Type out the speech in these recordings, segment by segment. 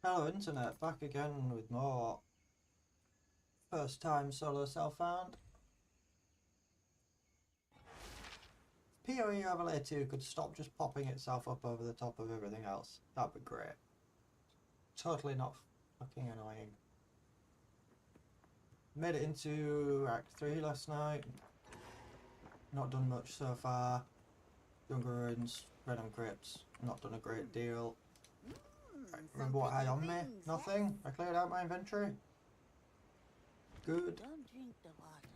Hello Internet, back again with more first time solo self-found. PoE Overlay 2 could stop just popping itself up over the top of everything else. That'd be great. Totally not fucking annoying. Made it into Act 3 last night. Not done much so far. Younger Ruins, Red on Crypts, not done a great deal. Remember what I had on me? Nothing. I cleared out my inventory. Good. Don't drink the water.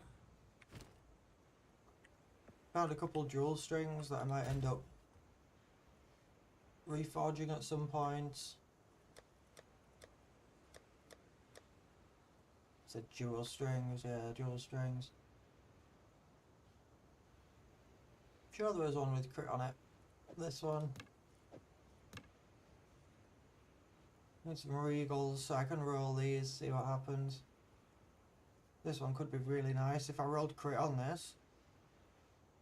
Found a couple jewel strings that I might end up reforging at some point. Said jewel strings, yeah, jewel strings. Sure there was one with crit on it. This one. Need some regals so I can roll these, see what happens. This one could be really nice if I rolled crit on this.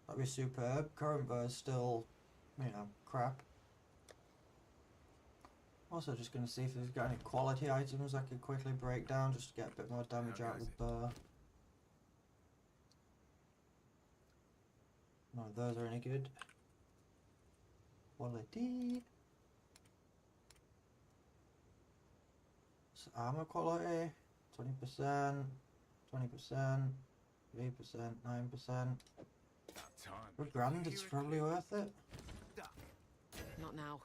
That'd be superb. Current bow is still, you know, crap. Also just going to see if there's got any quality items I could quickly break down just to get a bit more damage out of the bow. None of those are any good. Quality. So armor quality, 20%, 20%, 3%, 9%. For grand, it's probably worth it. Not now.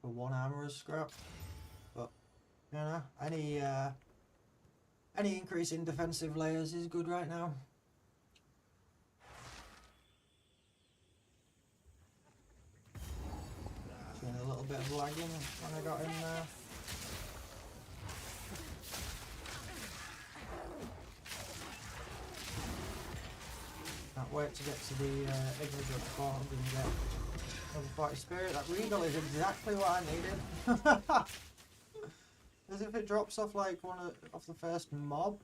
For one armorer's scrap. But, you know, any increase in defensive layers is good right now. Doing a little bit of lagging when I got in there. Can't wait to get to the exit of the fort and get level 40 spirit. That regal is exactly what I needed. As if it drops off like off the first mob.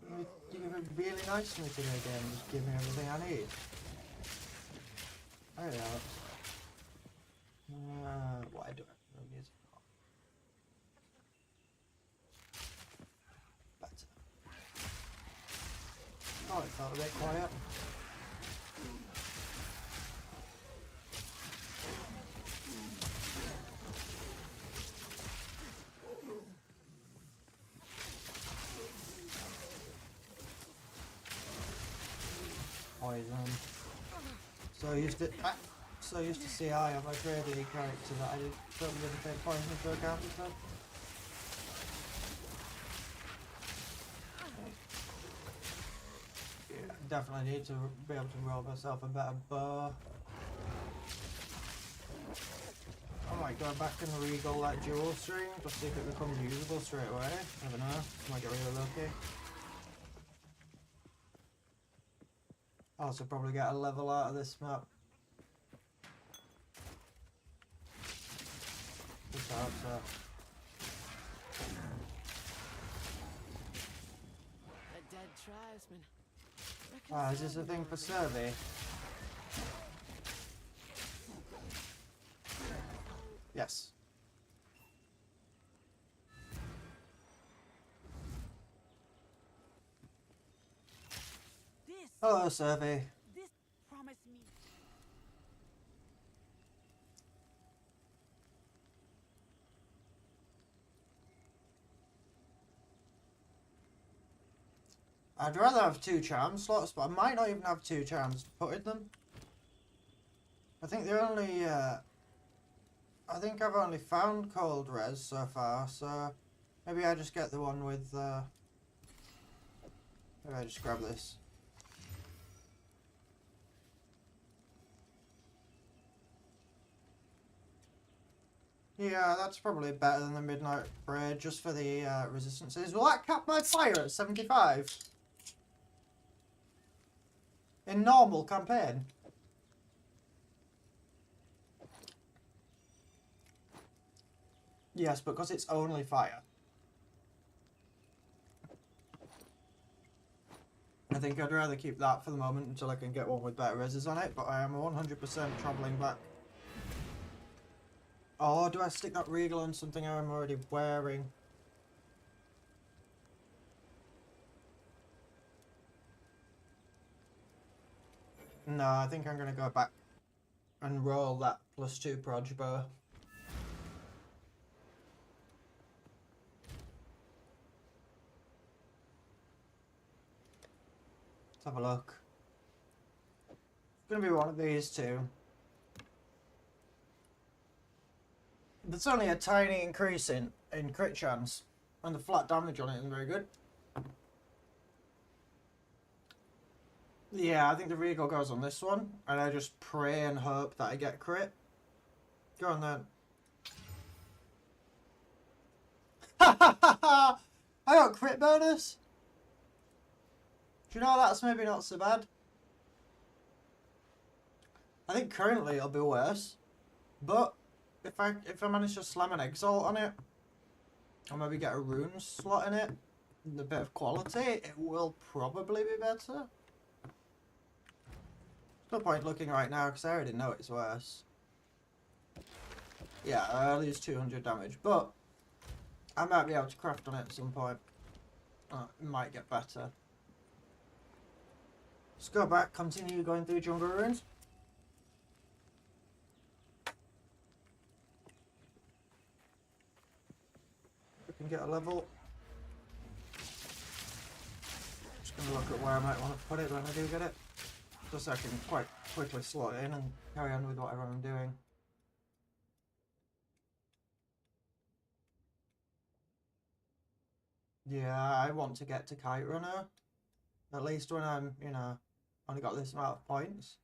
You give it really nice to me today again, just give me everything I need. There it is. Why do I have no music on? Better. Oh, it felt a bit quiet. Poison. So used to CI on my trade league character that I totally didn't take poison into account before. Yeah, definitely need to be able to roll myself a better bow. I might go back and regal that jewel string, just see if it becomes usable straight away. Never know, might get really lucky. I'll also probably get a level out of this map. Just hope so. A dead tribesman. Is this a thing for survey? Yes. Hello, survey. This promise me. I'd rather have 2 charm slots, but I might not even have 2 charms to put in them. I think the only, I think I've only found cold res so far, so maybe I just get the one with, maybe I just grab this. Yeah, that's probably better than the Midnight Braid, just for the resistances. Will that cap my fire at 75? In normal campaign? Yes, because it's only fire. I think I'd rather keep that for the moment until I can get one with better reses on it, but I am 100% travelling back Oh, do I stick that regal on something I'm already wearing? No, I think I'm going to go back and roll that +2 proj bow. Let's have a look. It's going to be one of these two. There's only a tiny increase in crit chance, and the flat damage on it isn't very good. Yeah, I think the regal goes on this one, and I just pray and hope that I get crit. Go on then. I got crit bonus. Do you know that's maybe not so bad? I think currently it'll be worse, but if I manage to slam an exalt on it, or maybe get a rune slot in it, and a bit of quality, it will probably be better. No point looking right now because I already know it's worse. Yeah, I lose 200 damage, but I might be able to craft on it at some point. It might get better. Let's go back, continue going through jungle ruins. We can get a level. Just going to look at where I might want to put it when I do get it. Just so I can quite quickly slot it in and carry on with whatever I'm doing. Yeah, I want to get to Kite Runner. At least when I'm, you know, only got this amount of points.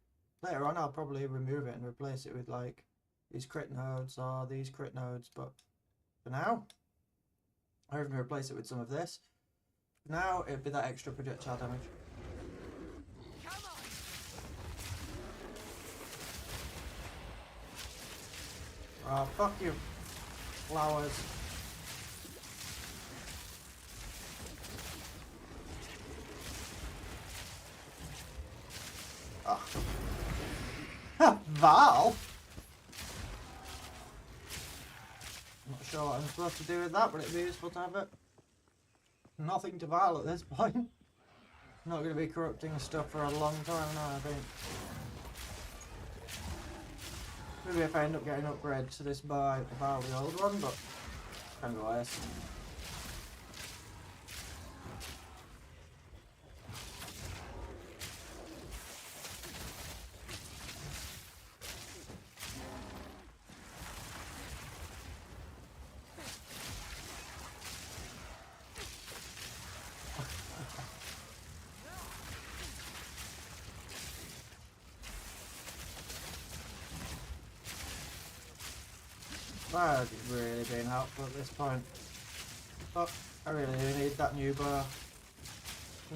Later on I'll probably remove it and replace it with like these crit nodes or these crit nodes, but for now, I'll even replace it with some of this. For now, it'd be that extra projectile damage. Oh, fuck you, flowers. Oh. Val? Not sure what I'm supposed to do with that, but it'd be useful to have it. Nothing to Val at this point. Not going to be corrupting stuff for a long time now, I think. Maybe if I end up getting upgrades to this bow, I Val the old one, but kind of a waste. That hasn't really been helpful at this point. But I really do need that new bow.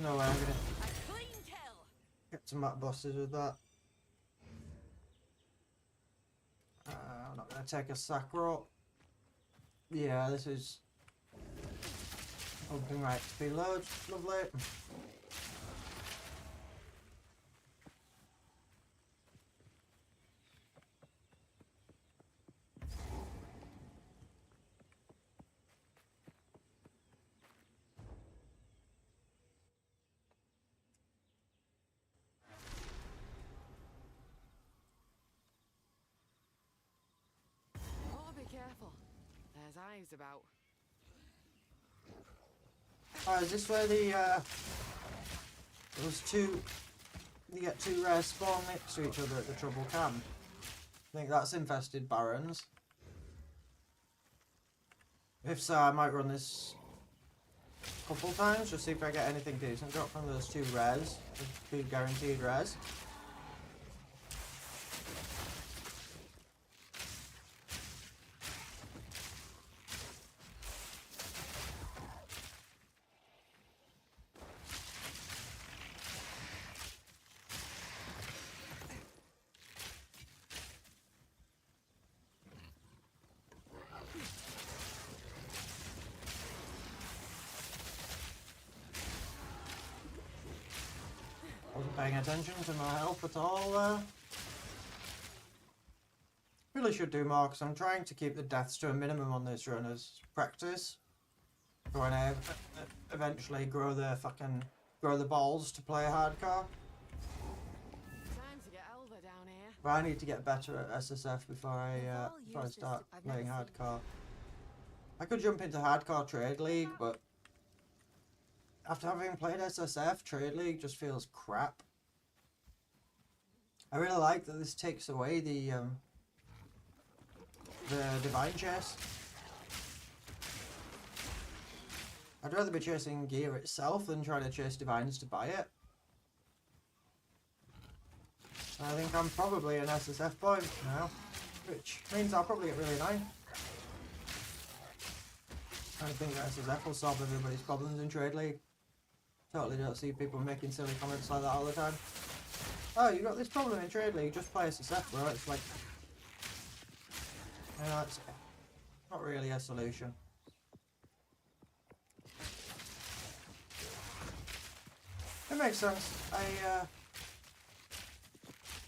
No way I'm gonna get some map bosses with that. I'm not gonna take a sacro. Yeah, this is pumping right to be loads. Lovely. Oh, be careful. There's eyes about. Oh, is this where the those two, you get two rare spawn next to each other at the trouble camp? I think that's infested barons. If so, I might run this a couple times, just see if I get anything decent. Drop from those two rares, two guaranteed rares. Wasn't paying attention to my health at all there. Really should do more because I'm trying to keep the deaths to a minimum on this run as practice. For when I eventually grow the balls to play hardcore. Time to get Elva down here. But I need to get better at SSF before I start playing hardcore. I could jump into hardcore trade league, but after having played SSF, trade league just feels crap. I really like that this takes away the divine chest. I'd rather be chasing gear itself than trying to chase divines to buy it. I think I'm probably an SSF boy now, which means I'll probably get really annoying. I think that SSF will solve everybody's problems in Trade League. Totally don't see people making silly comments like that all the time. Oh, you got this problem in Trade League, just play SSF, bro. It's like, you know, it's not really a solution. It makes sense.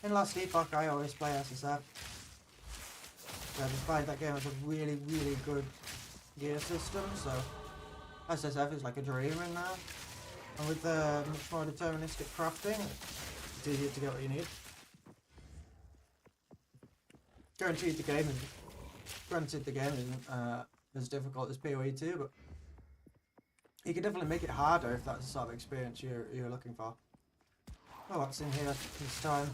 In Last Epoch, I always play SSF. So I just find that game has a really, really good gear system, so SSF is like a dream in there. And with much more deterministic crafting, it's easier to get what you need. Granted, the game isn't as difficult as PoE 2, but you can definitely make it harder if that's the sort of experience you're looking for. Oh, what's in here this time?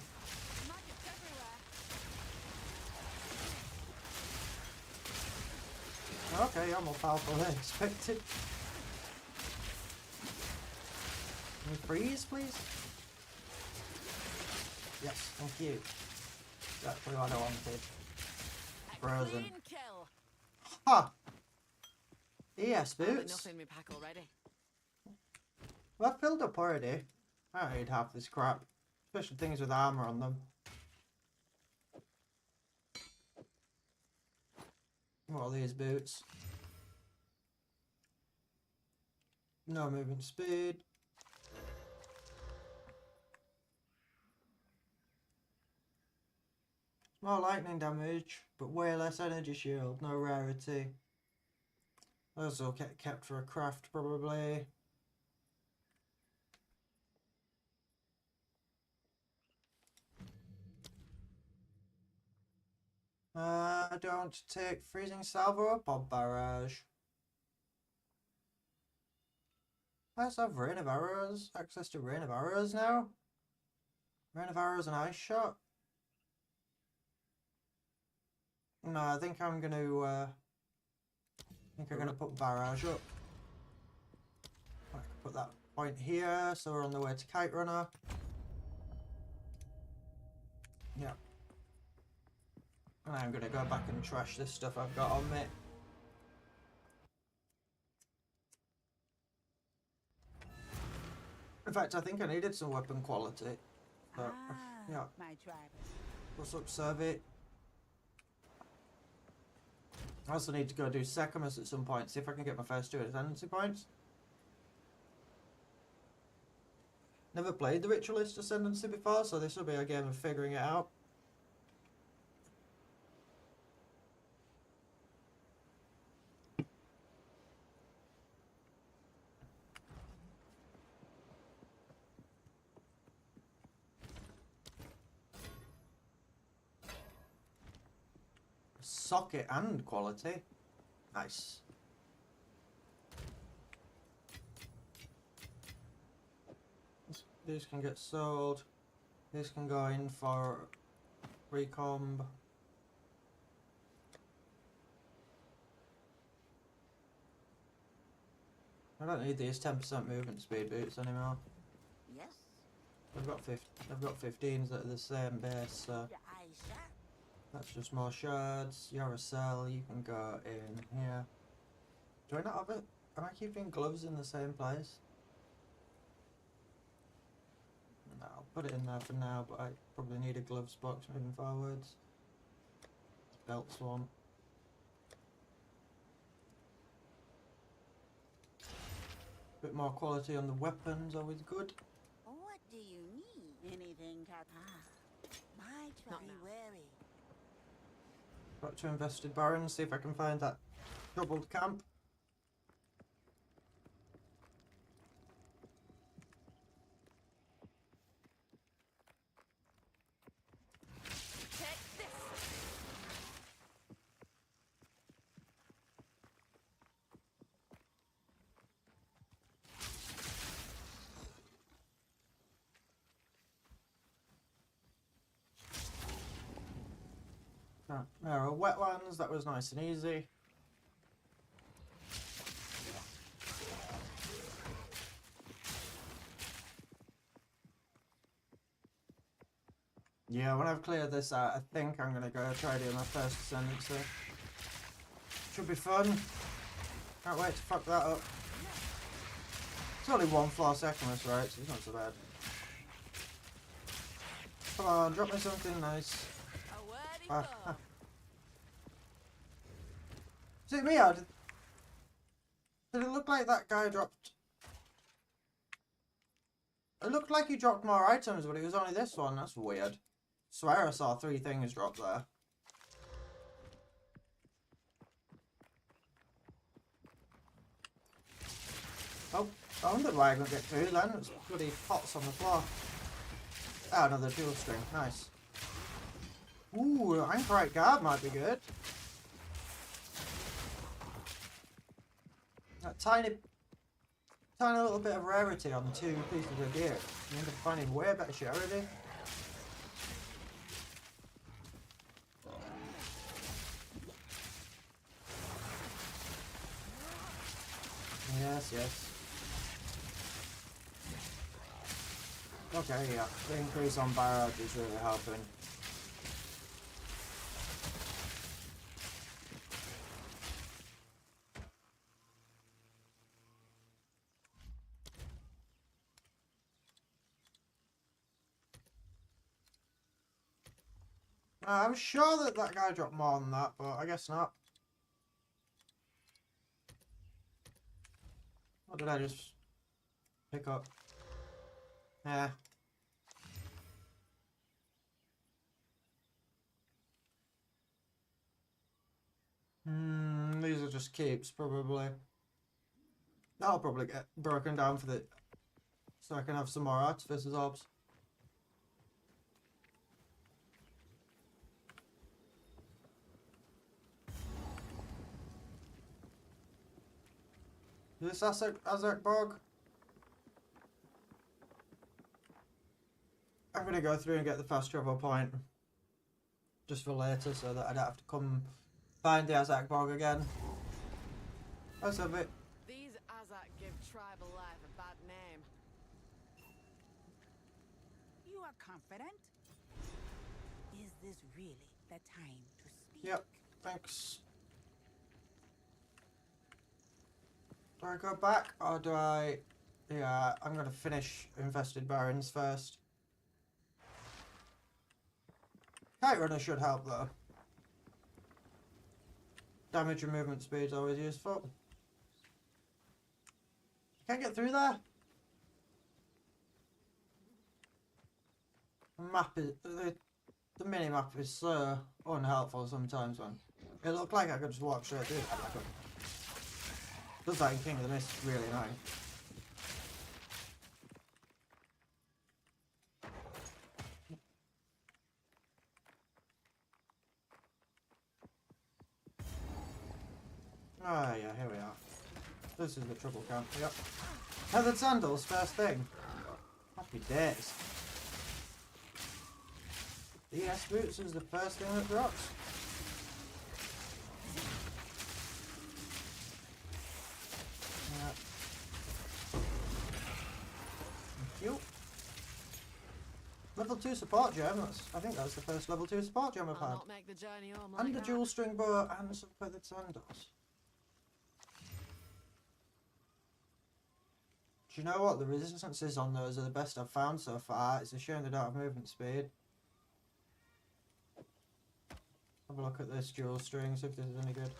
Okay, I'm more powerful than expected. Can you freeze, please? Yes, thank you. That's what I wanted. Frozen. Ha! Yes, boots. Enough in my pack already. Well, I've filled up already. I don't need half this crap. Especially things with armour on them. What are these boots? No movement speed. More lightning damage, but way less energy shield. No rarity. Those will get kept for a craft probably. Don't take freezing salvo or bomb barrage. Let's have rain of arrows. Access to rain of arrows now. Rain of arrows and ice shot. No, I think I'm gonna put barrage up. I can put that point here, so we're on the way to Kite Runner. Yeah. And I'm gonna go back and trash this stuff I've got on me. In fact, I think I needed some weapon quality. But, yeah. What's up, Survey? I also need to go do Secamus at some point, see if I can get my first 2 ascendancy points. Never played the Ritualist Ascendancy before, so this will be a game of figuring it out. Socket and quality. Nice. These can get sold. These can go in for recomb. I don't need these 10% movement speed boots anymore. Yes. I've got 15s that are the same base, so that's just more shards. You're a cell, you can go in here. Do I not have it? Am I keeping gloves in the same place? No, I'll put it in there for now, but I probably need a gloves box moving forwards. Belts one. Bit more quality on the weapons, always good. What do you need? Anything, Cat? Ah, my try Not now. wary. Got to Invested Barrens, see if I can find that troubled camp. Take this. Ah, there are wetlands, that was nice and easy. Yeah, when I've cleared this out, I think I'm gonna go try doing my first ascendancy. Should be fun. Can't wait to fuck that up. It's only one floor Secumus, right? So it's not so bad. Come on, drop me something nice. A wordy Ah, go. Is it me? Did it look like that guy dropped? It looked like he dropped more items, but it was only this one. That's weird. Swear I saw 3 things drop there. Oh, I wondered why I couldn't get through then. It's bloody pots on the floor. Ah, another dual string. Nice. Ooh, Anchorite Guard might be good. That tiny little bit of rarity on 2 pieces of gear. You end up finding way better shit already. Yes, yes. Okay, yeah. The increase on barrage is really helping. I'm sure that that guy dropped more than that, but I guess not. What did I just pick up? Yeah. These are just keeps, probably. That'll probably get broken down for the... so I can have some more Artificer's Orbs. Is this Azak Bog? I'm gonna go through and get the fast travel point. Just for later, so that I don't have to come find the Azak Bog again. That's a bit... These Azak give tribal life a bad name. You are confident? Is this really the time to speak? Yep, thanks. Do I go back or do I... yeah, I'm gonna finish Infested Barrens first. Kite Runner should help though. Damage and movement speed is always useful. Can't get through there? The map is... the mini map is so unhelpful sometimes, man. It looked like I could just walk straight through that, but I couldn't. Does that in King of the Mist really annoying. Ah, yeah, here we are. This is the trouble camp, yep. Heathered sandals, first thing. Happy days. ES boots is the first thing that drops. Yep. Thank you. Level 2 support gem, I think that's the first level 2 support gem I've I'll had. not make the journey home like And a that. dual string bow and some feathered sandals. Do you know what? The resistances on those are the best I've found so far. It's a shame they don't have movement speed. Have a look at this dual string, see if this is any good.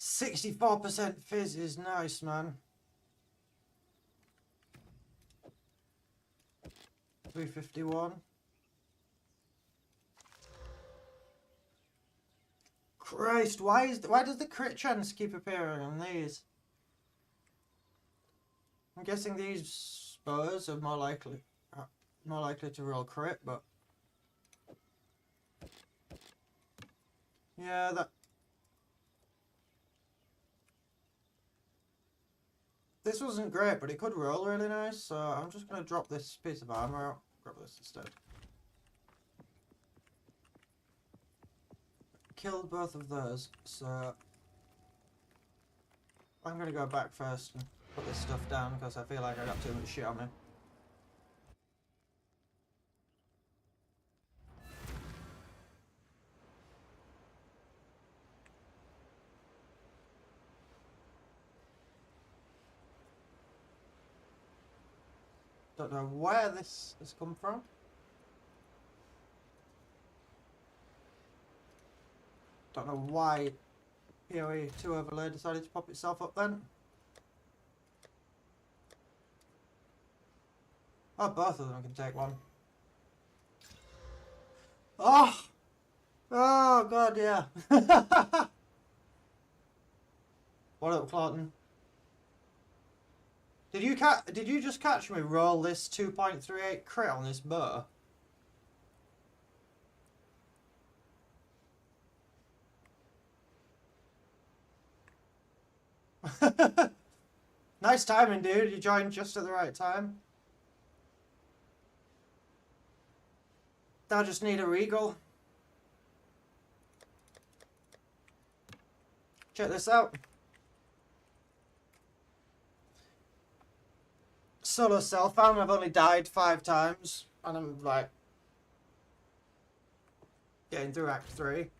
64% fizz is nice, man. 351. Christ, why does the crit chance keep appearing on these? I'm guessing these bows are more likely to roll crit, but yeah, this wasn't great, but it could roll really nice, so I'm just gonna drop this piece of armor out. Grab this instead. Killed both of those, so I'm gonna go back first and put this stuff down because I feel like I got too much shit on me. Don't know where this has come from. Don't know why PoE 2 overlay decided to pop itself up then. Oh, both of them can take one. Oh! Oh, God, yeah. What up, Clawton? Did you just catch me roll this 2.38 crit on this bow? Nice timing, dude. You joined just at the right time. I just need a regal. Check this out. Solo self found. I've only died 5 times, and I'm like getting through Act 3.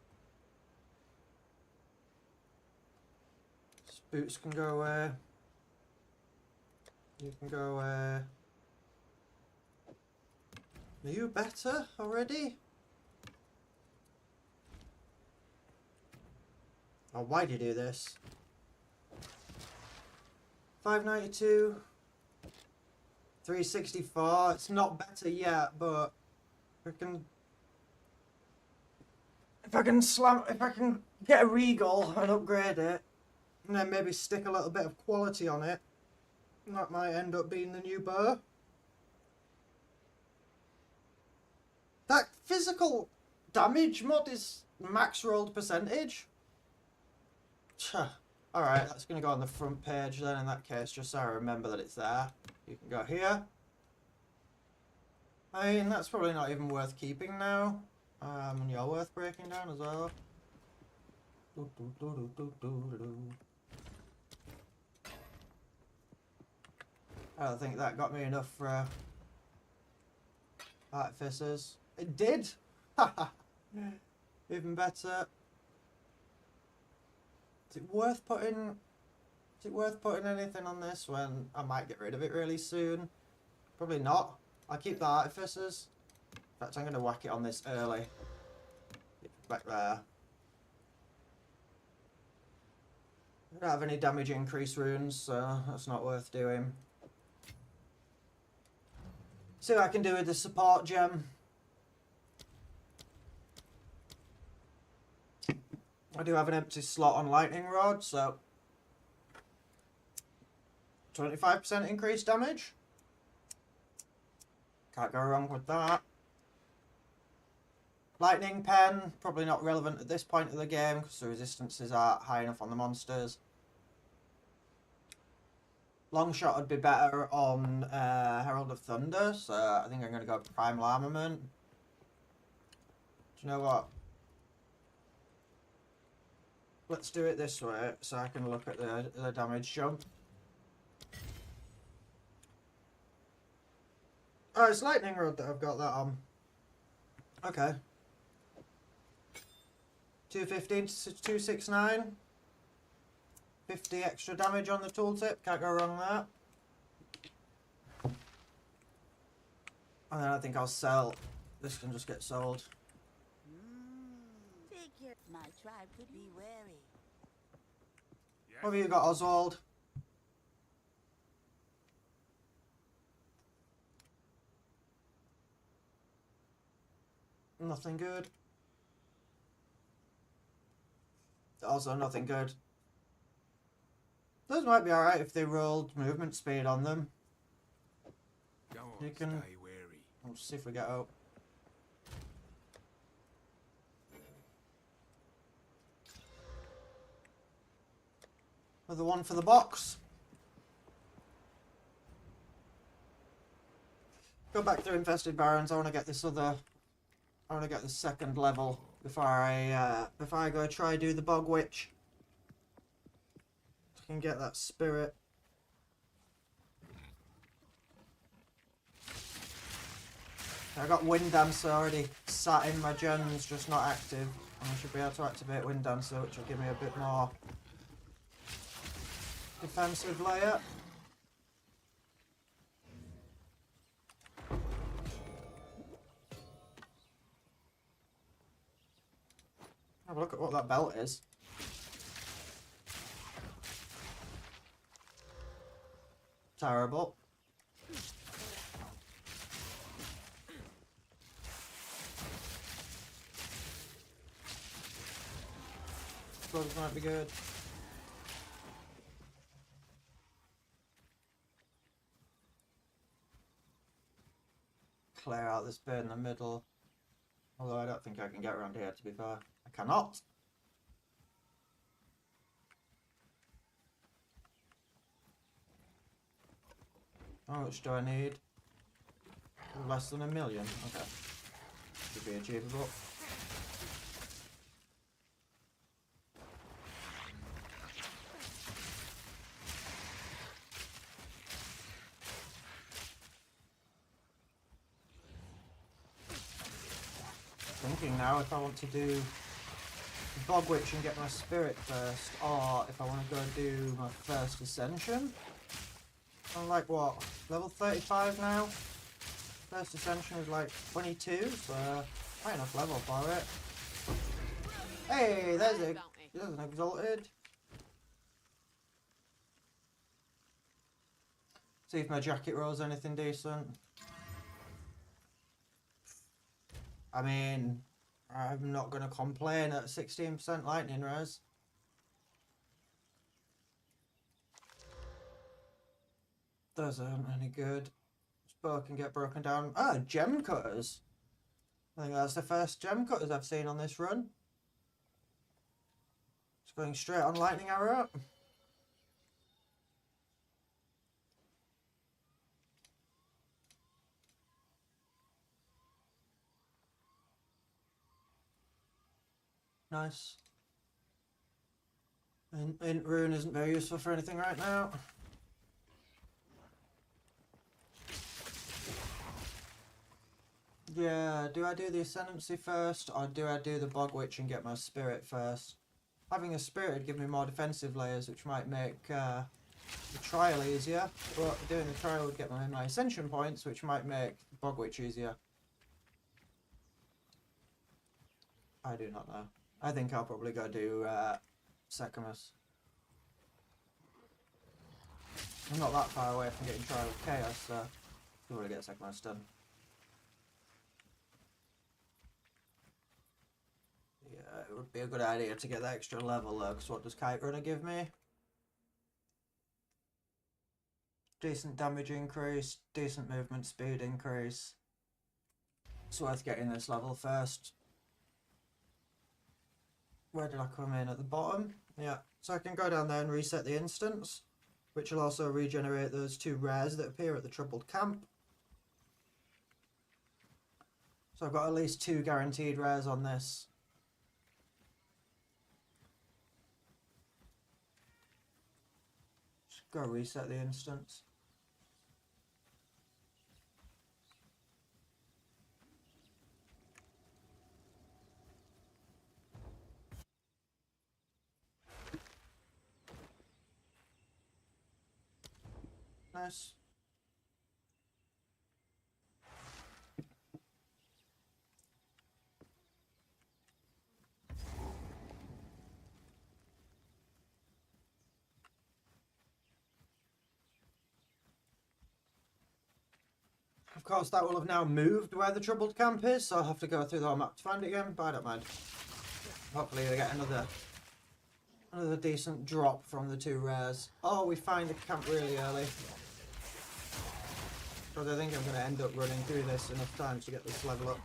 Boots can go away. You can go away. Are you better already? Oh, why do you do this? 592. 364. It's not better yet, but if I can get a regal and upgrade it, and then maybe stick a little bit of quality on it, that might end up being the new bow. That physical damage mod is max rolled percentage. Alright, that's going to go on the front page then in that case, just so I remember that it's there. You can go here. I mean, that's probably not even worth keeping now. And you're worth breaking down as well. I don't think that got me enough for artificers. It did! Even better. Is it worth putting anything on this when I might get rid of it really soon? Probably not. I'll keep the artificers. In fact, I'm going to whack it on this early. Back there. I don't have any damage increase runes, so that's not worth doing. See what I can do with the support gem. I do have an empty slot on lightning rod, so 25% increased damage. Can't go wrong with that. Lightning pen, probably not relevant at this point of the game because the resistances aren't high enough on the monsters. Long shot would be better on Herald of Thunder, so I think I'm going to go Primal Armament. Do you know what? Let's do it this way so I can look at the damage jump. Oh, it's Lightning Rod that I've got that on. Okay. 215 to 269. 50 extra damage on the tooltip. Can't go wrong there. And then I think I'll sell. This can just get sold. Figure my tribe could be wary. What have you got, Oswald? Nothing good. Also nothing good. Those might be alright if they rolled movement speed on them. Go on, You can... stay wary. We'll see if we get out. Another one for the box. Go back to Infested Barrens. I want to get this other... I want to get the second level before I go try do the Bog Witch. So I can get that spirit. I got Wind Dancer already sat in my gens, just not active. And I should be able to activate Wind Dancer, which will give me a bit more defensive layer. Have a look at what that belt is. Terrible. Gloves might be good. Clear out this bit in the middle. Although I don't think I can get around here, to be fair. I cannot. How much do I need? Less than 1 million. Okay. Should be achievable. Thinking now if I want to do the Bog Witch and get my spirit first, or if I want to go and do my first ascension. I'm like what, level 35 now? First ascension is like 22, so high enough level for it. Hey, there's an exalted. See if my jacket rolls anything decent. I mean, I'm not going to complain at 16% lightning res. Those aren't any good. Bow can get broken down. Ah, gem cutters. I think that's the first gem cutters I've seen on this run. It's going straight on lightning arrow. Nice. Int rune isn't very useful for anything right now. Yeah, do I do the Ascendancy first, or do I do the Bog Witch and get my Spirit first? Having a Spirit would give me more defensive layers, which might make the Trial easier, but doing the Trial would get my Ascension points, which might make Bog Witch easier. I do not know. I think I'll probably go do Secamus. I'm not that far away from getting Trial of Chaos, so I'll probably get Secamus done. Yeah, it would be a good idea to get that extra level though, because what does Kite Runner give me? Decent damage increase, decent movement speed increase. It's worth getting this level first. Where did I come in? At the bottom? Yeah, so I can go down there and reset the instance, which will also regenerate those 2 rares that appear at the Troubled Camp. So I've got at least 2 guaranteed rares on this. Just go reset the instance. Nice. Of course, that will have now moved where the Troubled Camp is, so I'll have to go through the whole map to find it again, but I don't mind. Hopefully I get Another decent drop from the 2 rares. Oh, we find the camp really early. Because I think I'm going to end up running through this enough times to get this level up.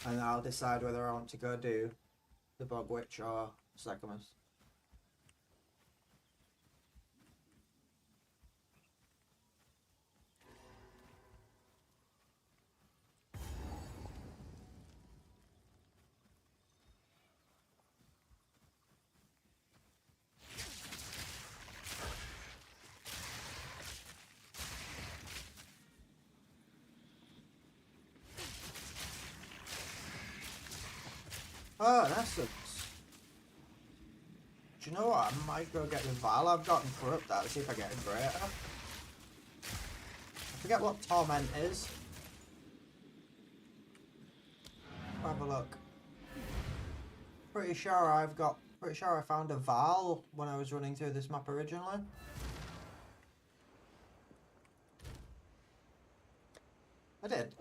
And I'll decide whether I want to go do the Bog Witch or Secamus. Oh, an essence. Do you know what? I might go get the Vial I've got and corrupt that, see if I get a greater. I forget what Torment is. Have a look. Pretty sure I found a Vial when I was running through this map originally. I did.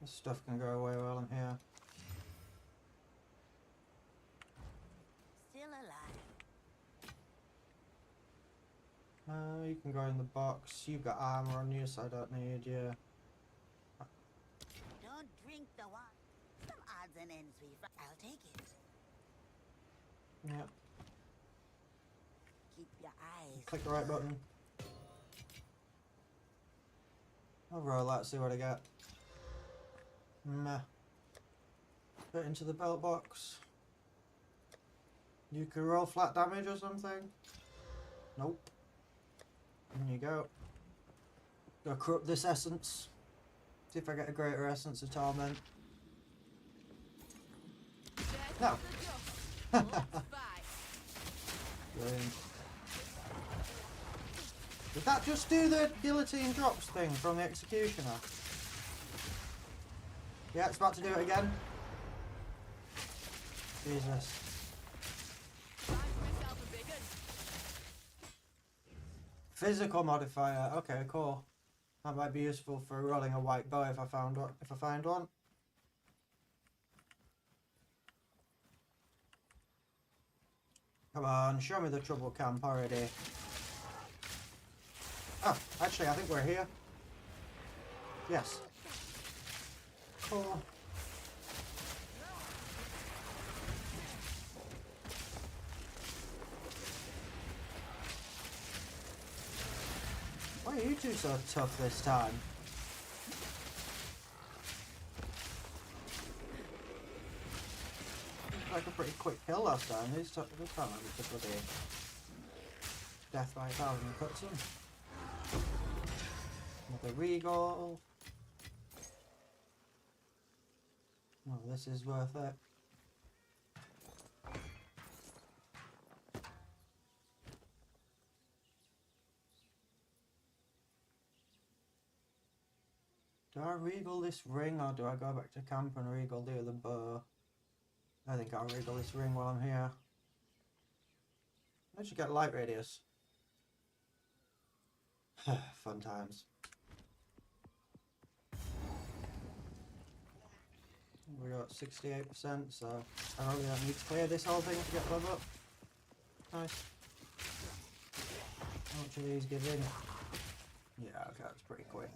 This stuff can go away while I'm here. Still alive. You can go in the box. You've got armor on you, so I don't need you. Don't drink the water. Some odds and ends I'll take it. Yep. Keep your eyes. Click the right button. I'll roll that, see what I get. Meh. Put it into the belt box. You can roll flat damage or something. Nope. In you go. Go corrupt this essence. See if I get a greater essence of torment. No. Brilliant. Did that just do the guillotine drops thing from the executioner? Yeah, it's about to do it again. Jesus. Physical modifier. Okay, cool. That might be useful for rolling a white bow if I find one. Come on, show me the trouble camp already. Oh, actually, I think we're here. Yes. Cool. Why are you two so tough this time? Like a pretty quick kill last time. This time I was just bloody death by 1,000 cuts in. Another regal. Oh, this is worth it. Do I regal this ring or do I go back to camp and regal the other bow? I think I'll regal this ring while I'm here. I should get light radius. Fun times. We got 68%, so I probably don't need to clear this whole thing to get level up. Nice. How much of these give in? Yeah, okay, that's pretty quick.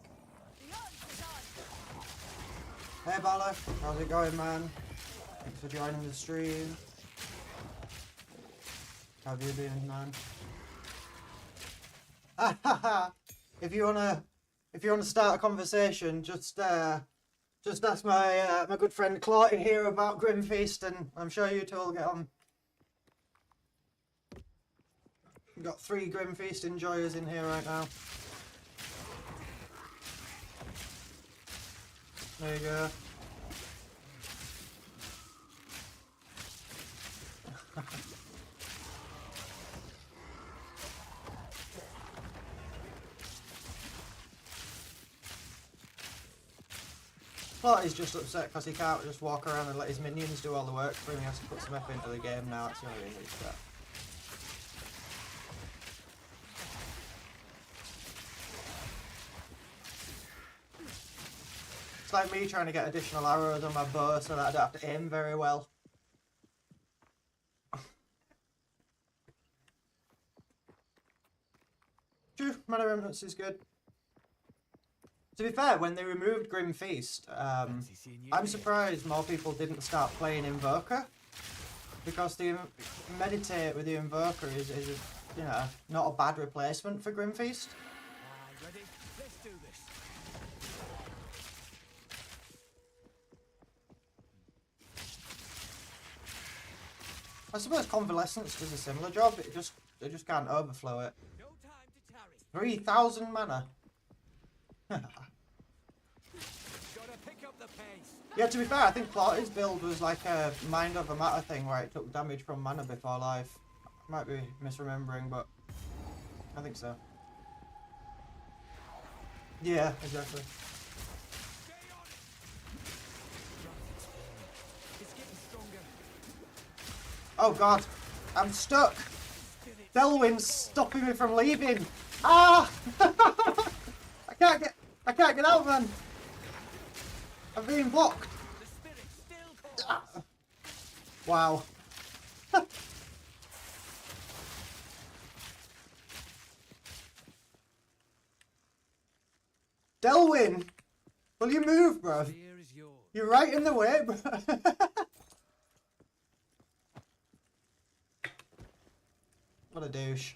Hey Bala, how's it going, man? Thanks for joining the stream. How have you been, man? If you wanna start a conversation, just ask my my good friend Claudia here about Grim Feast, and I'm sure you two will get on. We've got 3 Grim Feast enjoyers in here right now. There you go. Well, he's just upset because he can't just walk around and let his minions do all the work for him. He has to put some effort into the game now. It's the only reason he's upset. like me trying to get additional arrows on my bow so that I don't have to aim very well. True, Mana Remnants is good. To be fair, when they removed Grim Feast, I'm surprised more people didn't start playing Invoker. Because the Meditate with the Invoker is you know, not a bad replacement for Grim Feast. Ready? Let's do this. I suppose Convalescence does a similar job, they just can't overflow it. No time to tarry. 3,000 mana. Gotta pick up the pace. Yeah, to be fair, I think Plotty's build was like a Mind Over Matter thing where it took damage from mana before life. I might be misremembering, but I think so. Yeah, exactly. Stay on it. It's getting stronger. Oh god, I'm stuck. Delwyn's stopping me from leaving. Ah! I can't get out, man. I'm being blocked. The spirit still calls. Ah. Wow. Delwyn, will you move, bro? Fear is yours. You're right in the way, bro. What a douche.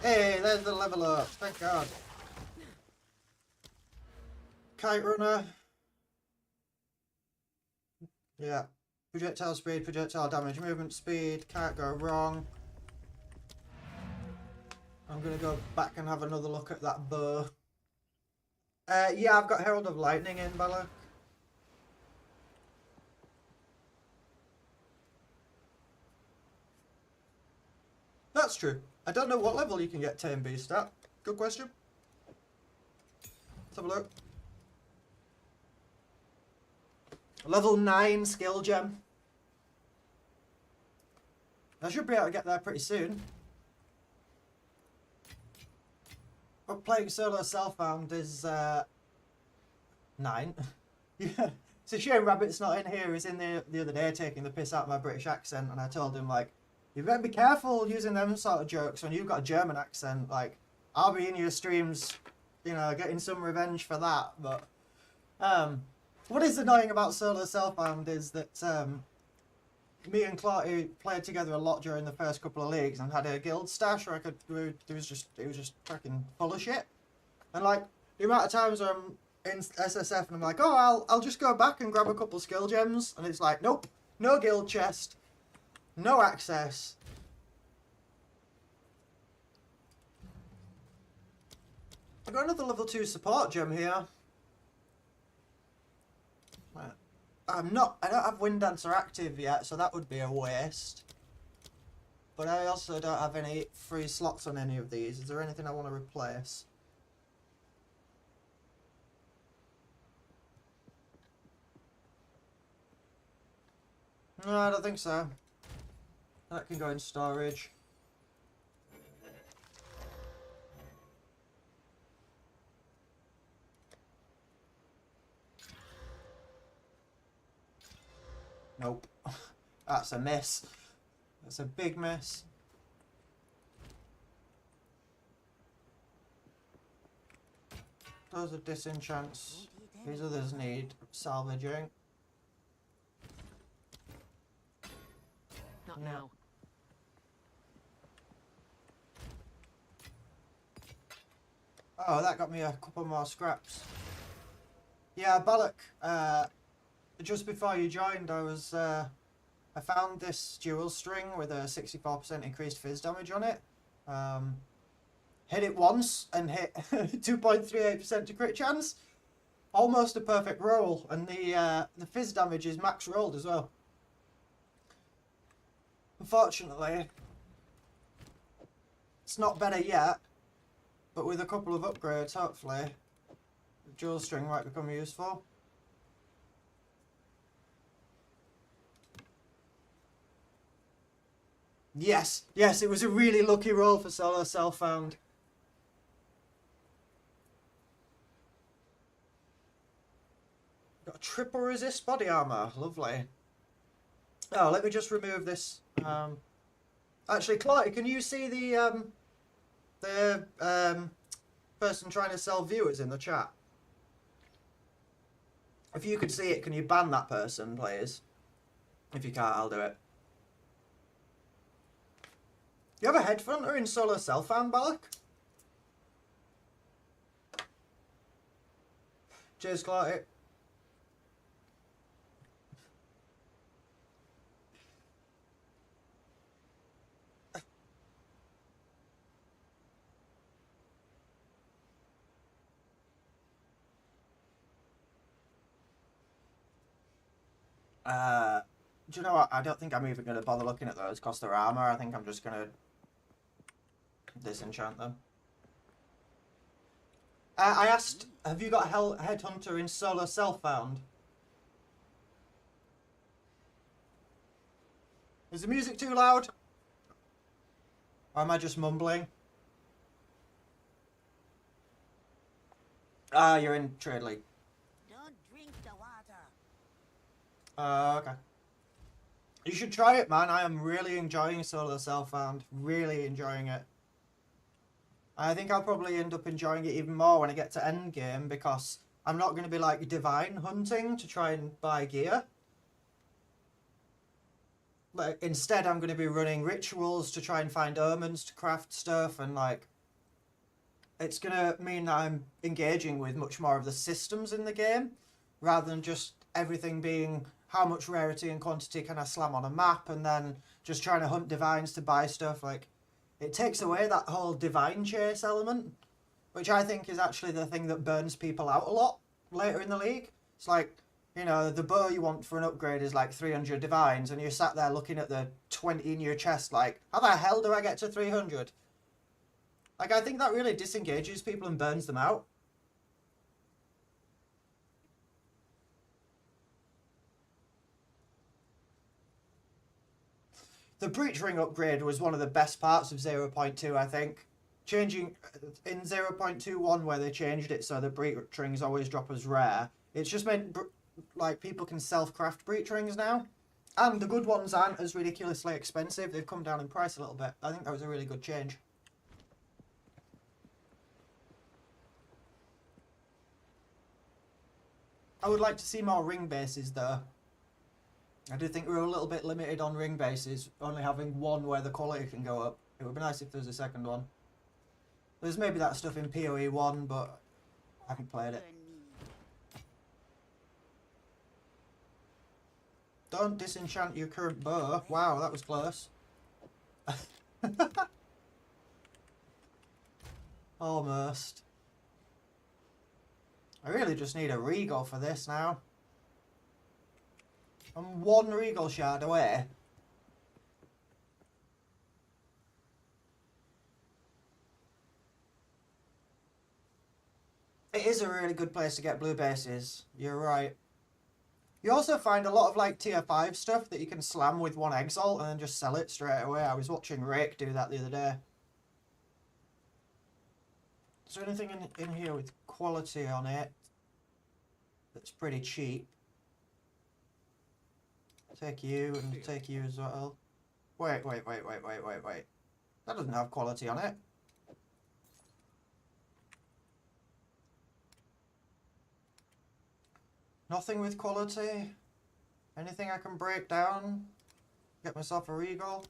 Hey, there's the level up. Thank God. Kite Runner. Yeah. Projectile speed, projectile damage, movement speed. Can't go wrong. I'm going to go back and have another look at that bow. Yeah, I've got Herald of Lightning in, Balak. That's true. I don't know what level you can get Tame Beast at. Good question. Let's have a look. Level 9 skill gem. I should be able to get there pretty soon. But playing solo self-found is 9. Yeah. It's a shame Rabbit's not in here. He was in the other day taking the piss out of my British accent, and I told him, like, you better be careful using them sort of jokes when you've got a German accent. Like, I'll be in your streams, you know, getting some revenge for that. But what is annoying about solo self-found is that me and Clarty played together a lot during the first couple of leagues and had a guild stash where it was just fucking full of shit. And like the amount of times where I'm in SSF and I'm like, oh, I'll just go back and grab a couple skill gems, and it's like, nope, no guild chest, no access. I got another level 2 support gem here. I don't have Wind Dancer active yet, so that would be a waste. But I also don't have any free slots on any of these. Is there anything I want to replace? No, I don't think so. That can go in storage. Nope. That's a mess. That's a big mess. Those are disenchants. These others need salvaging. Not Yeah. now. Oh, that got me a couple more scraps. Yeah, Balak, just before you joined, I found this dual string with a 64% increased fizz damage on it. Hit it once and hit 2.38% to crit chance. Almost a perfect roll, and the fizz damage is max rolled as well. Unfortunately, it's not better yet, but with a couple of upgrades, hopefully, the dual string might become useful. Yes, yes, it was a really lucky roll for solo self-found. Got a triple resist body armor, lovely. Oh, let me just remove this. Actually, Clark, can you see the person trying to sell viewers in the chat? If you could see it, can you ban that person, please? If you can't, I'll do it. You have a headhunter in solo self-found, Balak? Cheers, Clark. Do you know what? I don't think I'm even going to bother looking at those because they're armor. I think I'm just going to disenchant them. I asked, have you got a headhunter in solo self-found? Is the music too loud? Or am I just mumbling? Ah, you're in Trade League. Don't drink the water. Okay. You should try it, man. I am really enjoying solo self-found. Really enjoying it. I think I'll probably end up enjoying it even more when I get to endgame because I'm not going to be like divine hunting to try and buy gear. Like, instead, I'm going to be running rituals to try and find omens to craft stuff, and like, it's going to mean that I'm engaging with much more of the systems in the game rather than just everything being how much rarity and quantity can I slam on a map and then just trying to hunt divines to buy stuff. Like, it takes away that whole divine chase element, which I think is actually the thing that burns people out a lot later in the league. It's like, you know, the bow you want for an upgrade is like 300 divines, and you're sat there looking at the 20 in your chest like, how the hell do I get to 300? Like, I think that really disengages people and burns them out. The breach ring upgrade was one of the best parts of 0.2, I think. Changing in 0.21 where they changed it so the breach rings always drop as rare. It's just meant like people can self-craft breach rings now. And the good ones aren't as ridiculously expensive. They've come down in price a little bit. I think that was a really good change. I would like to see more ring bases though. I do think we're a little bit limited on ring bases, only having one where the quality can go up. It would be nice if there was a second one. There's maybe that stuff in PoE 1, but I haven't played it. Don't disenchant your current bow. Wow, that was close. Almost. I really just need a regal for this now. I'm one regal shard away. It is a really good place to get blue bases. You're right. You also find a lot of like tier 5 stuff that you can slam with one exalt and then just sell it straight away. I was watching Rake do that the other day. Is there anything in here with quality on it that's pretty cheap? Take you and take you as well. Wait. That doesn't have quality on it. Nothing with quality. Anything I can break down? Get myself a regal.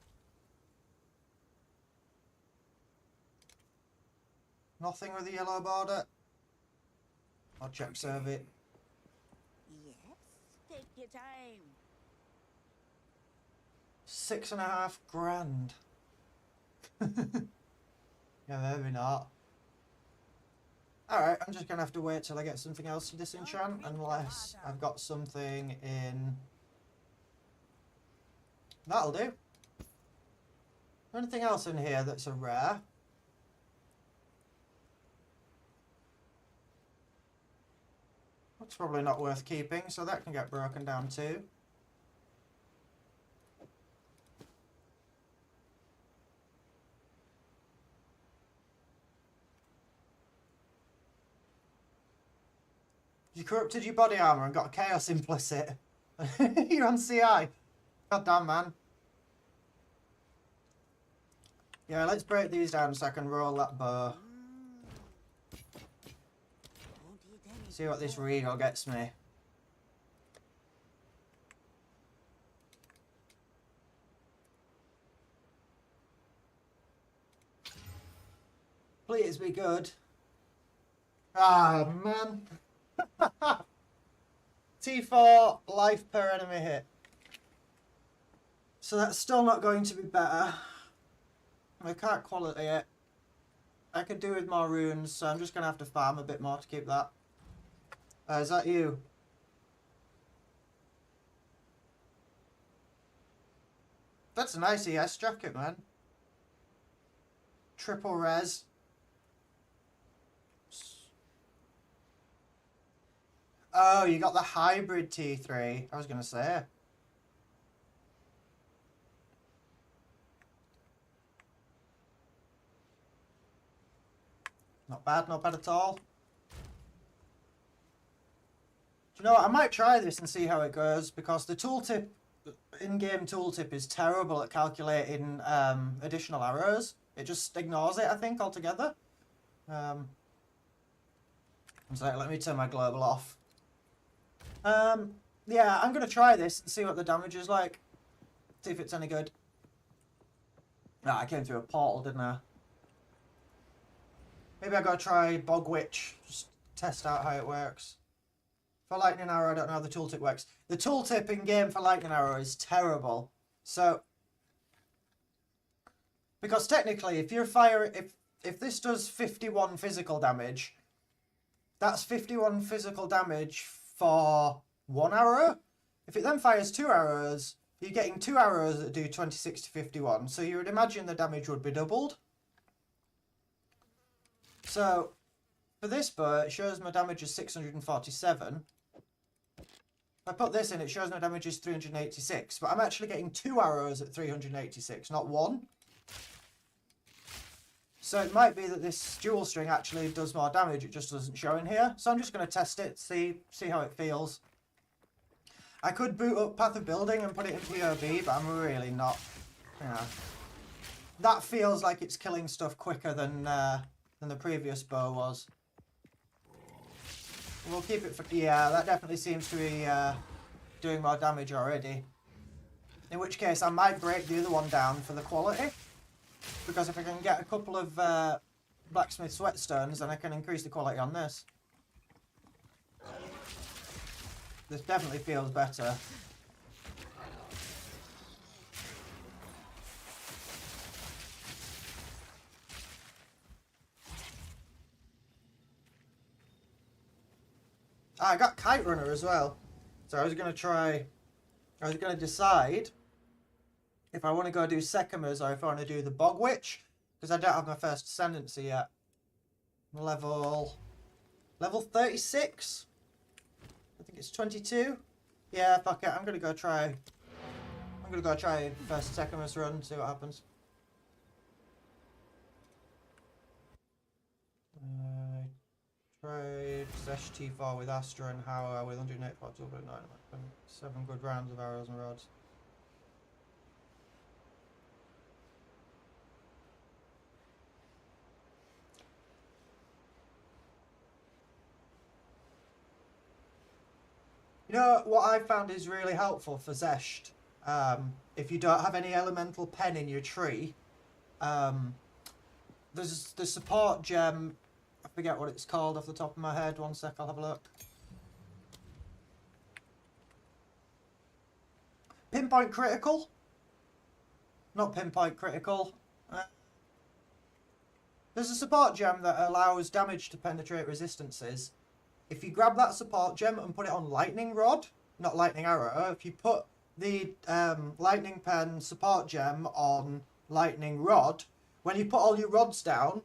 Nothing with a yellow border. I'll check serve it. Yes, take your time. 6.5 grand. Yeah, maybe not. Alright, I'm just going to have to wait till I get something else to disenchant, unless I've got something in... That'll do. Anything else in here that's a rare? That's probably not worth keeping, so that can get broken down too. You corrupted your body armor and got chaos implicit. You're on CI. God damn, man. Yeah, let's break these down so I can roll that bow. Won't eat any See what this Rego gets me. Please be good. Ah, man. T4 life per enemy hit. So that's still not going to be better. I can't quality it. I could do with more runes, so I'm just going to have to farm a bit more to keep that. Is that you? That's a nice ES jacket, man. Triple res. Oh, you got the hybrid T3. I was going to say. Not bad at all. Do you know what? I might try this and see how it goes, because the tooltip, in-game tooltip, is terrible at calculating additional arrows. It just ignores it, I think, altogether. So let me turn my global off. Yeah, I'm going to try this and see what the damage is like. See if it's any good. Ah, I came through a portal, didn't I? Maybe I gotta try Bog Witch, just test out how it works. For Lightning Arrow, I don't know how the tooltip works. The tooltip in game for Lightning Arrow is terrible. So, because technically, if you're if this does 51 physical damage, that's 51 physical damage for one arrow. If it then fires 2 arrows, you're getting 2 arrows that do 26 to 51. So you would imagine the damage would be doubled. So, for this bow, it shows my damage is 647. If I put this in, it shows my damage is 386. But I'm actually getting 2 arrows at 386, not 1. So it might be that this dual string actually does more damage, it just doesn't show in here. So I'm just going to test it, see how it feels. I could boot up Path of Building and put it in POB, but I'm really not, you know. That feels like it's killing stuff quicker than the previous bow was. We'll keep it for... Yeah, that definitely seems to be doing more damage already. In which case, I might break the other one down for the quality. Because if I can get a couple of blacksmith sweatstones, then I can increase the quality on this. This definitely feels better. Ah, I got Kite Runner as well. So I was going to decide if I want to go do Sekimers or if I want to do the Bog Witch. Because I don't have my first Ascendancy yet. Level 36? I think it's 22. Yeah, fuck it. I'm going to go try first Sekimers run, see what happens. Trade Sesh T4 with Astra and Hauer with 184 2.9. 7 good rounds of arrows and rods. You know what I found is really helpful for Zesht? If you don't have any elemental pen in your tree, there's the support gem. I forget what it's called off the top of my head. One sec, I'll have a look. Pinpoint Critical? Not Pinpoint Critical. There's a support gem that allows damage to penetrate resistances. If you grab that support gem and put it on Lightning Rod, not Lightning Arrow, if you put the Lightning Pen support gem on Lightning Rod, when you put all your rods down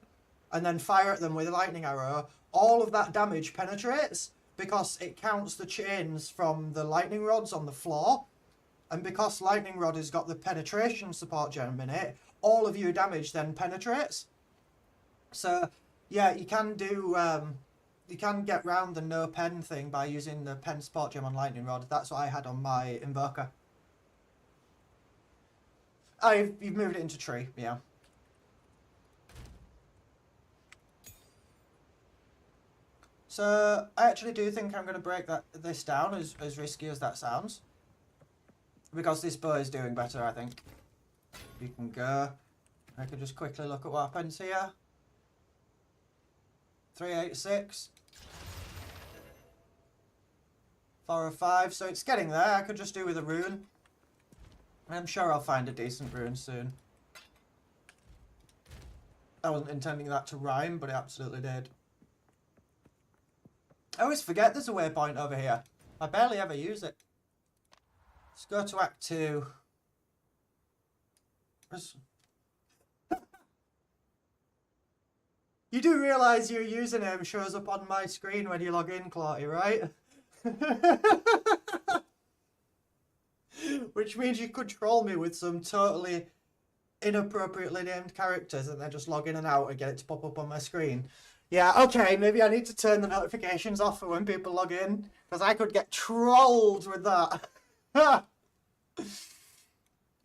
and then fire at them with a Lightning Arrow, all of that damage penetrates because it counts the chains from the Lightning Rods on the floor. And because Lightning Rod has got the penetration support gem in it, all of your damage then penetrates. So, yeah, you can do you can get round the no pen thing by using the pen sport gem on lightning rod. That's what I had on my invoker. Oh, you've moved it into tree, yeah. So I actually do think I'm going to break this down, as risky as that sounds, because this bow is doing better. I think you can go. I could just quickly look at what happens here. 386. 405. So it's getting there. I could just do with a rune. I'm sure I'll find a decent rune soon. I wasn't intending that to rhyme, but it absolutely did. I always forget there's a waypoint over here. I barely ever use it. Let's go to Act 2. You do realise your username shows up on my screen when you log in, Clarty, right? Which means you could troll me with some totally inappropriately named characters and then just log in and out and get it to pop up on my screen. Yeah, okay, maybe I need to turn the notifications off for when people log in, because I could get trolled with that.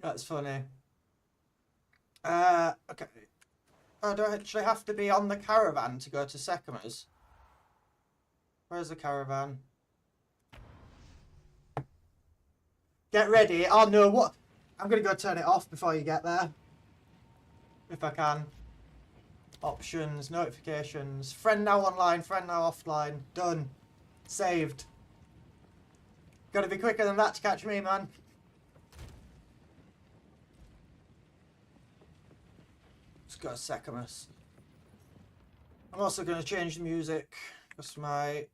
That's funny. Okay. Oh, do I actually have to be on the caravan to go to Sekama's? Where's the caravan? Get ready. Oh no, what? I'm going to go turn it off before you get there. If I can. Options, notifications. Friend now online, friend now offline. Done. Saved. Gotta be quicker than that to catch me, man. Let's go Sekamus. I'm also going to change the music because my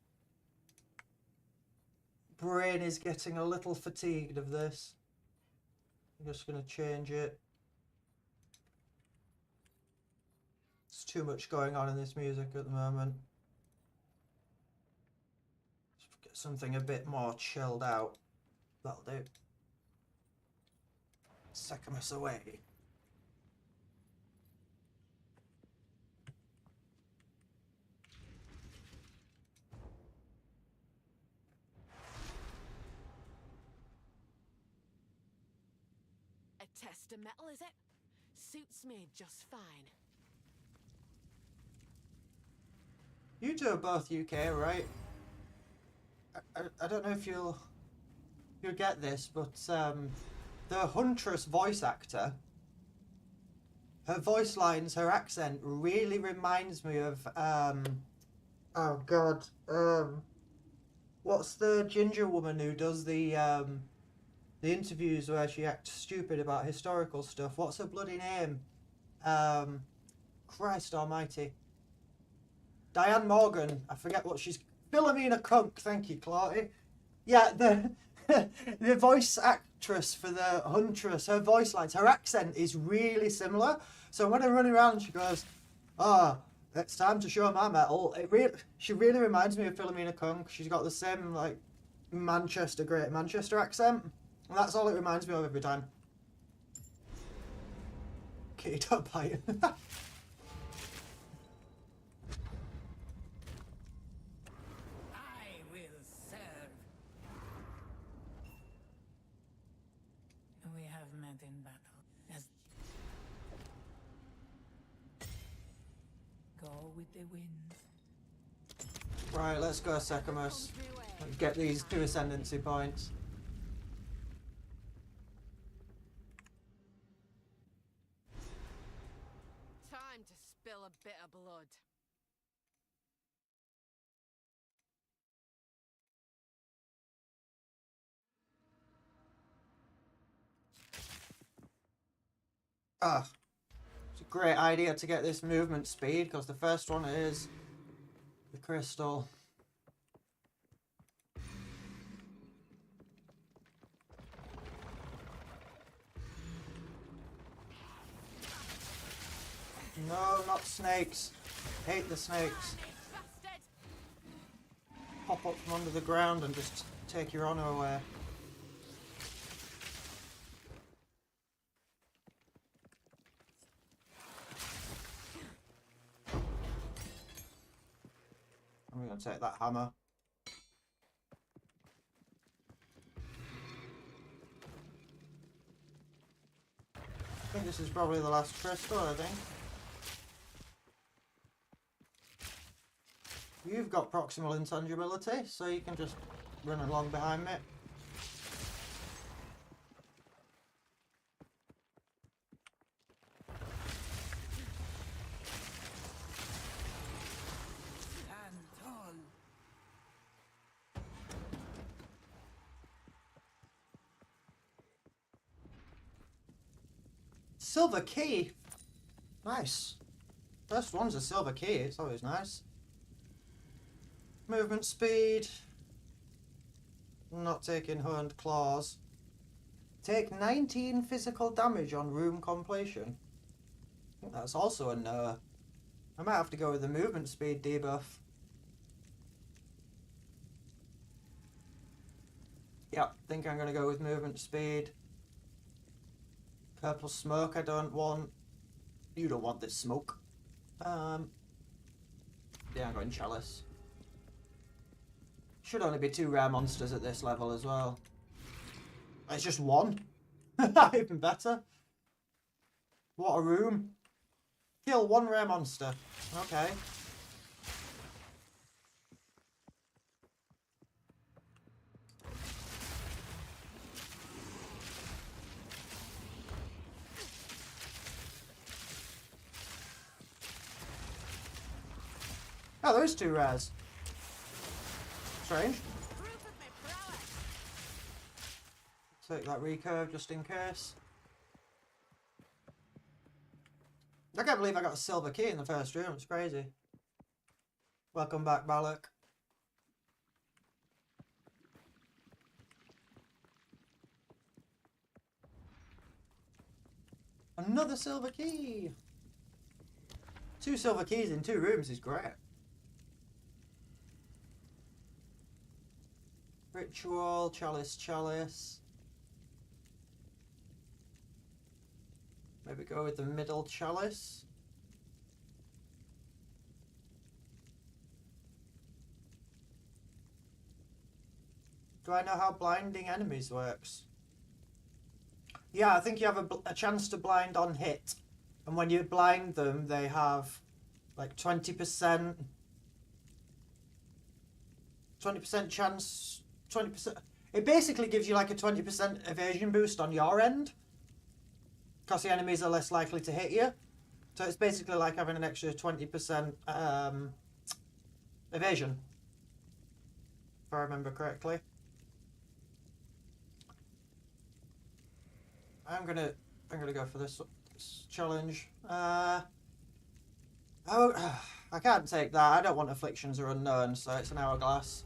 brain is getting a little fatigued of this. I'm just going to change it. There's too much going on in this music at the moment. Let's get something a bit more chilled out. That'll do. Sekamus away. A test of metal, is it? Suits me just fine. You two are both UK, right? I don't know if you'll get this, but the Huntress voice actor, her voice lines, her accent really reminds me of oh god, what's the ginger woman who does the interviews where she acts stupid about historical stuff? What's her bloody name? Christ almighty. Diane Morgan. I forget what she's... Philomena Kunk. Thank you, Clarty. Yeah, the the voice actress for the Huntress, her voice lines, her accent is really similar. So when I run around, she goes, "Ah, oh, it's time to show my metal." She really reminds me of Philomena Kunk. She's got the same like Great Manchester accent. And that's all it reminds me of every time. Kitty, don't bite. I will serve. We have met in battle. As go with the wind. Right, let's go Sekamus. Get these 2 ascendancy points. Time to spill a bit of blood. Ah, it's a great idea to get this movement speed, because the first one is the crystal. No, not snakes. Hate the snakes. Bastard! Pop up from under the ground and just take your honor away. I'm going to take that hammer. I think this is probably the last crystal, I think. You've got proximal intangibility, so you can just run along behind me. Stand tall. Silver key! Nice. First one's a silver key, it's always nice. Movement speed. Not taking horned claws. Take 19 physical damage on room completion. I think that's also a no. I might have to go with the movement speed debuff. Yep, think I'm going to go with movement speed. Purple smoke I don't want. You don't want this smoke. Yeah, I'm going chalice. Should only be 2 rare monsters at this level as well. It's just 1. Even better. What a room. Kill 1 rare monster. Okay. Oh, there's 2 rares. Strange. Proof of my prowess. Take that recurve just in case. I can't believe I got a silver key in the first room. It's crazy. Welcome back, Balak. Another silver key. 2 silver keys in 2 rooms is great. Ritual, chalice, chalice. Maybe go with the middle chalice. Do I know how blinding enemies works? Yeah, I think you have a chance to blind on hit. And when you blind them, they have like 20% chance, 20%. It basically gives you like a 20% evasion boost on your end. Because the enemies are less likely to hit you. So it's basically like having an extra 20% evasion. If I remember correctly. I'm gonna go for this challenge. I can't take that. I don't want afflictions or unknown, so it's an hourglass.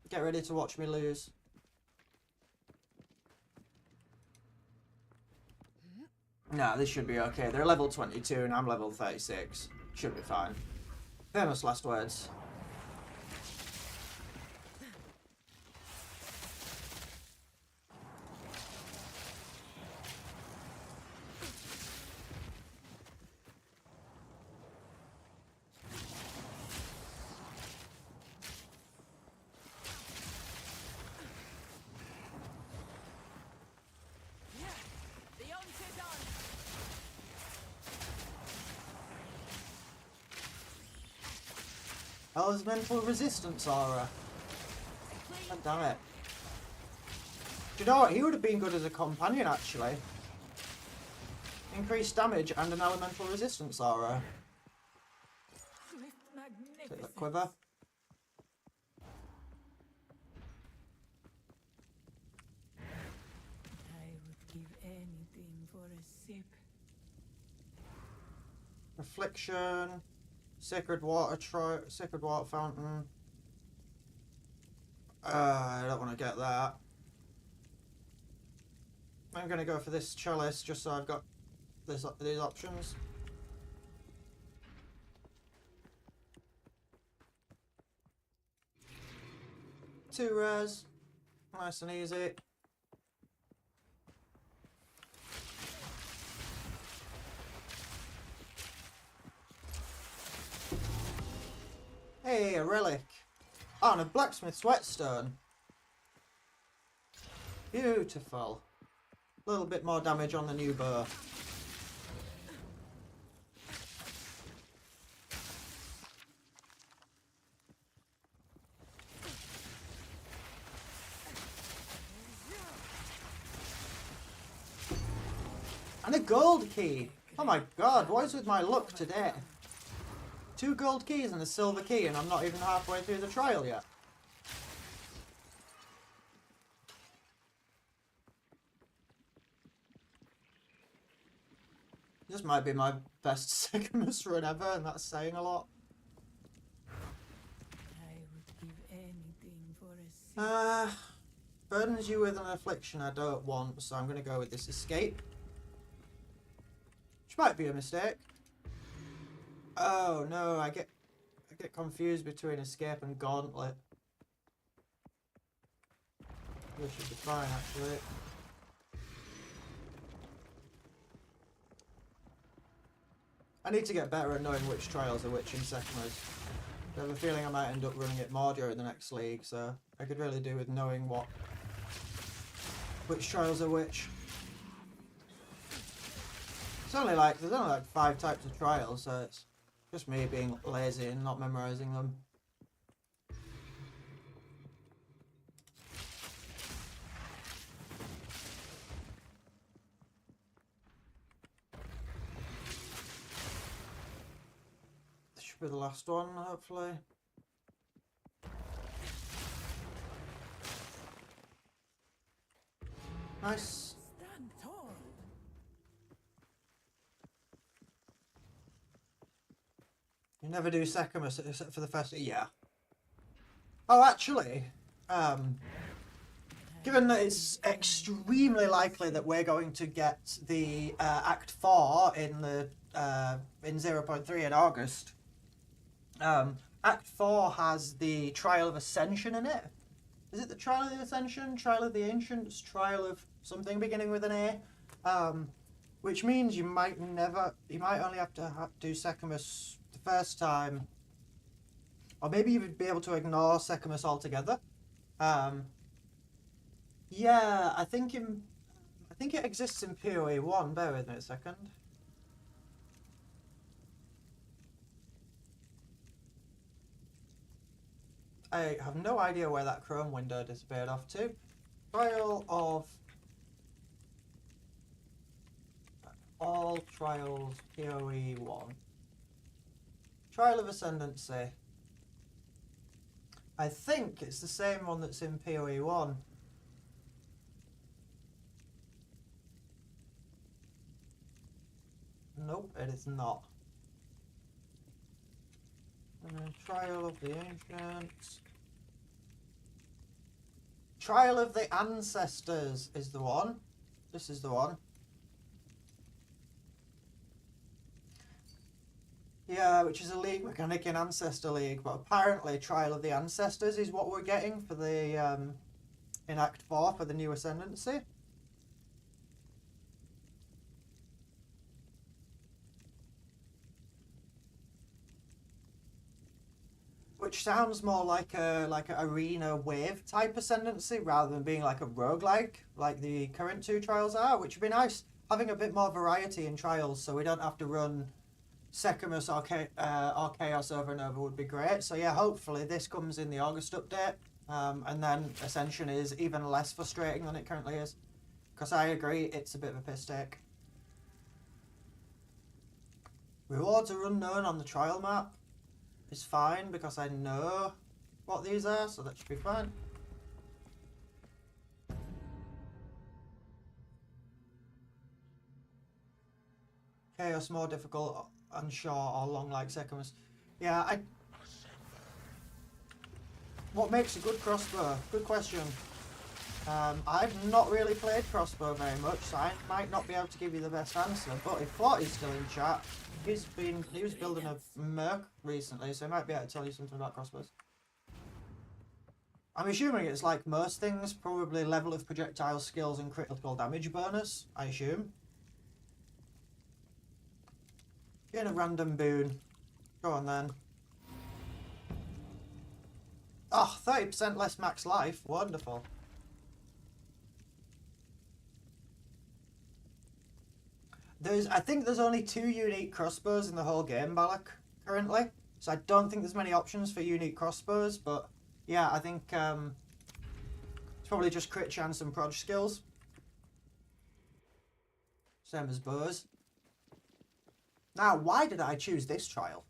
Get ready to watch me lose. Nah, this should be okay. They're level 22 and I'm level 36. Should be fine. Famous last words. The hunt is on. Elemental resistance aura. God damn it. Do you know what? He would have been good as a companion, actually. Increased damage and an elemental resistance aura. Swift Take that magnificence. quiver. I would give anything for a sip. Affliction. Sacred water fountain. I don't want to get that. I'm going to go for this chalice just so I've got these options. Two rares. Nice and easy. Hey, a relic. Oh, and a blacksmith's whetstone. Beautiful. A little bit more damage on the new bow. And a gold key. Oh my god, what is with my luck today? 2 gold keys and a silver key, and I'm not even halfway through the trial yet. This might be my best Sycamus run ever, and that's saying a lot. I would give anything for a seat. Burdens you with an affliction I don't want, so I'm going to go with this escape. Which might be a mistake. Oh no, I get confused between escape and gauntlet. This should be fine actually. I need to get better at knowing which trials are which in Sycamus. I have a feeling I might end up running it more during the next league, so I could really do with knowing which trials are which. There's only like 5 types of trials, so it's just me being lazy and not memorising them. This should be the last one, hopefully. Nice. Stand tall. You never do Sycamus except for the first... Yeah. Oh, actually, given that it's extremely likely that we're going to get the Act 4 in the in 0.3 in August, Act 4 has the Trial of Ascension in it. Is it the Trial of the Ascension? Trial of the Ancients? Trial of something beginning with an A? Which means you might only have to do Sycamus the first time. Or maybe you'd be able to ignore Sycamus altogether. Yeah, I think it exists in PoE 1. Bear with me a second. I have no idea where that Chrome window disappeared off to. Trial of all trials PoE 1. Trial of Ascendancy. I think it's the same one that's in PoE 1. Nope, it is not. Trial of the Ancients. Trial of the Ancestors is the one. This is the one. Yeah, which is a league mechanic in Ancestor League, but apparently Trial of the Ancestors is what we're getting for the in Act 4 for the new Ascendancy. Which sounds more like an arena wave type ascendancy rather than being like a roguelike like the current 2 trials are, which would be nice, having a bit more variety in trials so we don't have to run Sycamus or Chaos over and over would be great. So yeah, hopefully this comes in the August update, and then Ascension is even less frustrating than it currently is, because I agree it's a bit of a piss take. Rewards are unknown on the trial map. Is fine because I know what these are, so that should be fine. Chaos more difficult and short or long like Sycamus. Yeah, what makes a good crossbow? Good question. I've not really played crossbow very much, so I might not be able to give you the best answer, but if Forty's still in chat, he was building a Merc recently, so he might be able to tell you something about crossbows. I'm assuming it's like most things, probably level of projectile skills and critical damage bonus, I assume. Getting a random boon. Go on then. Oh, 30% less max life. Wonderful. I think there's only 2 unique crossbows in the whole game, Balak, currently. So I don't think there's many options for unique crossbows, but yeah, I think it's probably just crit chance and prod skills. Same as bows. Now, why did I choose this trial?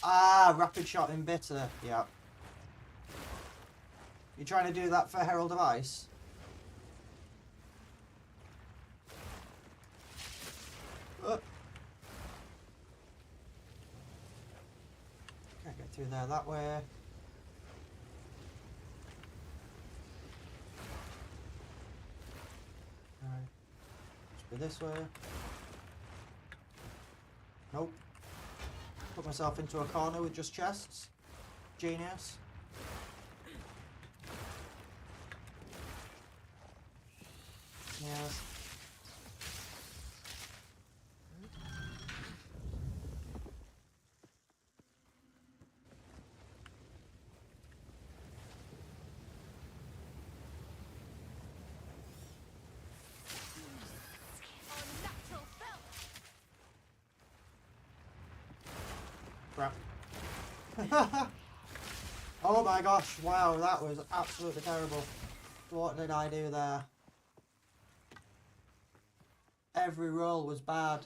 Ah, rapid shot in bitter. Yeah. You trying to do that for Herald of Ice? Can't get through there that way. Alright. Just be this way. Nope. Put myself into a corner with just chests. Genius. Yes. Unnatural filth. Crap. Oh my gosh, wow, that was absolutely terrible. What did I do there? Every roll was bad.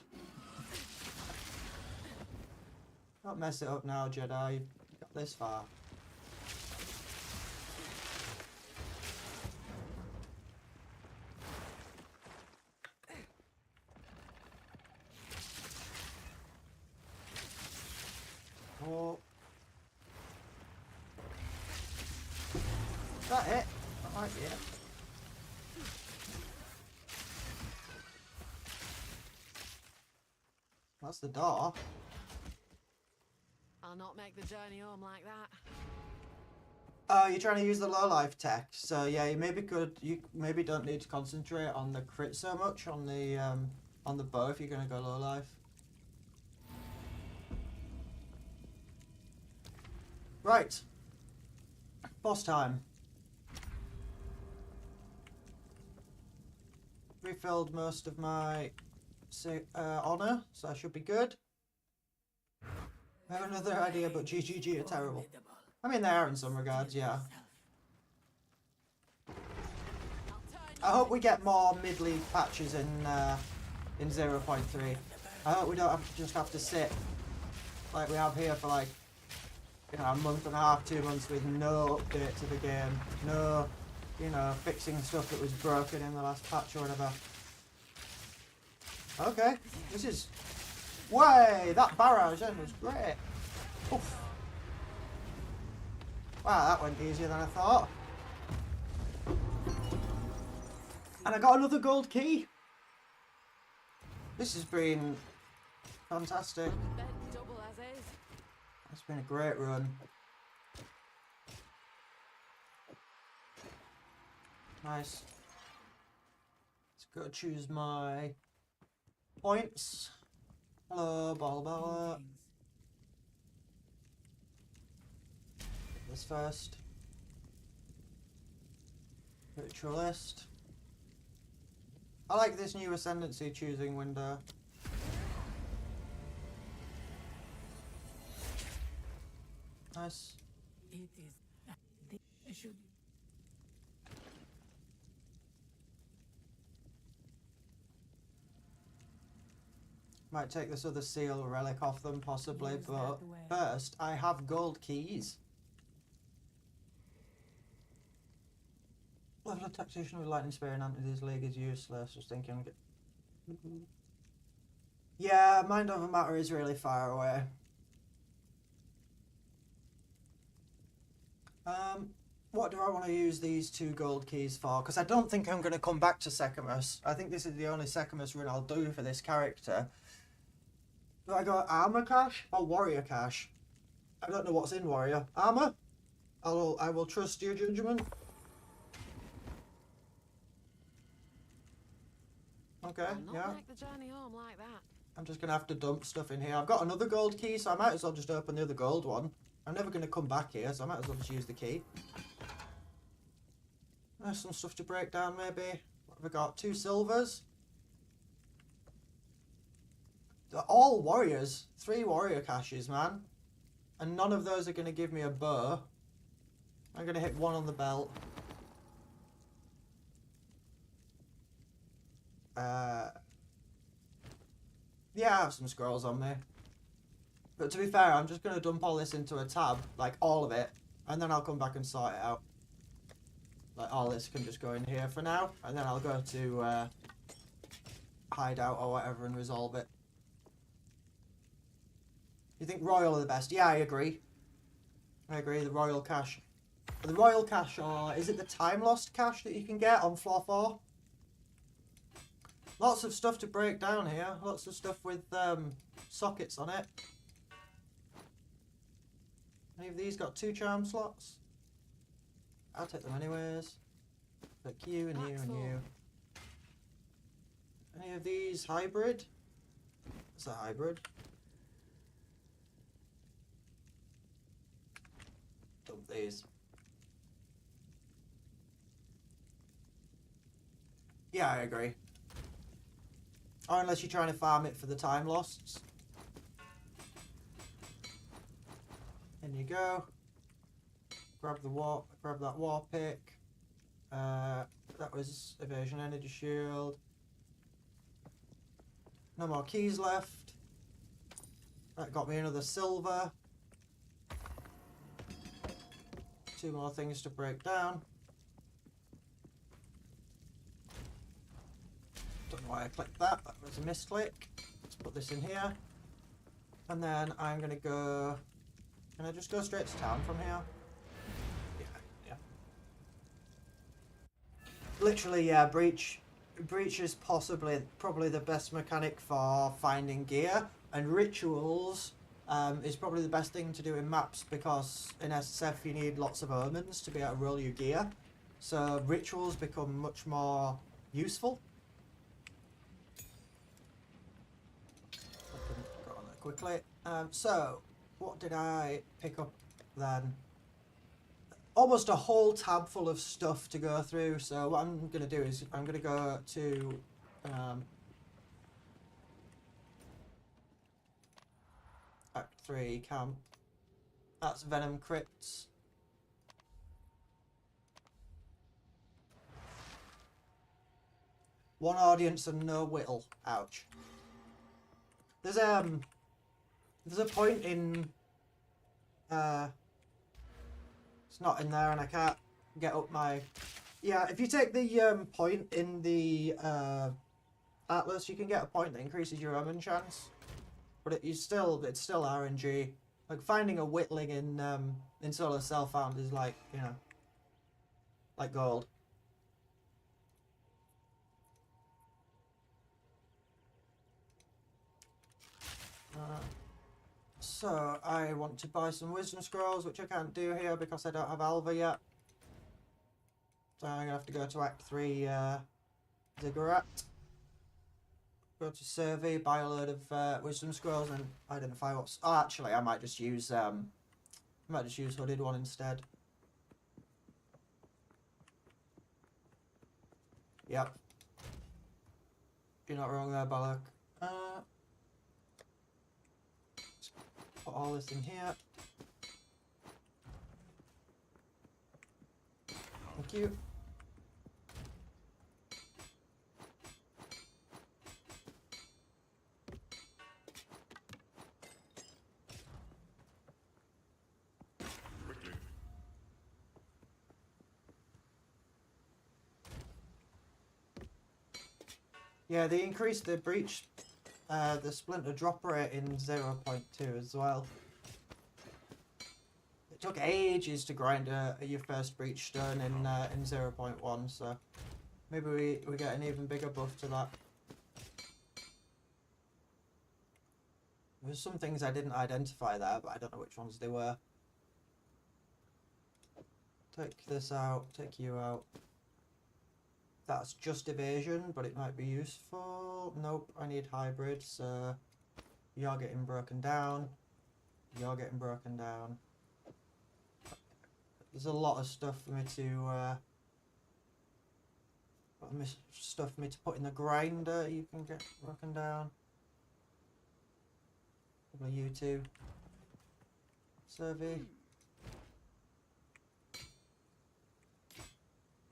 Don't mess it up now, Jedi. You've got this far. Oh. Is that it? That might be it. That's the door. I'll not make the journey home like that. Oh, you're trying to use the low life tech, so yeah, you maybe don't need to concentrate on the crit so much on the bow if you're gonna go low life. Right. Boss time. Refilled most of my honor, so I should be good. I have another idea, but GGG are terrible. I mean, they are in some regards, yeah. I hope we get more mid-league patches in 0.3. I hope we don't just have to sit like we have here for like, you know, a month and a half, 2 months with no update to the game. No, you know, fixing stuff that was broken in the last patch or whatever. Okay, this is... Way! That barrage then was great. Oof. Wow, that went easier than I thought. And I got another gold key. This has been fantastic. Bet double as is. It's been a great run. Nice. Let's go choose my points. Hello, Balbala. This first. Ritualist. I like this new ascendancy choosing window. Nice. It is. They should. Might take this other seal relic off them possibly, Use but that way. first I have gold keys. Level of taxation with lightning spear and anti this league is useless. Just thinking. Yeah, Mind Over Matter is really far away. What do I want to use these 2 gold keys for? Because I don't think I'm going to come back to Secamus. I think this is the only Secamus run I'll do for this character. Do I go armor cache or warrior cache? I don't know what's in warrior. Armor? I will trust your judgment. Okay, I'll not yeah. make the journey home like that. I'm just going to have to dump stuff in here. I've got another gold key, so I might as well just open the other gold one. I'm never going to come back here, so I might as well just use the key. There's some stuff to break down, maybe. What have we got? 2 silvers. They're all warriors. 3 warrior caches, man. And none of those are going to give me a bow. I'm going to hit 1 on the belt. Yeah, I have some scrolls on me. But to be fair, I'm just going to dump all this into a tab, like all of it, and then I'll come back and sort it out. Like all this can just go in here for now, and then I'll go to hideout or whatever and resolve it. You think Royal are the best? Yeah, I agree. I agree, the Royal cache. The Royal cache, or is it the Time Lost cache that you can get on floor 4? Lots of stuff to break down here. Lots of stuff with sockets on it. Any of these got 2 charm slots? I'll take them anyways. Like you and you and you. Any of these hybrid? It's a hybrid. Dump these. Yeah, I agree. Or unless you're trying to farm it for the time losts. In you go. Grab the warp. Grab that war pick. That was evasion energy shield. No more keys left. That got me another silver. 2 more things to break down. Don't know why I clicked that. That was a misclick. Let's put this in here. And then I'm going to go... Can I just go straight to town from here? Yeah. Literally, yeah, Breach is probably the best mechanic for finding gear. And Rituals is probably the best thing to do in maps, because in SSF you need lots of omens to be able to roll your gear. So Rituals become much more useful. Got on that quickly. So, what did I pick up then? Almost a whole tab full of stuff to go through. So what I'm going to do is I'm going to go to Act 3 camp. That's Venom Crypts. One audience and no whittle. Ouch. There's a point in it's not in there and I can't get up my... Yeah, if you take the point in the Atlas, you can get a point that increases your omen chance. But it's still RNG. Like finding a whittling in Solar Self-Found is like, you know, like gold. So I want to buy some wisdom scrolls, which I can't do here because I don't have Alva yet. So I'm gonna have to go to Act 3 Ziggurat. Go to survey, buy a load of wisdom scrolls and identify what's... Oh, actually, I might just use hooded one instead. Yep. You're not wrong there, Balak. Put all this in here. Thank you. Yeah, they increased the breach, the splinter drop rate in 0.2 as well. It took ages to grind your first breach stone in 0.1, so maybe we get an even bigger buff to that. There's some things I didn't identify there, but I don't know which ones they were. Take this out, take you out. That's just evasion, but it might be useful. Nope, I need hybrid, so you're getting broken down. You're getting broken down. There's a lot of stuff for me to stuff for me to put in the grinder. You can get broken down. Probably you two. Survey.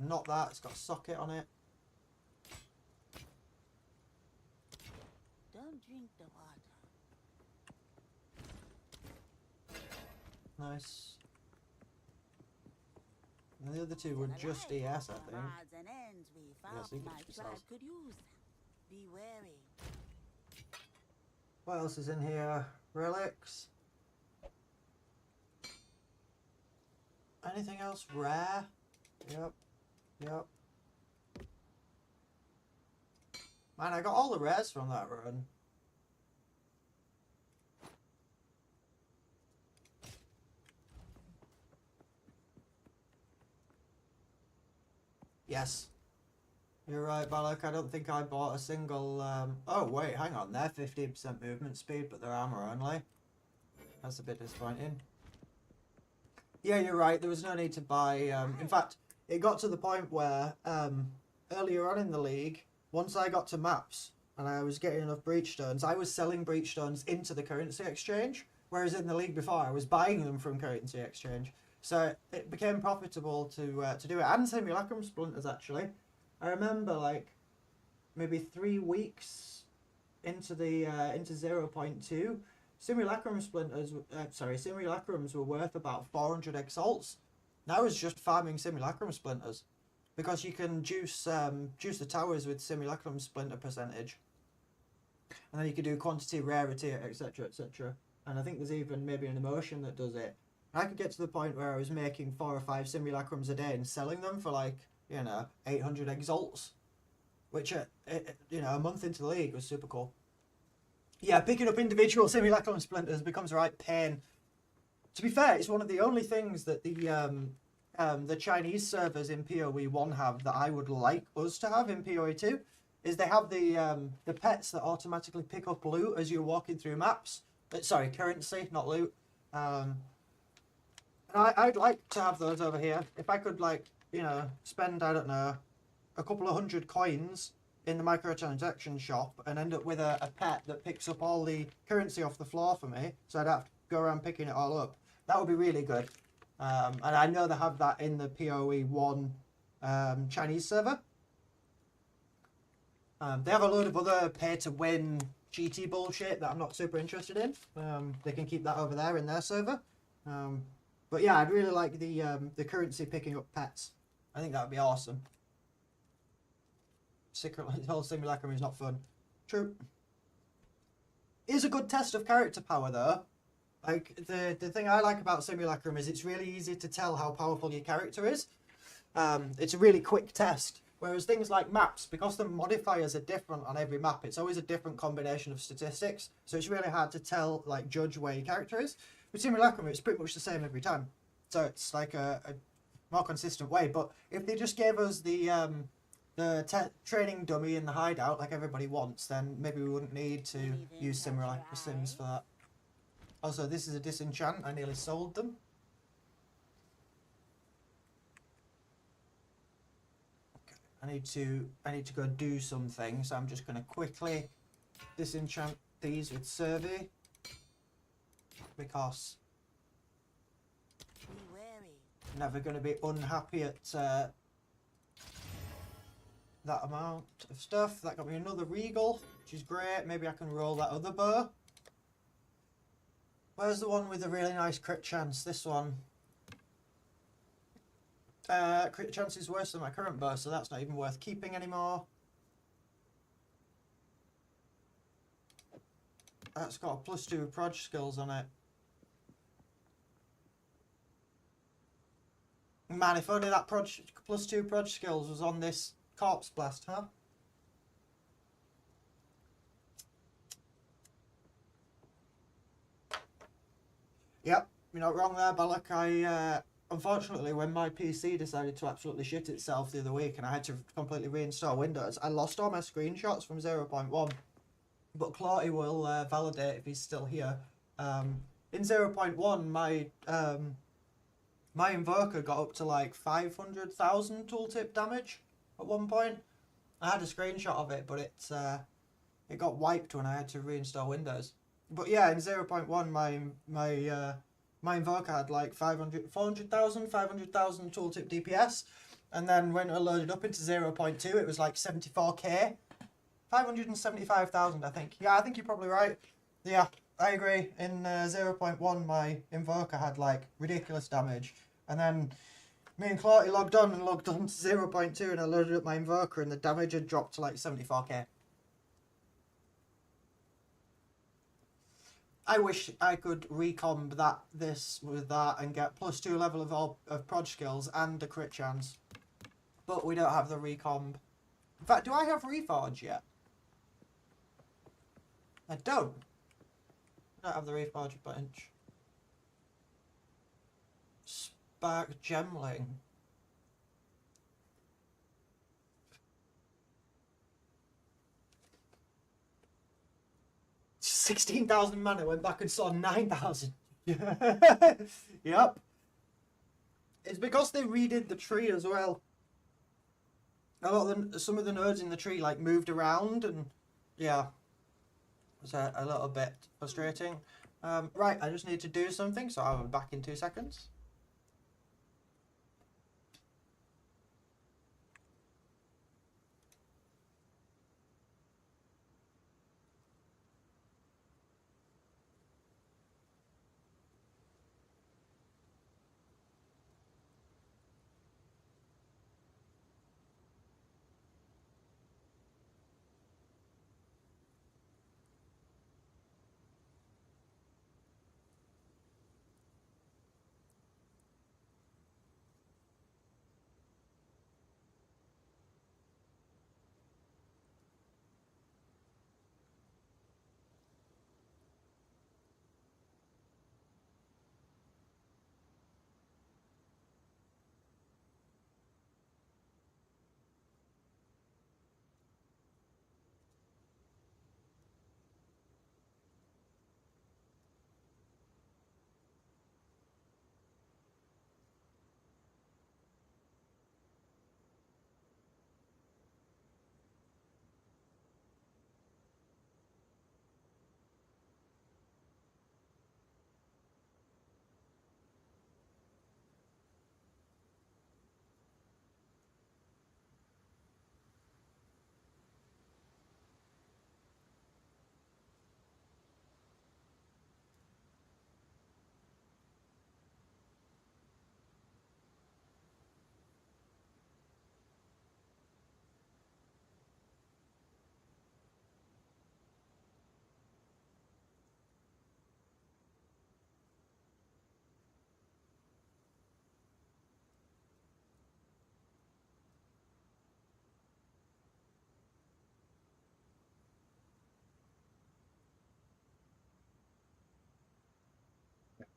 Not that, it's got a socket on it. Don't drink the water. Nice. And the other two were just ES, I think. Odds and ends we Yes, found he my gets his tribe house. could use them. Be wary. What else is in here? Relics. Anything else rare? Yep. Yep. Man, I got all the rares from that run. Yes. You're right, Balak. I don't think I bought a single... Oh, wait, hang on. They're 15% movement speed, but they're armor only. That's a bit disappointing. Yeah, you're right. There was no need to buy... in fact, it got to the point where earlier on in the league, once I got to maps and I was getting enough breach stones, I was selling breach stones into the currency exchange, whereas in the league before, I was buying them from currency exchange. So it became profitable to do it. And simulacrum splinters, actually. I remember, like, maybe 3 weeks into the into 0.2, simulacrum splinters. Simulacrums were worth about 400 exalts. And I was just farming simulacrum splinters because you can juice the towers with simulacrum splinter percentage, and then you can do quantity, rarity, etc., etc. And I think there's even maybe an emotion that does it. I could get to the point where I was making 4 or 5 simulacrums a day and selling them for, like, 800 exalts, which a month into the league was super cool. Yeah, picking up individual simulacrum splinters becomes a right pain. To be fair, it's one of the only things that the Chinese servers in PoE 1 have that I would like us to have in PoE 2, is they have the pets that automatically pick up loot as you're walking through maps. Sorry, currency, not loot. And I'd like to have those over here. If I could, like, spend, I don't know, a couple of 100 coins in the microtransaction shop and end up with a pet that picks up all the currency off the floor for me, so I'd have to go around picking it all up. That would be really good. And I know they have that in the PoE 1 Chinese server. They have a load of other pay-to-win GT bullshit that I'm not super interested in. They can keep that over there in their server. But yeah, I'd really like the currency picking up pets. I think that would be awesome. Secretly, the whole simulacrum is not fun. True. Is a good test of character power, though. Like, the thing I like about simulacrum is it's really easy to tell how powerful your character is. It's a really quick test. Whereas things like maps, because the modifiers are different on every map, it's always a different combination of statistics. So it's really hard to tell, like, judge where your character is. With simulacrum, it's pretty much the same every time. So it's like a more consistent way. But if they just gave us the training dummy in the hideout like everybody wants, then maybe we wouldn't need to use sims for that. Also, this is a disenchant. I nearly sold them. Okay, I need to go do something, so I'm just going to quickly disenchant these with survey, because I'm never going to be unhappy at that amount of stuff. That got me another regal, which is great. Maybe I can roll that other bow. Where's the one with the really nice crit chance? This one. Crit chance is worse than my current bow, so that's not even worth keeping anymore. That's got a +2 proj skills on it. Man, if only that +2 proj skills was on this corpse blast, huh? Yep, you're not wrong there, Balak. unfortunately, when my PC decided to absolutely shit itself the other week and I had to completely reinstall Windows, I lost all my screenshots from 0.1. But Clauty will validate if he's still here. In 0.1, my invoker got up to like 500,000 tooltip damage at one point. I had a screenshot of it, but it got wiped when I had to reinstall Windows. But yeah, in 0.1, my invoker had like 400,000 tooltip DPS, and then when it loaded up into 0.2, it was like 74k. 575,000, I think. Yeah, I think you're probably right. Yeah, I agree. In 0.1, my invoker had like ridiculous damage, and then me and Clauty logged on to 0.2, and I loaded up my invoker, and the damage had dropped to like 74k. I wish I could recomb this with that and get +2 level of prod skills and a crit chance, but we don't have the recomb. In fact, do I have Reforge yet? I don't. I don't have the Reforge bunch. Spark Gemling. 16,000 mana, went back and saw 9,000. Yep. It's because they redid the tree as well. Some of the nerds in the tree like moved around, and yeah, it was a little bit frustrating. Right, I just need to do something, so I'll be back in 2 seconds.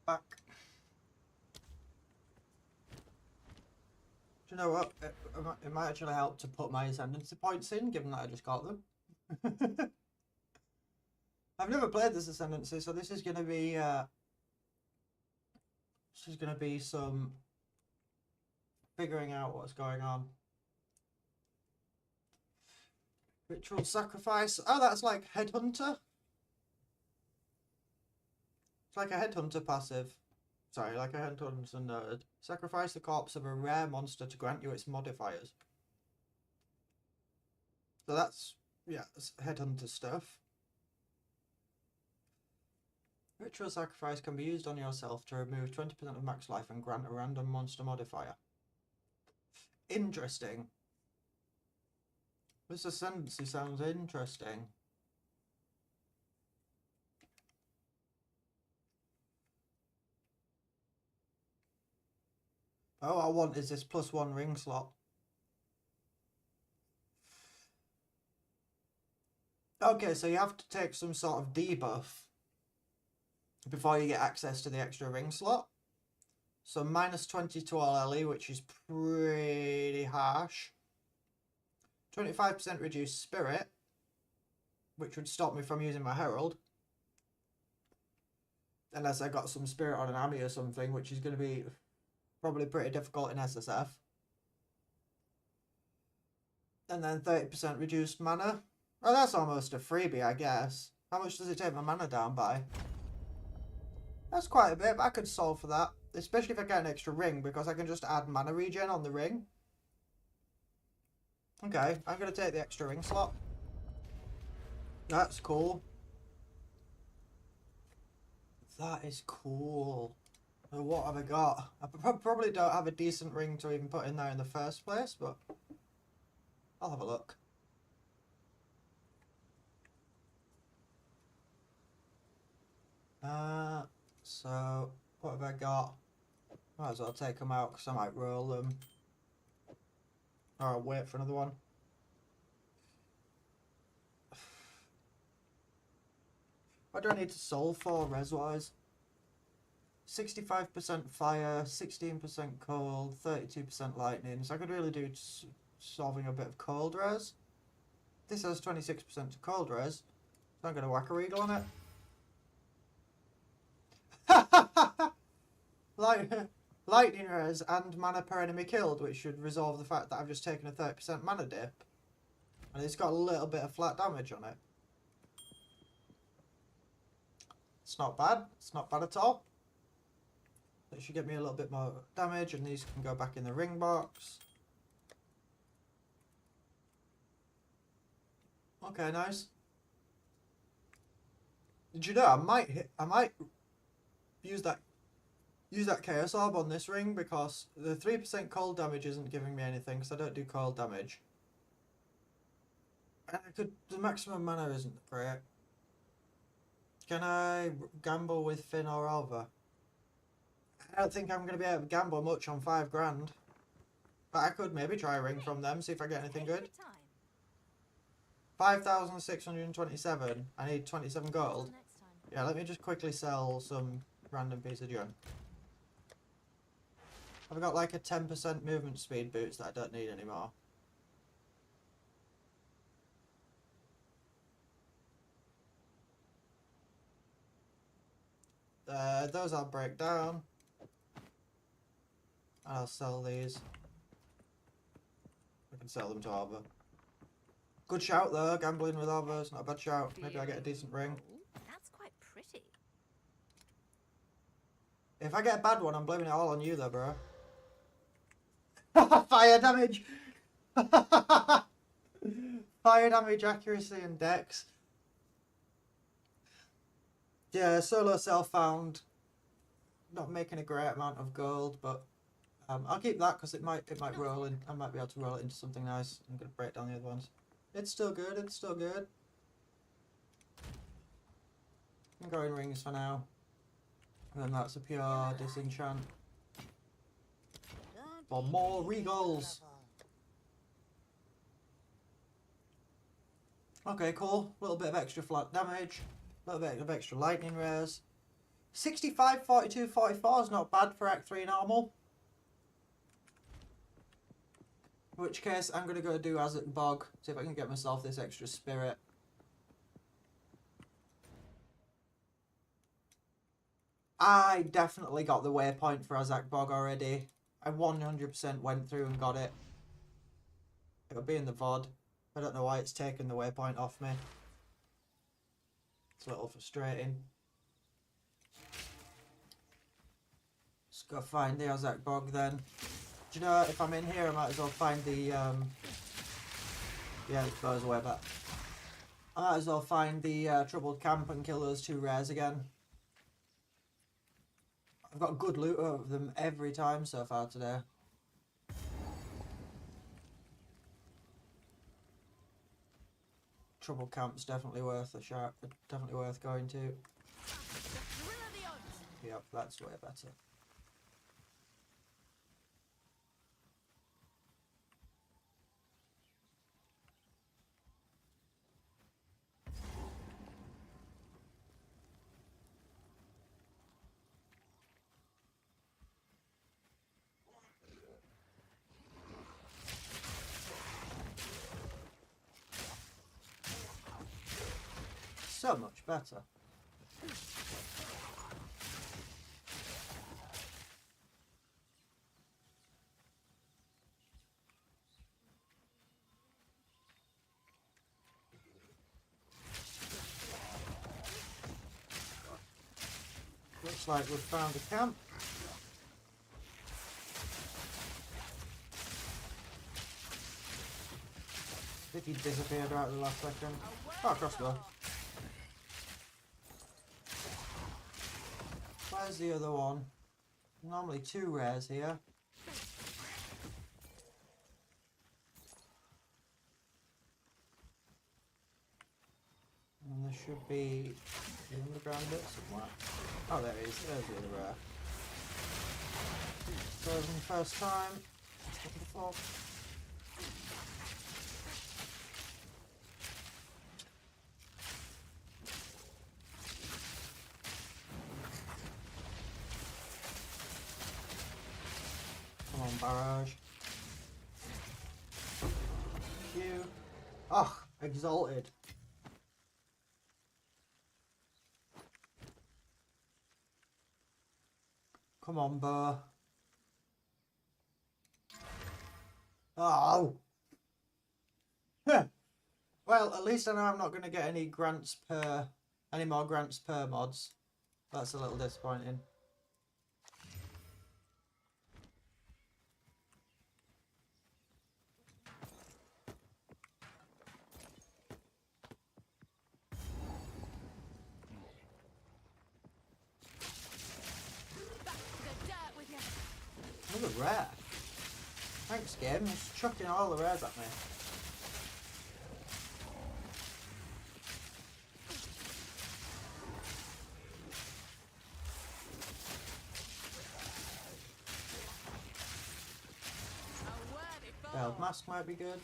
Back. Do you know what? It might actually help to put my ascendancy points in, given that I just got them. I've never played this ascendancy, so this is gonna be some figuring out what's going on. Ritual sacrifice. Oh, that's like headhunter. It's like a headhunter passive. Sorry, like a headhunter nerd. Sacrifice the corpse of a rare monster to grant you its modifiers. So that's, yeah, that's headhunter stuff. Ritual sacrifice can be used on yourself to remove 20% of max life and grant a random monster modifier. Interesting. This ascendancy sounds interesting. All I want is this +1 ring slot. Okay, so you have to take some sort of debuff before you get access to the extra ring slot. So minus 20 to all LE, which is pretty harsh. 25% reduced spirit, which would stop me from using my herald. Unless I got some spirit on an army or something, which is going to be probably pretty difficult in SSF. And then 30% reduced mana. Oh, that's almost a freebie, I guess. How much does it take my mana down by? That's quite a bit, but I could solve for that. Especially if I get an extra ring, because I can just add mana regen on the ring. Okay, I'm going to take the extra ring slot. That's cool. That is cool. So what have I got? I probably don't have a decent ring to even put in there in the first place, but I'll have a look. So what have I got? Might as well take them out because I might roll them. Or I'll wait for another one. What do I need to solve for res-wise? 65% fire, 16% cold, 32% lightning. So I could really do solving a bit of cold res. This has 26% to cold res. So I'm going to whack a regal on it. Lightning res and mana per enemy killed, which should resolve the fact that I've just taken a 30% mana dip. And it's got a little bit of flat damage on it. It's not bad. It's not bad at all. It should get me a little bit more damage, and these can go back in the ring box. Okay, nice. Did you know I might use that chaos orb on this ring, because the 3% cold damage isn't giving me anything because I don't do cold damage. And the maximum mana isn't great. Can I gamble with Finn or Alva? I don't think I'm going to be able to gamble much on 5 grand. But I could maybe try a ring from them, see if I get anything good. 5,627. I need 27 gold. Yeah, let me just quickly sell some random piece of junk. I've got like a 10% movement speed boots that I don't need anymore. Those I'll break down. I'll sell these. I can sell them to Alva. Good shout though, gambling with Alva is not a bad shout. Maybe I get a decent ring. That's quite pretty. If I get a bad one, I'm blaming it all on you though, bro. Fire damage! Fire damage, accuracy and dex. Yeah, solo self found. Not making a great amount of gold, but I'll keep that because it might roll in. I might be able to roll it into something nice. I'm gonna break down the other ones. It's still good. It's still good. I'm going rings for now. And then that's a pure disenchant. For more regals. Okay, cool. A little bit of extra flat damage. A little bit of extra lightning rares. 65, 42, 44 is not bad for Act 3 normal. In which case, I'm going to go do Azet Bog. See if I can get myself this extra spirit. I definitely got the waypoint for Azak Bog already. I 100% went through and got it. It'll be in the VOD. I don't know why it's taken the waypoint off me. It's a little frustrating. Let's go find the Azak Bog then. Do you know, if I'm in here I might as well find the yeah, it goes away back. I might as well find the troubled camp and kill those 2 rares again. I've got good loot of them every time so far today. Trouble camp's definitely worth a shot. Definitely worth going to. Yep, that's way better. so much better. Looks like we've found a camp. I think he disappeared right at the last second. Oh, crossbow. Where's the other one? Normally 2 rares here. And there should be the underground bit somewhere. Oh, there he is. There's the other rare. Frozen first time. Wonderful. Come on, barrage. You. Oh, exalted. Come on, Burr. Oh! Huh. Well, at least I know I'm not going to get any more grants per mods. That's a little disappointing. Back to the dirt with you. Another rare. Thanks, game. It's chucking all the rares at me. A worthy foe. Veiled Mask might be good.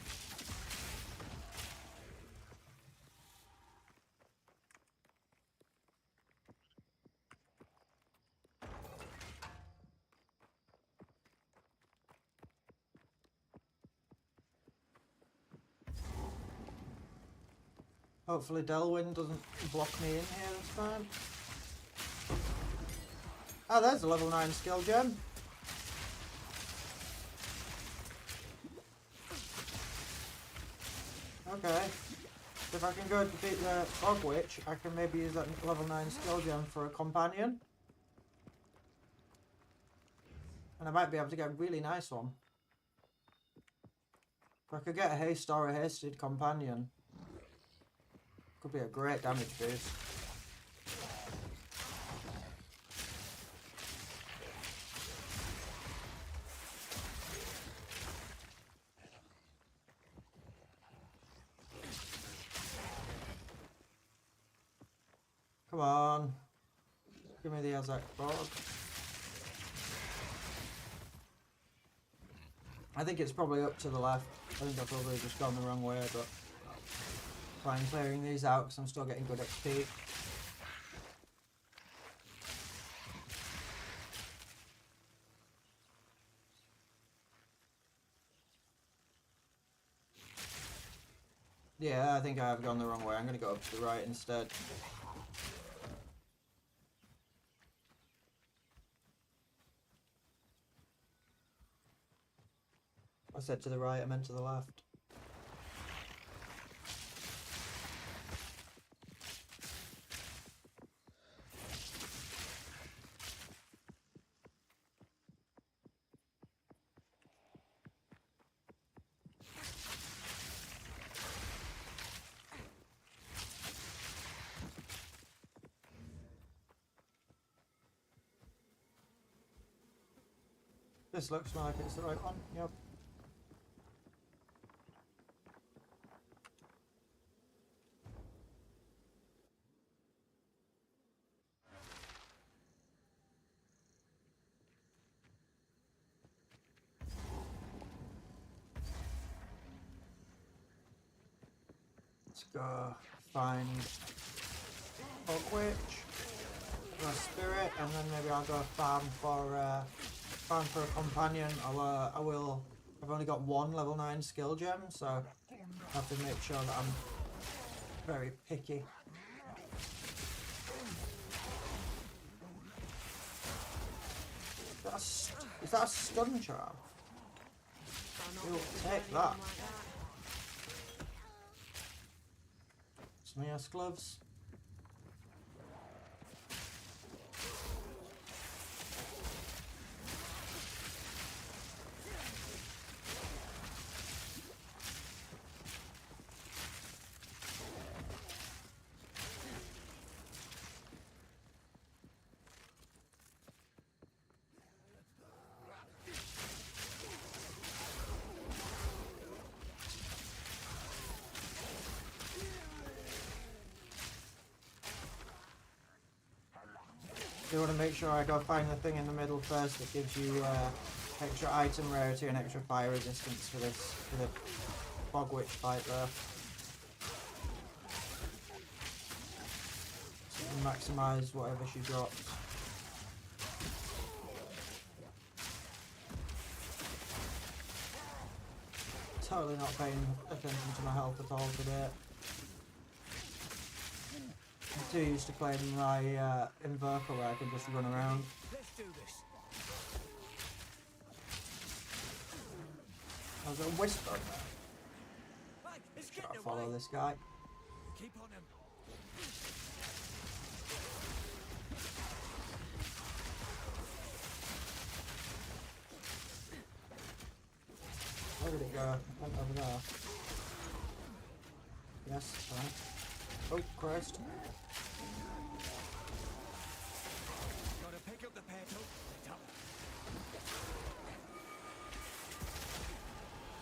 Hopefully Delwyn doesn't block me in here this time. Oh, there's a level 9 skill gem. Okay. If I can go defeat the Fog Witch, I can maybe use that level 9 skill gem for a companion. And I might be able to get a really nice one. If I could get a haste or a hasted companion, could be a great damage boost. Come on. Give me the Azak board. I think it's probably up to the left. I think I've probably just gone the wrong way, but fine clearing these out because I'm still getting good XP. Yeah, I think I have gone the wrong way. I'm going to go up to the right instead. I said to the right, I meant to the left. This looks like it's the right one, yep. Let's go find Fog Witch, a spirit, and then maybe I'll go farm for a companion. I've only got 1 level 9 skill gem, so I have to make sure that I'm very picky. Is that a stun charm? I'll not You'll get to take anything that. like that. Smears gloves. You want to make sure I go find the thing in the middle first that gives you extra item rarity and extra fire resistance for the fog witch fight there. So you maximise whatever she drops. Totally not paying attention to my health at all today. I'm too used to playing my Invoker where I can just run around. Let's do this. I was a whisper there. Right, it's Try getting to follow away. this guy. Keep on him. Where did it go? It went over there. Yes, fine. Oh, Christ. Gotta pick up the petal.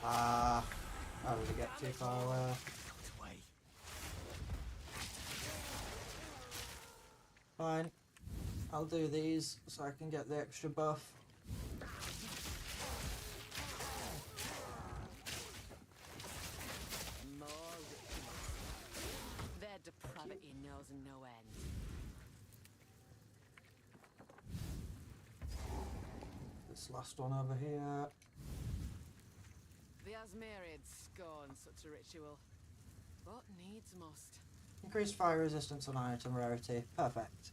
Ah, I really get too far away. Way. Fine. I'll do these so I can get the extra buff. More rituals. Their depravity knows no end. This last one over here. The Asmerids scorn such a ritual, but needs must. Increased fire resistance on item rarity. Perfect.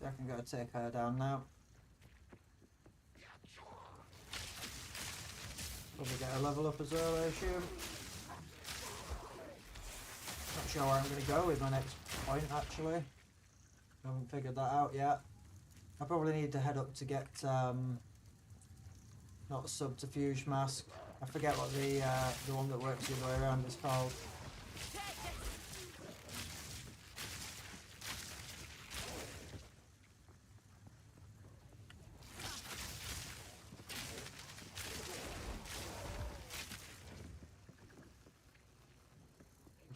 I can go take her down now. Probably get a level up as well, I assume. Not sure where I'm going to go with my next point, actually. Haven't figured that out yet. I probably need to head up to get, not subterfuge mask. I forget what the one that works the other way around is called.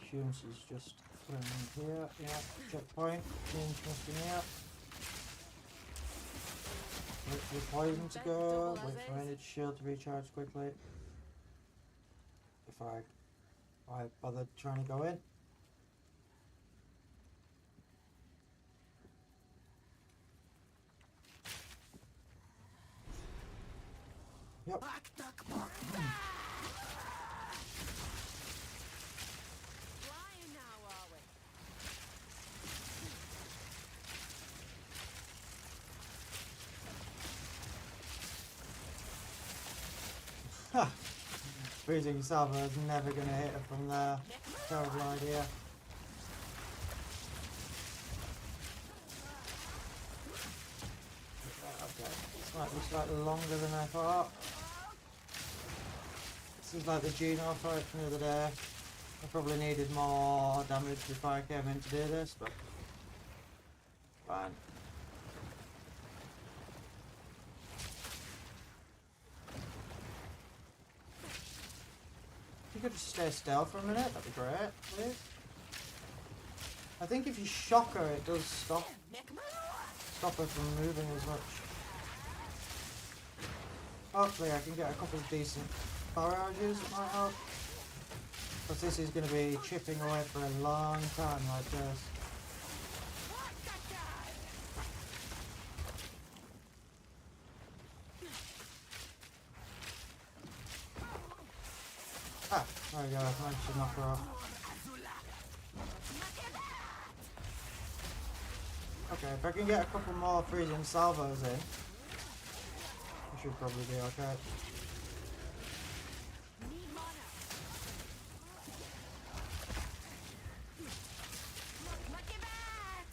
Assumes is just around here. Yeah, checkpoint. Change must be here. Wait for the poison to go. Wait for energy shield to recharge quickly. Before I bother trying to go in. Yep. Flying now, are we? Ha! Freezing Salvo is never going to hit her from there. Terrible idea. Okay, this might be slightly longer than I thought. This is like the Geno fight from the other day. I probably needed more damage before I came in to do this, but fine. You could just stay still for a minute, that'd be great, please. I think if you shock her, it does stop her from moving as much. Hopefully I can get a couple of decent barrages, it might help. Because this is going to be chipping away for a long time like this. Ah, there we go, I managed to knock her off. Okay, if I can get a couple more freezing salvos in, should probably be okay. Need mana. Lucky bat!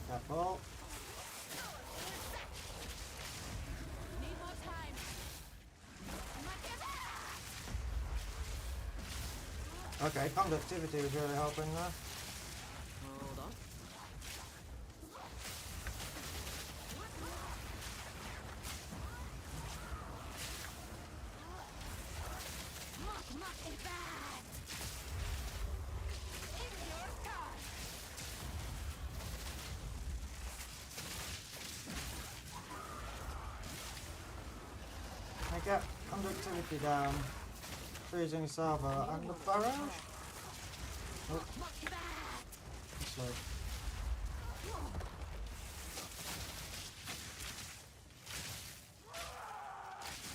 Careful. Need more time. Lucky bat! Okay, conductivity was really helping there. Hold on. Lucky bat! In your car! I get conductivity down. Freezing salvo and the barrage. Oh, Lucky bat! slow.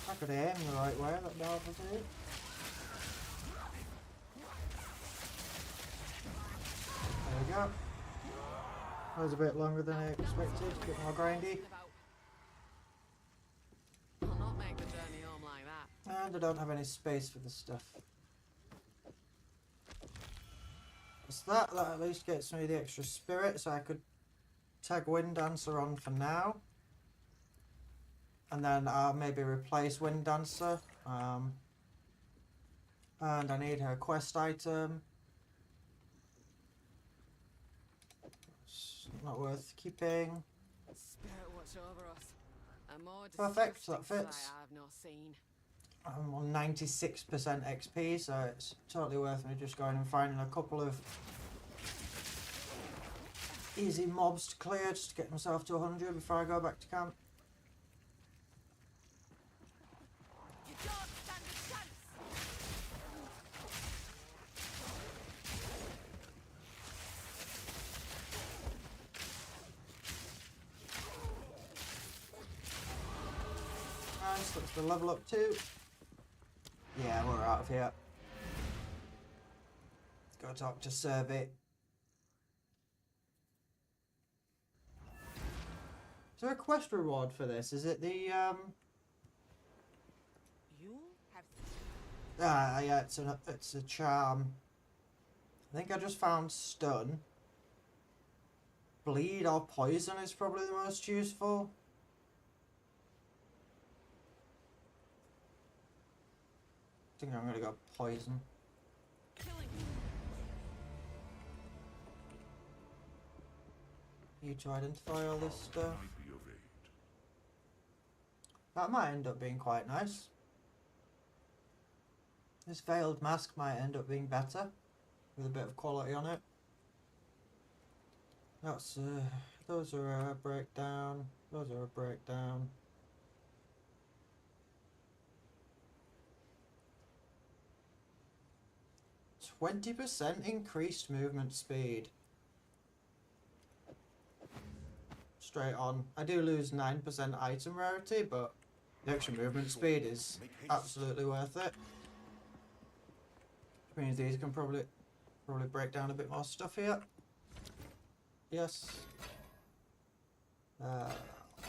I could aim the right way, that dart was it. There we go. That was a bit longer than I expected, a bit more grindy. I'll not make the journey home like that. And I don't have any space for the stuff. It's that at least gets me the extra spirit, so I could tag Wind Dancer on for now. And then I'll maybe replace Wind Dancer. And I need her quest item. It's not worth keeping. Spirit watch over us. A more Perfect, that disgusting fits. sight I've not seen. I'm on 96% XP, so it's totally worth me just going and finding a couple of easy mobs to clear just to get myself to 100 before I go back to camp. You don't stand a chance! Nice, that's the level up too. Yeah, we're out of here. Go talk to Survey. Is there a quest reward for this? Is it the You have yeah, it's a charm. I think I just found stun. Bleed or poison is probably the most useful. I think I'm gonna go poison. Killing. You to identify all this stuff. Might be of aid. That might end up being quite nice. This veiled mask might end up being better with a bit of quality on it. That's those are a breakdown. Those are a breakdown. %20 increased movement speed. Straight on. I do lose 9% item rarity, but the extra movement speed is absolutely worth it. Which means these can probably break down a bit more stuff here. Yes.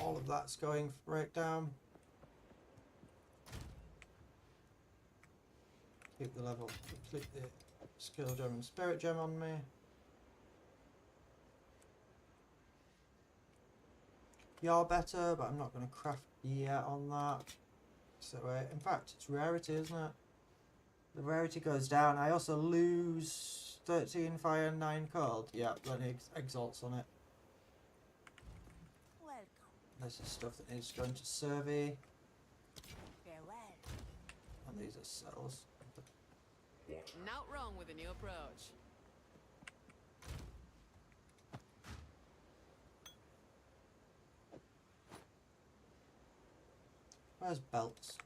All of that's going for breakdown. Keep the level. Keep the skill gem and spirit gem on me. You're better, but I'm not going to craft yet on that. So in fact, it's rarity, isn't it? The rarity goes down. I also lose 13 fire and 9 cold. Yeah, plenty exalts on it. welcome. This is stuff that needs going to survey. Farewell. And these are cells. Not wrong with a new approach. Where's belts?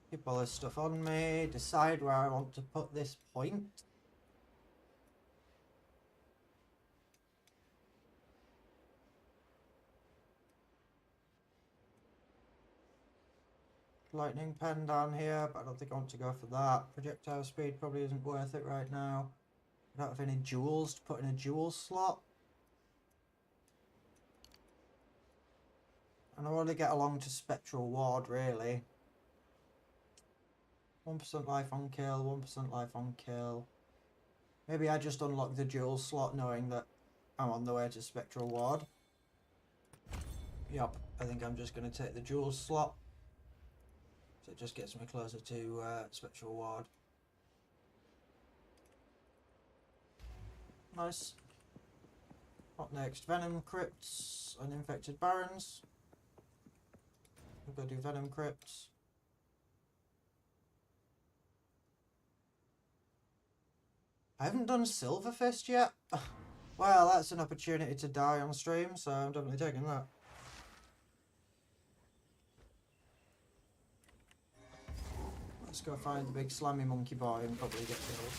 Keep all this stuff on me. Decide where I want to put this point. lightning pen down here, but I don't think I want to go for that. Projectile speed probably isn't worth it right now. I don't have any jewels to put in a jewel slot. And I want to get along to Spectral Ward, really. 1% life on kill, 1% life on kill. Maybe I just unlock the jewel slot knowing that I'm on the way to Spectral Ward. Yup, I think I'm just going to take the jewel slot. So it just gets me closer to Spectral Ward. Nice. What next? Venom Crypts and Infected Barons. We'll go do Venom Crypts. I haven't done Silver Fist yet. Well, that's an opportunity to die on stream, so I'm definitely taking that. Let's go find the big slammy monkey boy and probably get killed.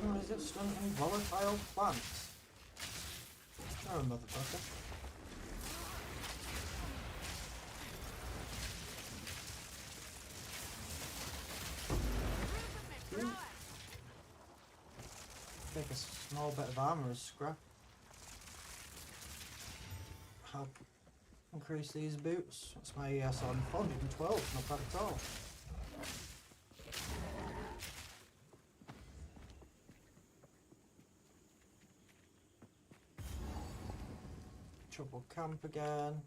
Resistant and volatile plants. Oh, motherfucker. Take a small bit of armor as scrap. Help increase these boots. That's my ES on 412, not bad at all. Trouble camp again.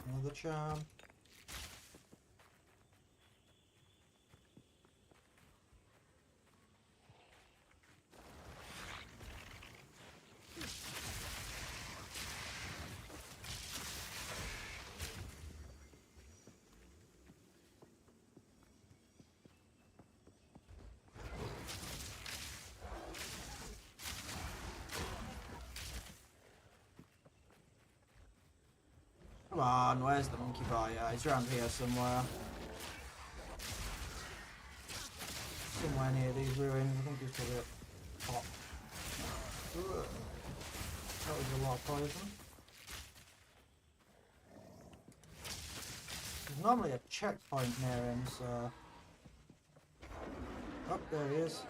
Another charm. Come on, where's the monkey boy? Yeah, he's around here somewhere. Somewhere near these ruins. I think he's probably up top. Ugh. That was a lot of poison. There's normally a checkpoint near him, so... Oh, there he is.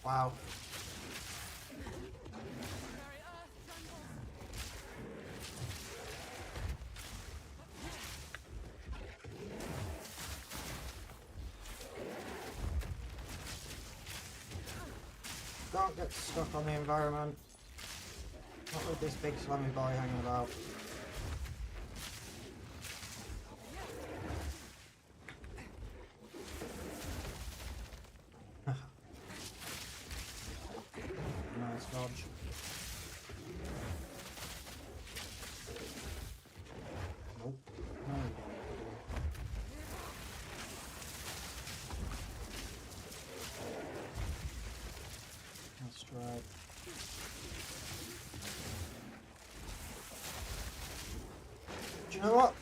Wow. Don't get stuck on the environment. Not with this big slammy boy hanging about. Nice dodge. Nope. No, you don't. That's right. Do you know what?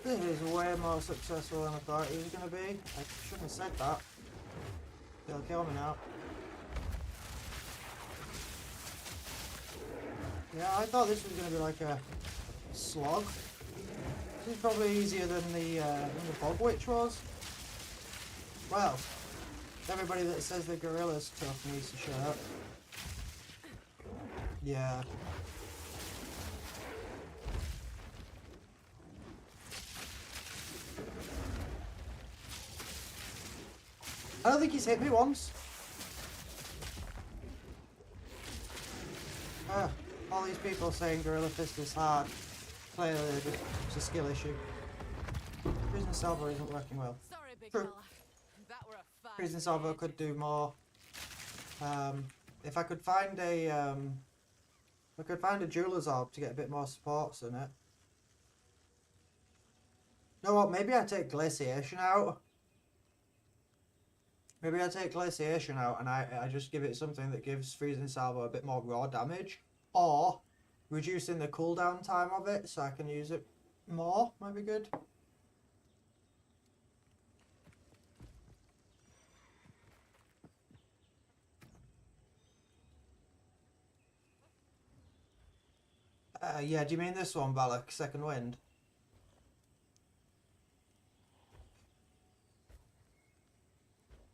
This is way more successful than I thought it was going to be. I shouldn't have said that. They'll kill me now. Yeah, I thought this was going to be like a slog. This is probably easier than the Bob Witch was. Well, everybody that says the gorilla's tough needs to shut up. Yeah. I don't think he's hit me once. All these people saying Gorilla Fist is hard. Clearly, it's a skill issue. Prison Salvo isn't working well. Sorry, big True. fella. That were a fine Prison Salvo raid. could do more. If I could find a jeweler's orb to get a bit more supports in it. You know what? Maybe I take glaciation out. Maybe I take glaciation out and I just give it something that gives freezing salvo a bit more raw damage, or reducing the cooldown time of it so I can use it more might be good. Yeah, do you mean this one, Balak? Second Wind?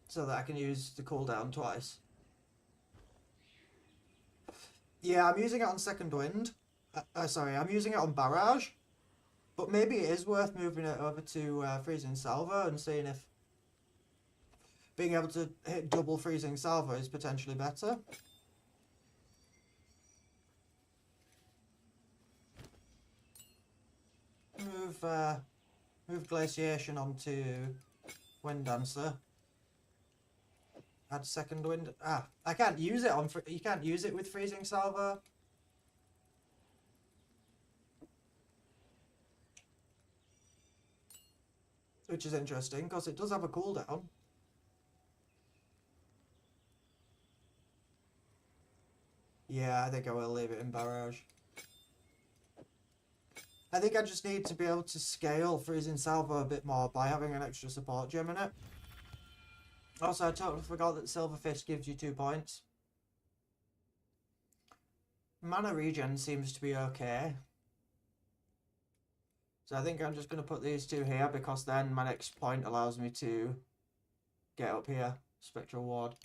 So that I can use the cooldown twice. Yeah, I'm using it on Second Wind. Sorry, I'm using it on Barrage. But maybe it is worth moving it over to Freezing Salvo and seeing if being able to hit double Freezing Salvo is potentially better. Move Glaciation onto Wind Dancer. Add Second Wind. Ah, I can't use it on. You can't use it with Freezing Salvo. Which is interesting because it does have a cooldown. Yeah, I think I will leave it in Barrage. I think I just need to be able to scale Freezing Salvo a bit more by having an extra support gem in it. Also, I totally forgot that Silver Fist gives you 2 points. Mana regen seems to be okay. So I think I'm just going to put these 2 here because then my next point allows me to get up here. Spectral Ward.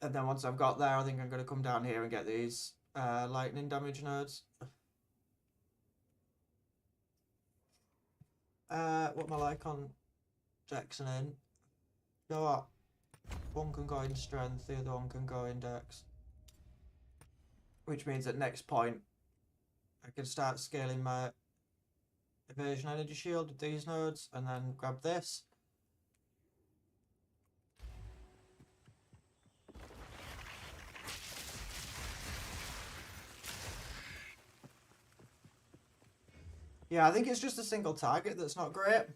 And then once I've got there, I think I'm going to come down here and get these lightning damage nodes. What am I like on Jackson in? You know what? One can go in strength, the other one can go in dex. Which means at next point, I can start scaling my evasion energy shield with these nodes and then grab this. Yeah, I think it's just a single target that's not great.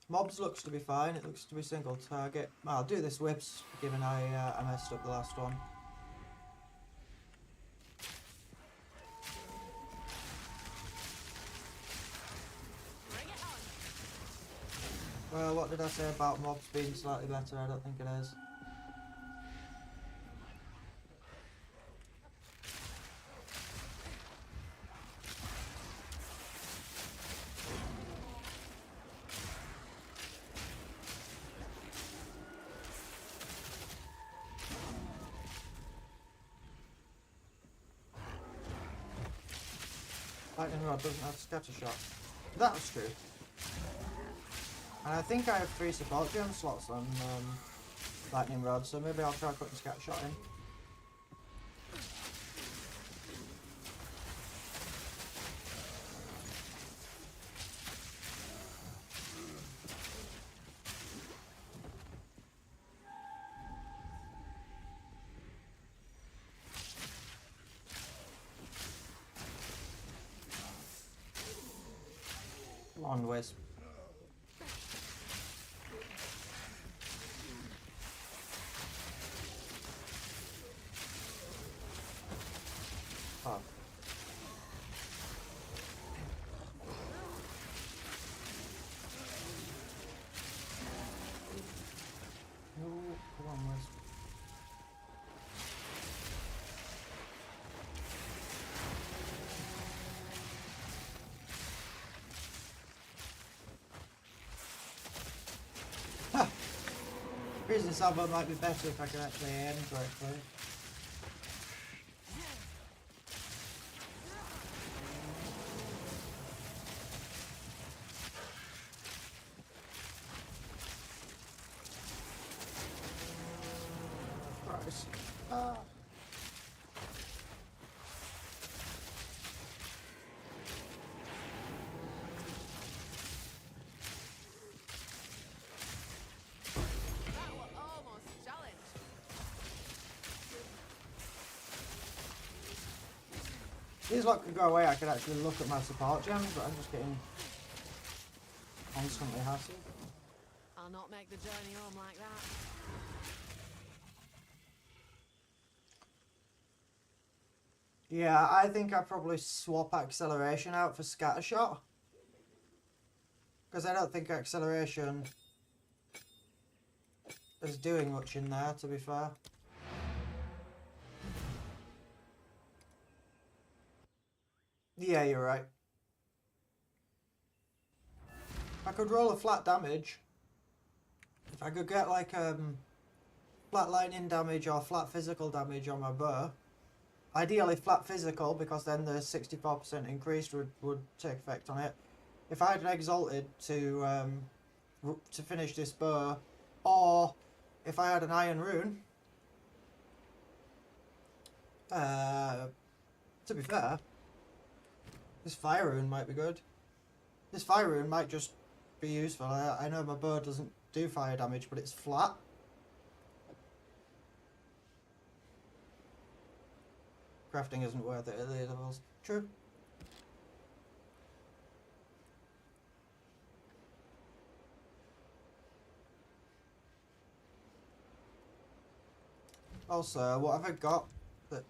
Mobs looks to be fine, it looks to be single target. I'll do this whips, given I messed up the last one. Bring it on. Well, what did I say about mobs being slightly better? I don't think it is. Lightning Rod doesn't have scatter shot. That's true. And I think I have 3 support gem slots on Lightning Rod, so maybe I'll try putting scatter shot in. Come on, Wisp. Oh. No, come on, Wisp. Freezing Salvo might be better if I can actually aim correctly. Christ. Ah. That was almost a challenge. these lot could go away, I could actually look at my support gems, but I'm just getting constantly hassled. I'll not make the journey home like that. Yeah, I think I'd probably swap acceleration out for scattershot. Because I don't think acceleration is doing much in there, to be fair. Yeah, you're right. I could roll a flat damage. If I could get like flat lightning damage or flat physical damage on my bow. Ideally flat physical, because then the 64% increase would take effect on it. If I had an exalted to finish this bow, or if I had an iron rune, to be fair, this fire rune might be good. This fire rune might just be useful. I know my bow doesn't do fire damage, but it's flat. Crafting isn't worth it at the levels. True. Also, what have I got? That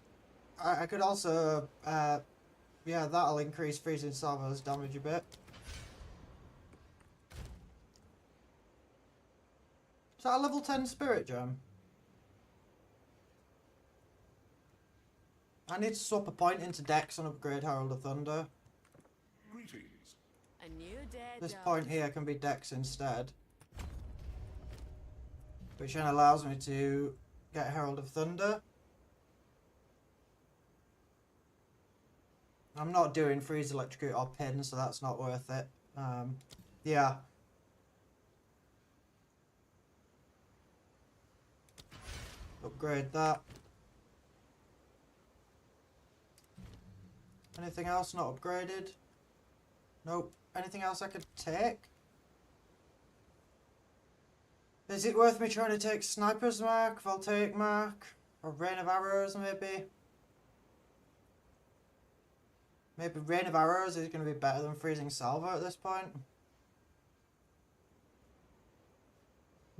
I could also, yeah, that'll increase freezing salvo's damage a bit. Is that a level 10 spirit gem? I need to swap a point into Dex and upgrade Herald of Thunder. Greetings. A new day. This dawns. point here can be Dex instead. Which then allows me to get Herald of Thunder. I'm not doing freeze, electrocute or pin, so that's not worth it. Yeah. Upgrade that. Anything else not upgraded? Nope. Anything else I could take? Is it worth me trying to take Sniper's Mark, Voltaic Mark, or Rain of Arrows maybe? Maybe Rain of Arrows is going to be better than Freezing Salvo at this point.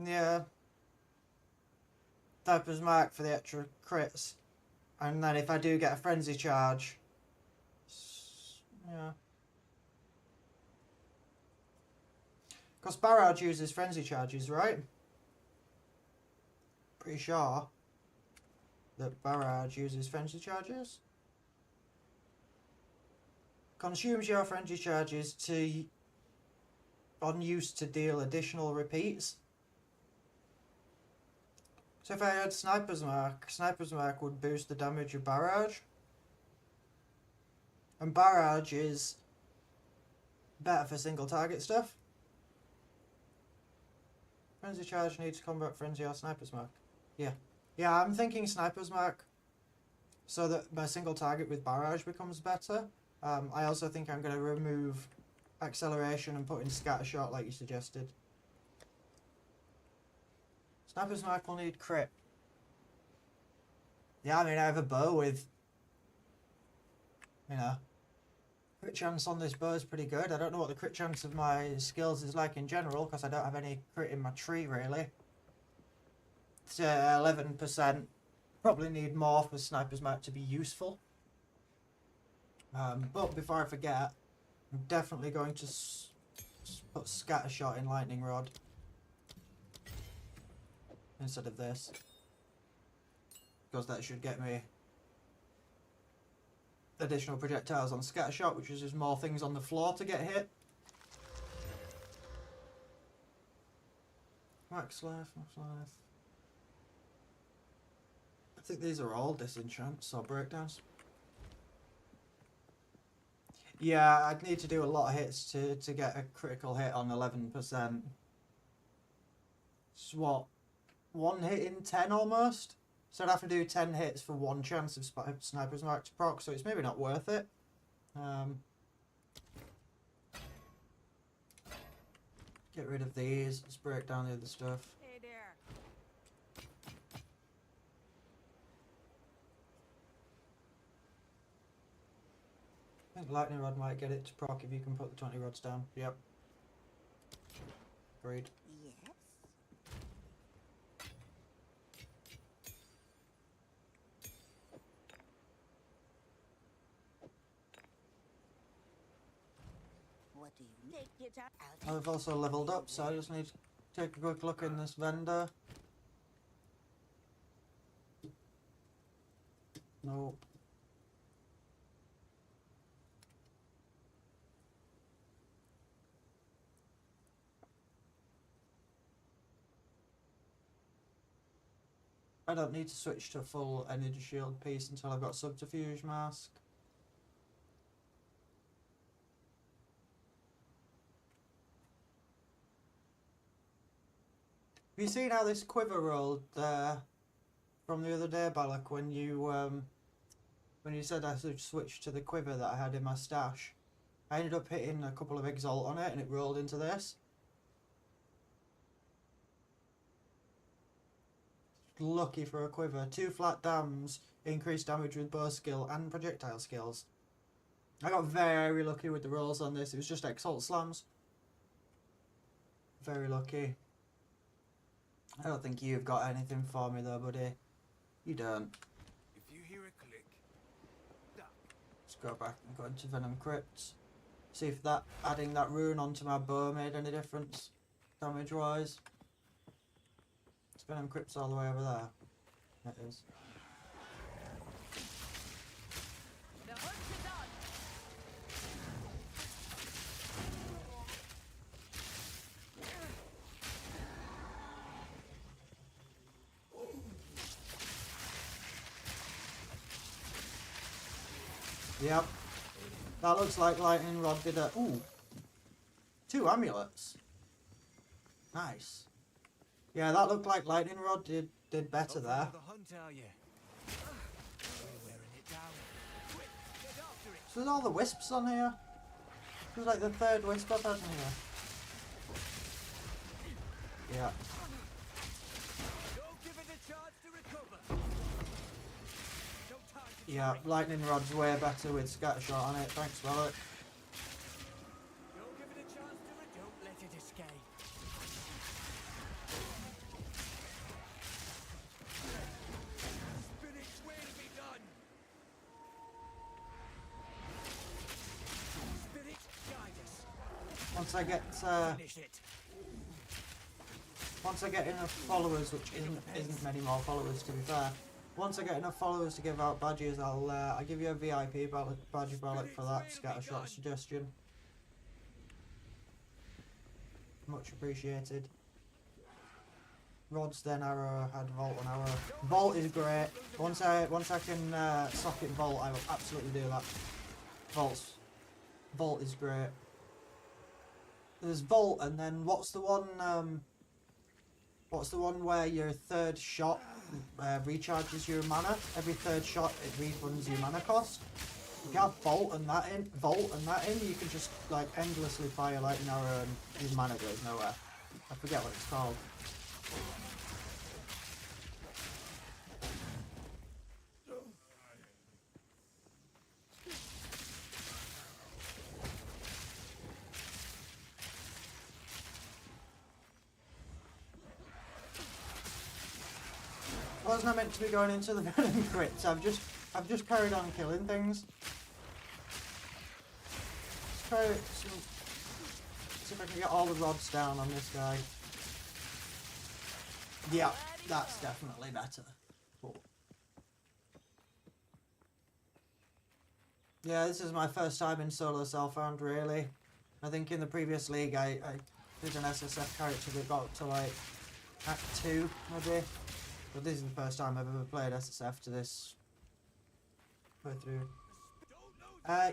Yeah. Sniper's Mark for the extra crits. And then if I do get a Frenzy Charge... Yeah. Because Barrage uses Frenzy Charges, right? Pretty sure that Barrage uses Frenzy Charges. Consumes your Frenzy Charges to on use to deal additional repeats. So if I had Sniper's Mark would boost the damage of Barrage. And Barrage is better for single target stuff. Frenzy Charge needs combat Frenzy or Sniper's Mark. Yeah. Yeah, I'm thinking Sniper's Mark so that my single target with Barrage becomes better. I also think I'm going to remove acceleration and put in Scattershot like you suggested. Sniper's Mark will need crit. Yeah, I mean, I have a bow with, you know, crit chance on this bow is pretty good. I don't know what the crit chance of my skills is like in general, because I don't have any crit in my tree, really. It's 11%. Probably need more for Sniper's Mark to be useful. But before I forget, I'm definitely going to put Scattershot in Lightning Rod instead of this, because that should get me additional projectiles on Scattershot, which is just more things on the floor to get hit. Max life, max life. I think these are all disenchants or breakdowns. Yeah, I'd need to do a lot of hits to get a critical hit on 11%. It's what, 1 hit in 10 almost? So I'd have to do 10 hits for 1 chance of Sniper's Mark to proc, so it's maybe not worth it. Get rid of these, let's break down the other stuff. Hey there. I think lightning rod might get it to proc if you can put the 20 rods down. Yep. Agreed. Yes. What do you take your time? I've also leveled up, so I just need to take a quick look in this vendor. Nope. I don't need to switch to full energy shield piece until I've got subterfuge mask. Have you seen how this quiver rolled from the other day, Balak, when you said I should switch to the quiver that I had in my stash? I ended up hitting a couple of exalt on it and it rolled into this. Lucky for a quiver. 2 flat dams, increased damage with bow skill and projectile skills. I got very lucky with the rolls on this. It was just exalt slams. Very lucky. I don't think you've got anything for me though, buddy. You don't. If you hear a click, duck. Let's go back and go into Venom Crypts. See if that adding that rune onto my bow made any difference, damage wise. Is Venom Crypts all the way over there? It is. The hunt is on. Yep. That looks like lightning rod did a... Ooh. 2 amulets. Nice. Yeah, that looked like lightning rod did better there. The hunt, are you? We're wearing it down. Quick, get after it. So there's all the wisps on here. There's like the 3rd wisp I've had in here. Yeah. Don't give it a chance to recover. No time to Yeah, panic. lightning rod's way better with scattershot on it. Thanks, Wallet. Don't give it a chance to don't let it escape. Spirit's will be done. Spirit, guide us. Once I get Finish it. once I get enough followers, which isn't many more followers to be fair. Once I get enough followers to give out badges, I'll give you a VIP badge ballot for that scattershot suggestion. Much appreciated. Rods, then arrow, had Vault and arrow. Vault is great. Once I can socket Vault, I will absolutely do that. Vault is great. There's Vault, and then what's the one where your 3rd shot recharges your mana? Every 3rd shot it refunds your mana cost. If you have Vault and that in, you can just like endlessly fire lightning arrow and his mana goes nowhere. I forget what it's called. Wasn't I meant to be going into the Venom Crypts? I've just carried on killing things. Let's try see if I can get all the rods down on this guy. Yeah, that's definitely better. Cool. Yeah, this is my first time in solo Self-Found, really. I think in the previous league I did an SSF character that got to like Act 2, maybe. But this is the first time I've ever played SSF to this way through.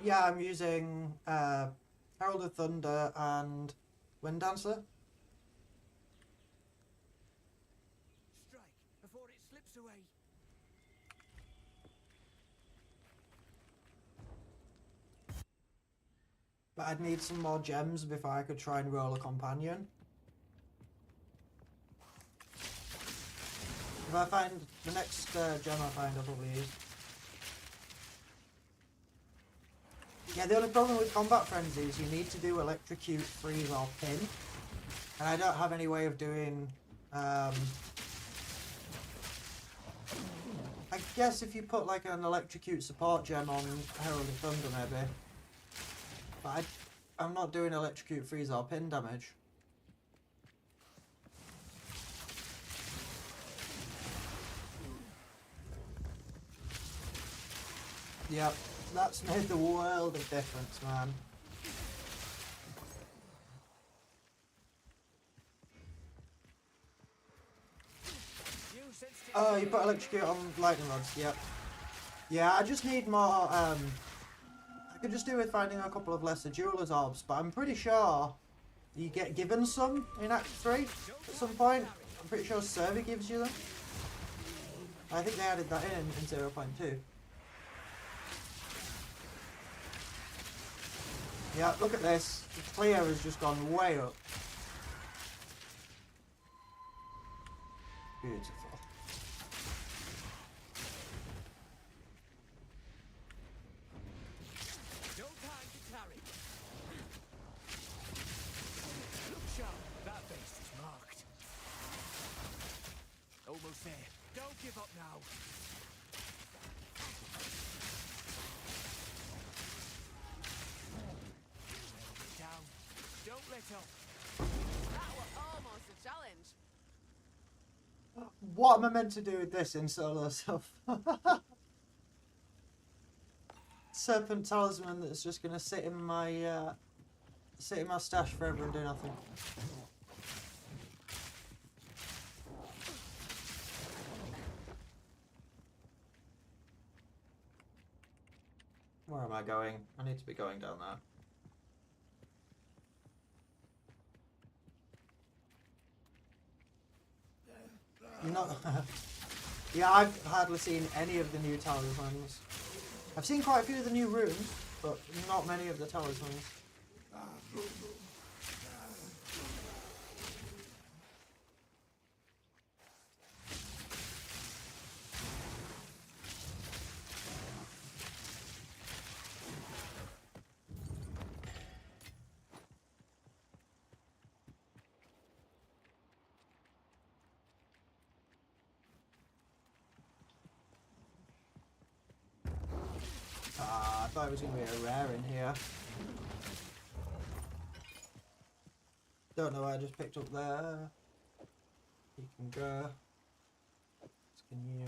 Yeah, I'm using Herald of Thunder and Wind Dancer. Strike before it slips away. But I'd need some more gems before I could try and roll a companion. If I find the next gem I find, I'll probably use. Yeah, the only problem with Combat Frenzy is you need to do electrocute, freeze, or pin. And I don't have any way of doing... I guess if you put like an electrocute support gem on Herald of Thunder maybe. But I'm not doing electrocute, freeze, or pin damage. Yep, that's made the world of difference, man. Oh, you put electrocute on lightning rods, yep. Yeah, I just need more, I could just do with finding a couple of lesser Jeweler's Orbs, but I'm pretty sure you get given some in Act 3 at some point. I'm pretty sure Survey gives you them. I think they added that in 0.2. Yeah, look at this. The clear has just gone way up. Beautiful. No time to tarry. Look sharp. That base is marked. Almost there. Don't give up now. Down. Don't let up. That was almost a challenge. What am I meant to do with this in solo self? Serpent talisman that's just gonna sit in my stash forever and do nothing. Where am I going? I need to be going down there. Not. Yeah, I've hardly seen any of the new talismans. I've seen quite a few of the new runes, but not many of the talismans. I thought it was going to be a rare in here. Don't know why I just picked up there. You can go. Can you?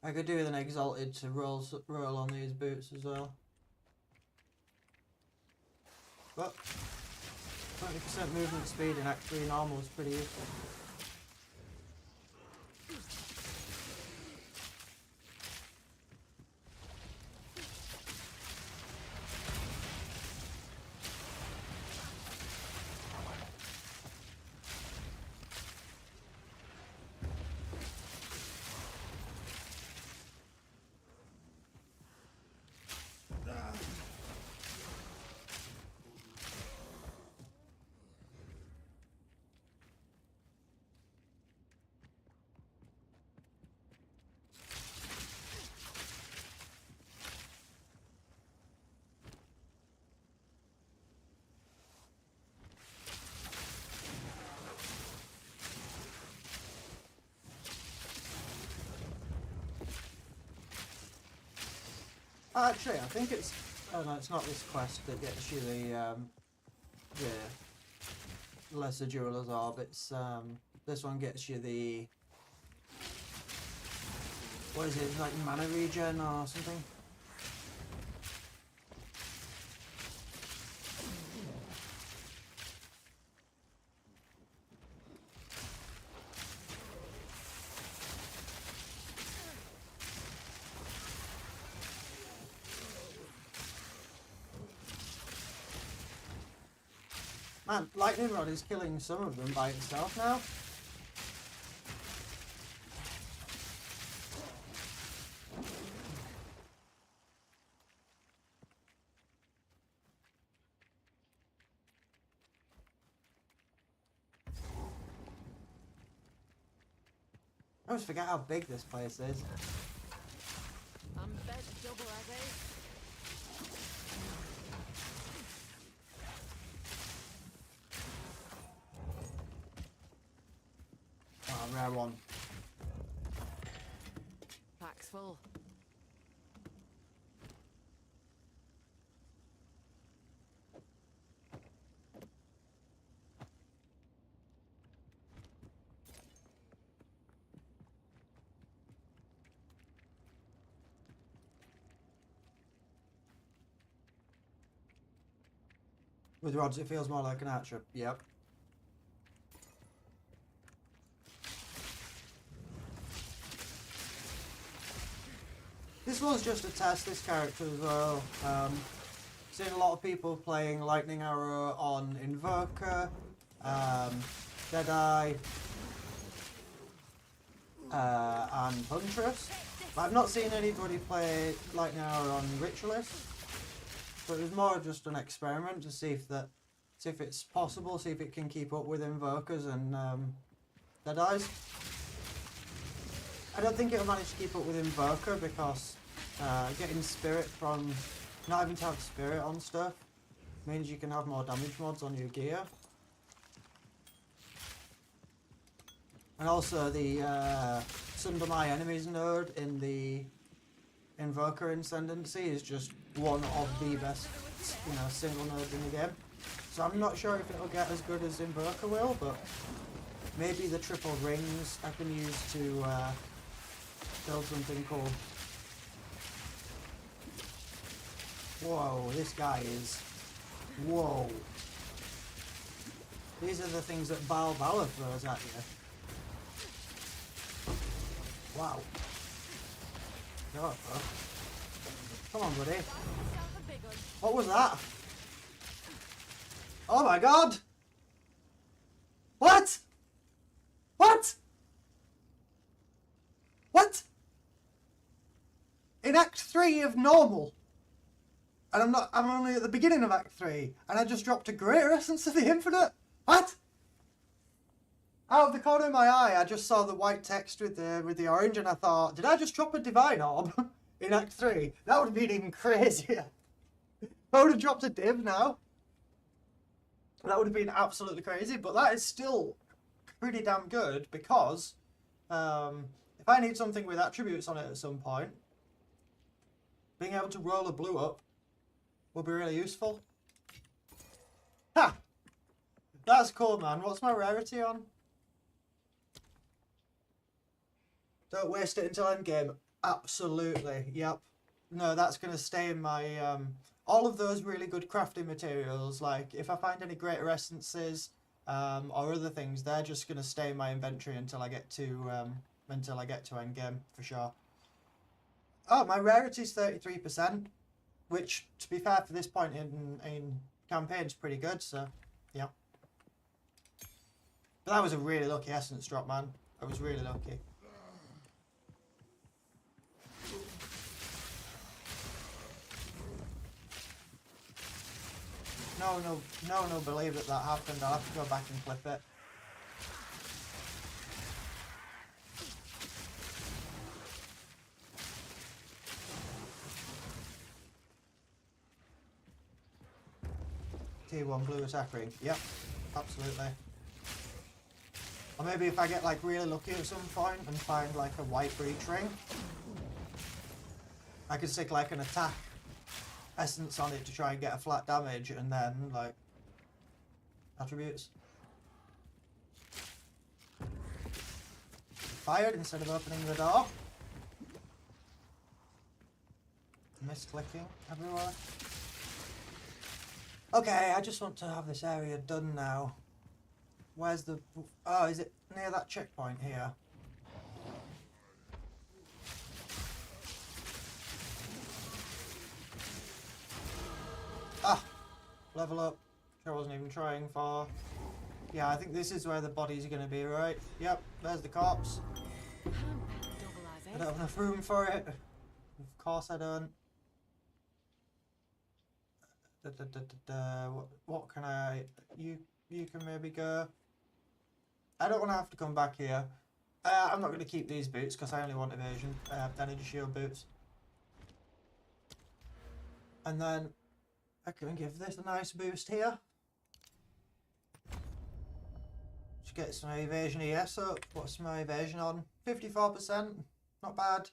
I could do with an exalted to roll on these boots as well. But 20% movement speed in Act 3 normal is pretty useful. Actually, I think it's... Oh no, it's not this quest that gets you the lesser Jeweler's Orb. It's, this one gets you the... What is it, like mana regen or something? Man, Lightning Rod is killing some of them by itself now. I always forget how big this place is. I'm bed double as a. Oh, rare one. Pack's full. With rods, it feels more like an archer. Yep. This was just a test, this character as well. Seen a lot of people playing Lightning Arrow on Invoker, Deadeye, and Huntress. But I've not seen anybody play Lightning Arrow on Ritualist. So it was more just an experiment to see if it's possible, see if it can keep up with Invokers and Deadeyes. I don't think it'll manage to keep up with Invoker because getting Spirit from not having to have Spirit on stuff means you can have more damage mods on your gear. And also the Sunder My Enemies node in the Invoker Ascendancy is just one of the best, single nodes in the game. So I'm not sure if it'll get as good as Invoker will, but maybe the triple rings I can use to build something cool. Whoa, this guy is... Whoa. These are the things that Baal Valor throws at you. Wow. God, bro. Come on, buddy. What was that? Oh my god! What? What? What? In Act 3 of normal. And I'm only at the beginning of Act 3. And I just dropped a Greater Essence of the Infinite? What? Out of the corner of my eye, I just saw the white text with the orange, and I thought, did I just drop a Divine Orb in Act 3? That would have been even crazier. I would have dropped a div now. That would have been absolutely crazy, but that is still pretty damn good because if I need something with attributes on it at some point, being able to roll a blue up will be really useful. Ha! That's cool, man. What's my rarity on? Don't waste it until endgame. Absolutely. Yep. No, that's going to stay in my... all of those really good crafting materials, like if I find any greater essences or other things, they're just going to stay in my inventory until I get to endgame, for sure. Oh, my rarity is 33%, which, to be fair, for this point in campaign is pretty good, so, yeah. But that was a really lucky essence drop, man. I was really lucky. No, believe that happened. I'll have to go back and clip it. T1 blue attack ring. Yep, absolutely. Or maybe if I get like really lucky at some point and find like a white breach ring, I could stick like an attack essence on it to try and get a flat damage, and then like attributes. Fired instead of opening the door. Misclicking everywhere. Okay, I just want to have this area done now. Where's the... Oh, is it near that checkpoint here? Ah! Level up. Which I wasn't even trying for. Yeah, I think this is where the bodies are going to be, right? Yep, there's the corpse. I don't have enough room for it. Of course I don't. What can I... You can maybe go... I don't want to have to come back here. I'm not going to keep these boots because I only want evasion, energy shield boots. And then I can give this a nice boost here. Just get some evasion ES up. What's my evasion on? 54%. Not bad.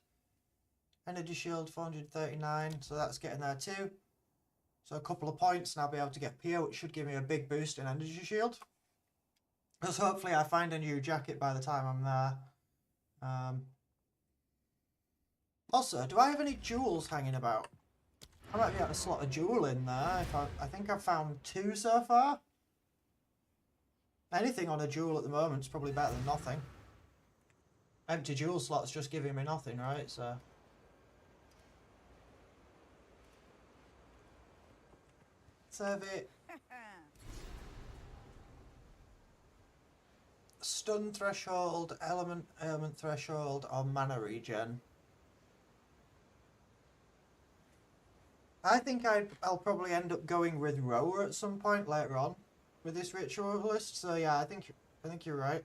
Energy shield 439, so that's getting there too. So a couple of points and I'll be able to get PO, which should give me a big boost in energy shield. Because hopefully I find a new jacket by the time I'm there. Also, do I have any jewels hanging about? I might be able to slot a jewel in there. If I think I've found 2 so far. Anything on a jewel at the moment is probably better than nothing. Empty jewel slots just giving me nothing, right? So save it. Stun threshold, ailment threshold, or mana regen. I think I'll probably end up going with Rower at some point later on with this Ritualist. So yeah, I think you're right.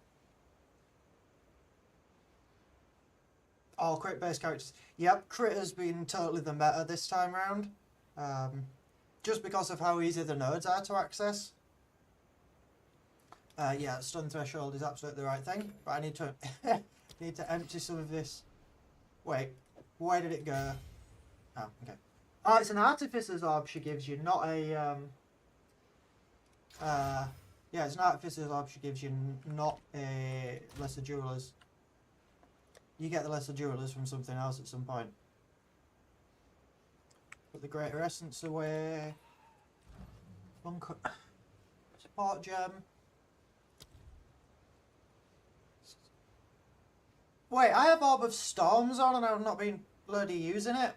Oh, crit based characters. Yep, crit has been totally the meta this time round. Just because of how easy the nodes are to access. Yeah, stun threshold is absolutely the right thing, but I need to need to empty some of this. Wait, where did it go? Oh, okay. Oh, it's an Artificer's Orb she gives you, not a yeah, it's an Artificer's Orb she gives you, not a Lesser Jewelers. You get the Lesser Jewelers from something else at some point. Put the Greater Essence away. Support Gem. Wait, I have Orb of Storms on and I've not been bloody using it.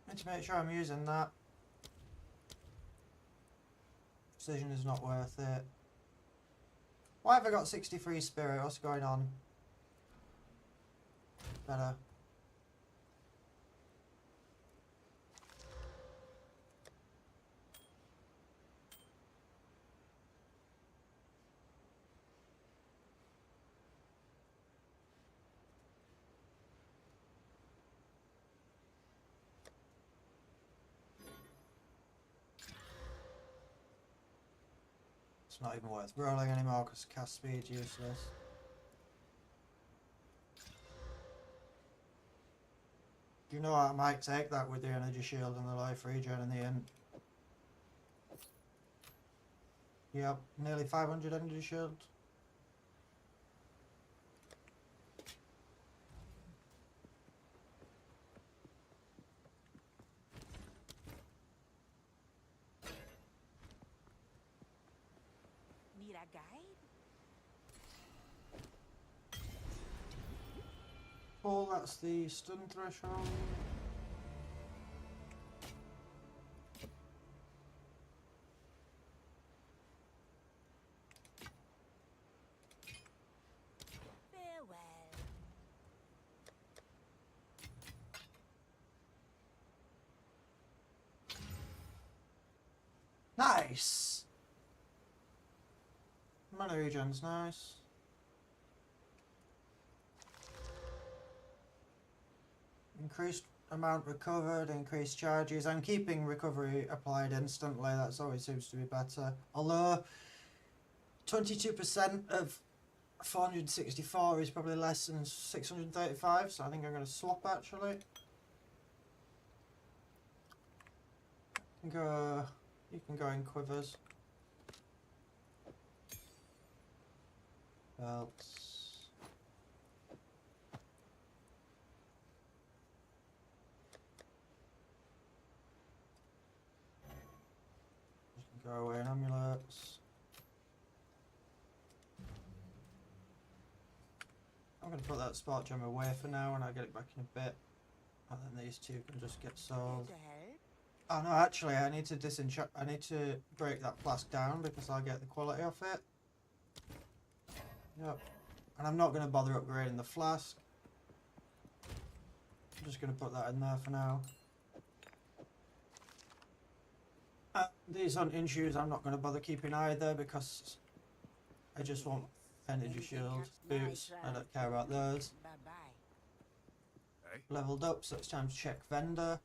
Need to make sure I'm using that. Precision is not worth it. Why have I got 63 spirit? What's going on? Better. It's not even worth rolling anymore because cast speed's useless. You know I might take that with the energy shield and the life regen in the end. Yep, nearly 500 energy shield. Need a guide? Oh, that's the stun threshold. Farewell. Nice! Mana regen's nice. Increased amount recovered, increased charges. I'm keeping recovery applied instantly, that's always seems to be better. Although 22% of 464 is probably less than 635, so I think I'm going to swap actually. You can go in quivers. Belts. Go away in amulets. I'm going to put that spot gem away for now and I'll get it back in a bit. And then these two can just get sold. To help? Oh no, actually I need to disenchant. I need to break that flask down because I'll get the quality off it. Yep. And I'm not going to bother upgrading the flask. I'm just going to put that in there for now. These hunting shoes I'm not going to bother keeping either because I just want energy shield, boots, I don't care about those. Bye-bye. Eh? Leveled up, so it's time to check vendor.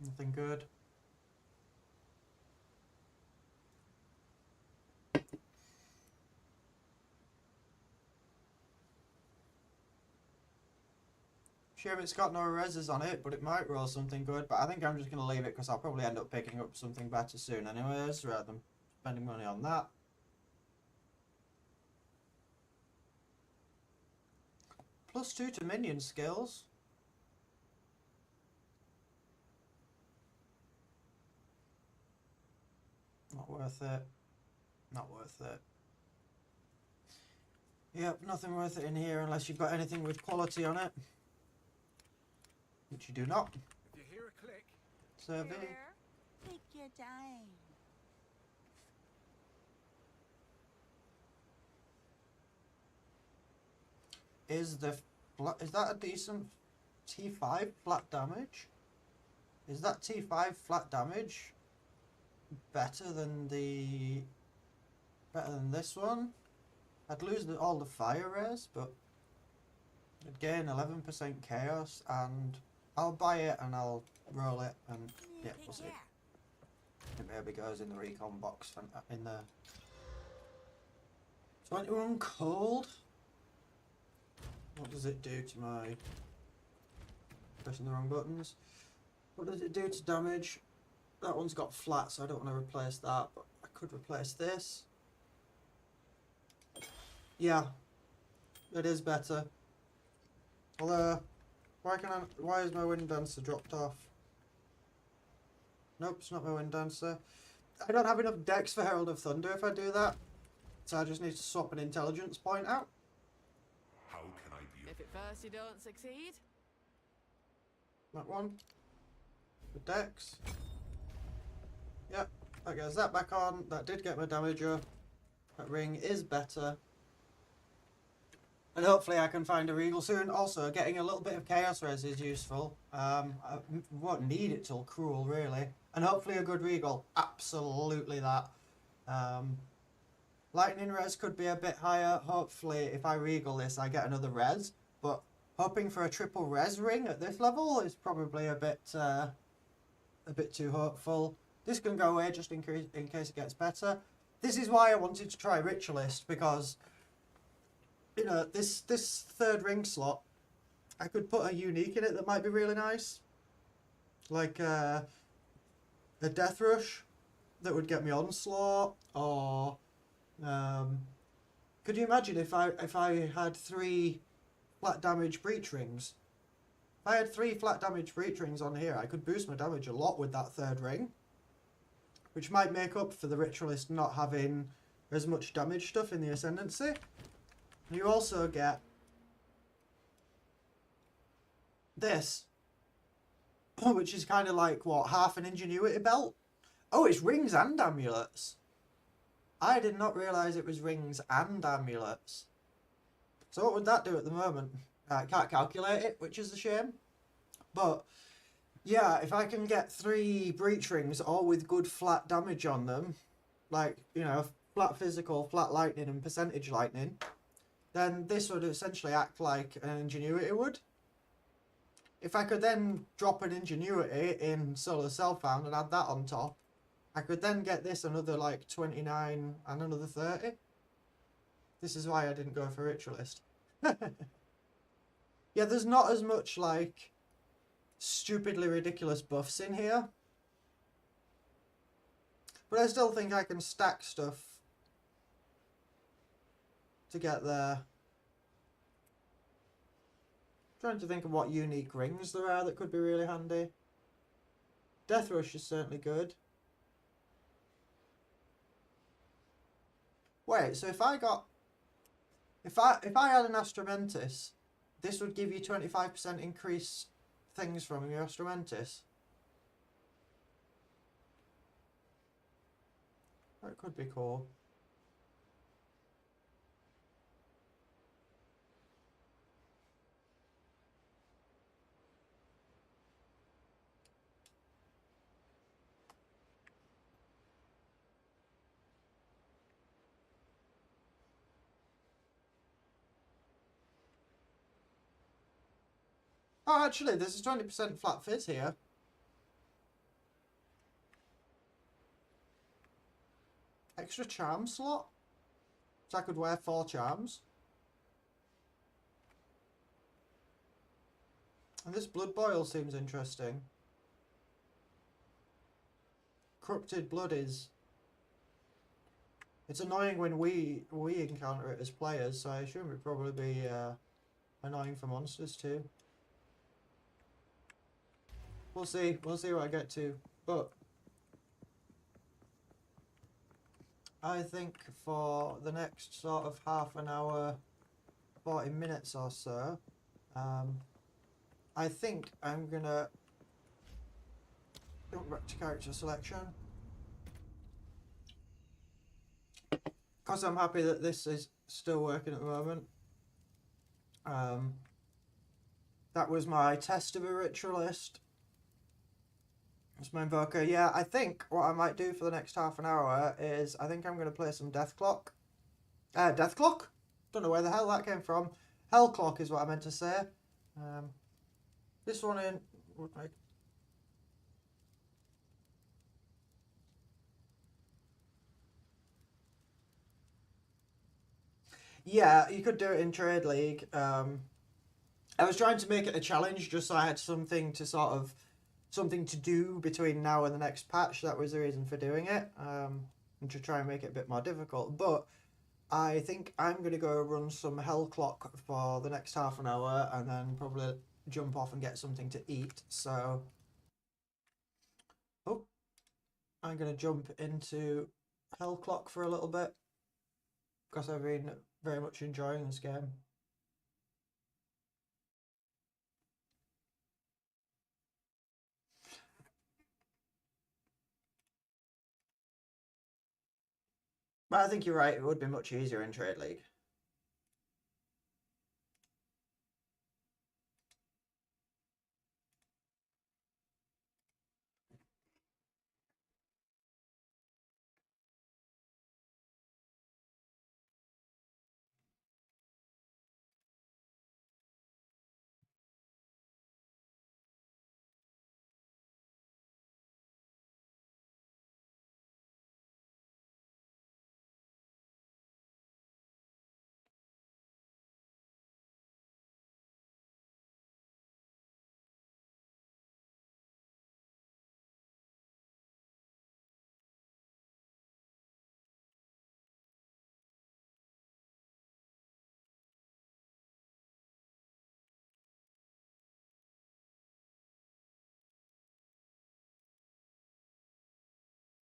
Nothing good. Sure, it's got no reses on it, but it might roll something good. But I think I'm just going to leave it because I'll probably end up picking up something better soon anyways, rather than spending money on that. +2 to minion skills. Not worth it. Not worth it. Yep, nothing worth it in here unless you've got anything with quality on it. Which you do not. If you hear a click, Survey. Here, take your time. Is that a decent T5 flat damage? Is that T5 flat damage better than this one? I'd lose all the fire rares, but I'd gain 11% chaos, and I'll buy it and I'll roll it, and yeah, Take we'll see. care. It maybe goes in the recon box in there. 21 cold. What does it do to my... Pressing the wrong buttons. What does it do to damage? That one's got flat, so I don't want to replace that, but I could replace this. Yeah, it is better. Although, why is my wind dancer dropped off? Nope, it's not my wind dancer. I don't have enough dex for Herald of Thunder if I do that, so I just need to swap an intelligence point out. How can I be If at first you don't succeed, That one. The dex. Yep, that gets that back on. That did get my damage up. That ring is better. And hopefully I can find a Regal soon. Also, getting a little bit of Chaos Res is useful. I won't need it till Cruel, really. And hopefully a good Regal. Absolutely that. Lightning Res could be a bit higher. Hopefully, if I Regal this, I get another Res. But hoping for a triple Res ring at this level is probably a bit too hopeful. This can go away just in case it gets better. This is why I wanted to try Ritualist, because... You know, this third ring slot, I could put a unique in it that might be really nice. Like a Death Rush that would get me Onslaught, or could you imagine if I had 3 flat damage breach rings? If I had 3 flat damage breach rings on here, I could boost my damage a lot with that third ring, which might make up for the Ritualist not having as much damage stuff in the Ascendancy. You also get this, which is kind of like, what, half an Ingenuity belt? Oh, it's rings and amulets. I did not realise it was rings and amulets. So what would that do at the moment? I can't calculate it, which is a shame. But, yeah, if I can get 3 breach rings, all with good flat damage on them, like, you know, flat physical, flat lightning and percentage lightning, then this would essentially act like an Ingenuity would. If I could then drop an Ingenuity in Solar Self-Found and add that on top, I could then get this another like 29 and another 30. This is why I didn't go for Ritualist. Yeah, there's not as much like stupidly ridiculous buffs in here. But I still think I can stack stuff to get there. Trying to think of what unique rings there are that could be really handy. Death Rush is certainly good. Wait, so if I had an Astromentis, this would give you 25% increase things from your Astromentis. That could be cool. Oh, actually, there's a 20% flat fizz here. Extra charm slot? So I could wear 4 charms. And this blood boil seems interesting. Corrupted blood is... It's annoying when we encounter it as players, so I assume it'd probably be annoying for monsters too. We'll see what I get to. But I think for the next sort of half an hour, 40 minutes or so, I think I'm gonna go back to character selection. Because I'm happy that this is still working at the moment. That was my test of a Ritualist. That's my invoker. Yeah, I think what I might do for the next half an hour is I think I'm going to play some Death Clock. Death Clock? Don't know where the hell that came from. Hell Clock is what I meant to say. This one in... Yeah, you could do it in Trade League. I was trying to make it a challenge just so I had something to sort of... something to do between now and the next patch. That was the reason for doing it. And to try and make it a bit more difficult. But I think I'm going to go run some Hell Clock for the next half an hour and then probably jump off and get something to eat. So... Oh. I'm going to jump into Hell Clock for a little bit. Because I've been very much enjoying this game. But I think you're right, it would be much easier in Trade League.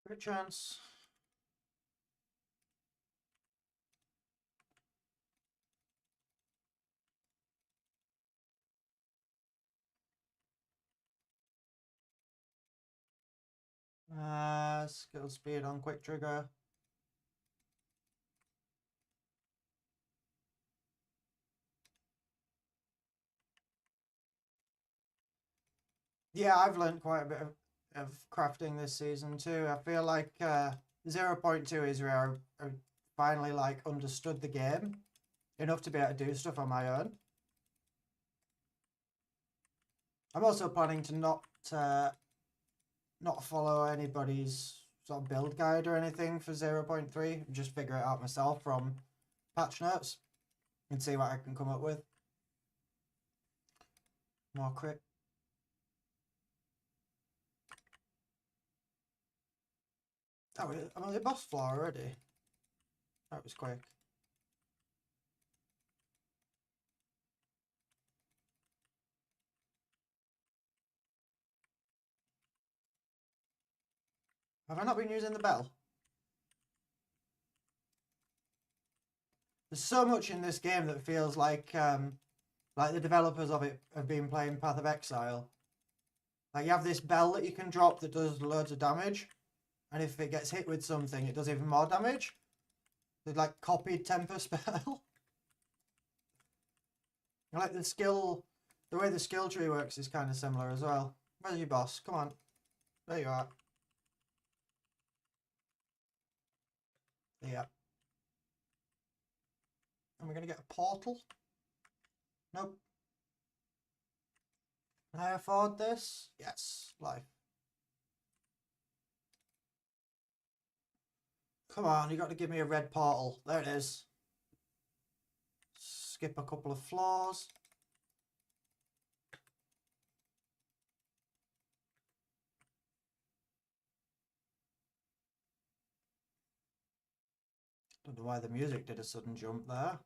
Good chance. Skill speed on quick trigger. Yeah, I've learned quite a bit of crafting this season too. I feel like 0.2 is where I finally like understood the game enough to be able to do stuff on my own. I'm also planning to not follow anybody's sort of build guide or anything for 0.3. Just figure it out myself from patch notes and see what I can come up with. More crit. Oh, I'm on the boss floor already. That was quick. Have I not been using the bell? There's so much in this game that feels like the developers of it have been playing Path of Exile. Like you have this bell that you can drop that does loads of damage, and if it gets hit with something, it does even more damage. They've like copied Temper Spell. I like the way the skill tree works is kind of similar as well. Where's your boss? Come on. There you are. Yeah. And we're going to get a portal. Nope. I afford this? Yes, life. Come on, you got to give me a red portal. There it is. Skip a couple of floors. Don't know why the music did a sudden jump there.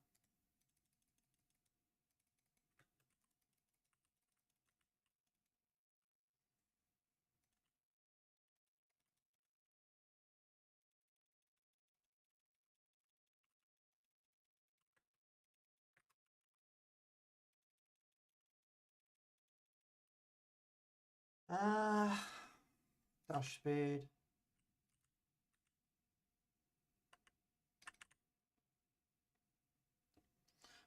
Dash speed.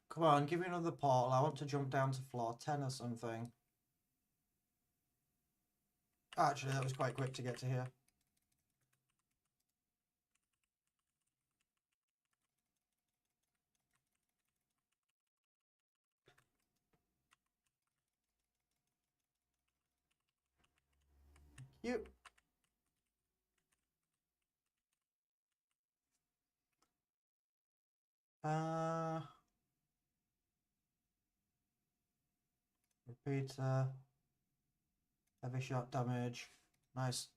Come on, give me another portal. I want to jump down to floor 10 or something. Actually, that was quite quick to get to here. You. Repeater. Heavy shot damage. Nice.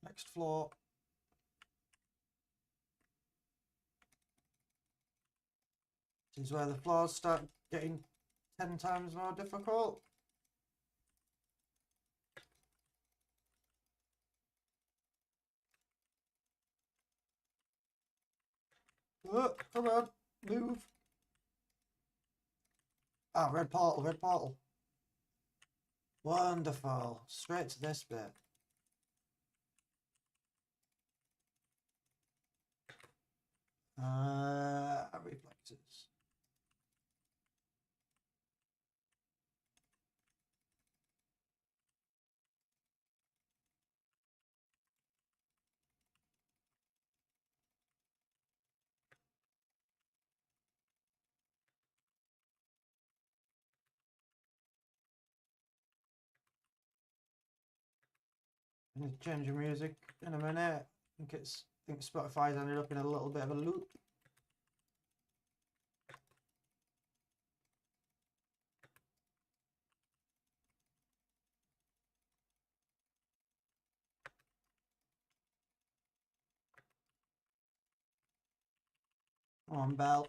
Next floor. This is where the floors start getting 10 times more difficult. Oh, come on, move. Ah, red portal, red portal. Wonderful. Straight to this bit. Reflexes. I need to change the music in a minute. I think Spotify's ended up in a little bit of a loop. Come on, Bell.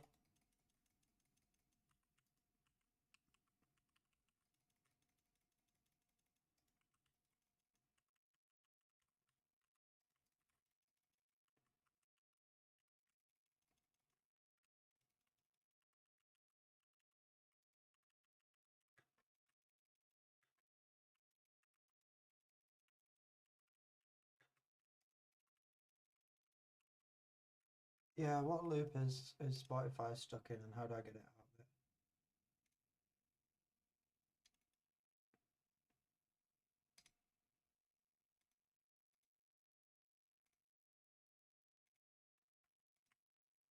Yeah, what loop is Spotify stuck in and how do I get it out of it?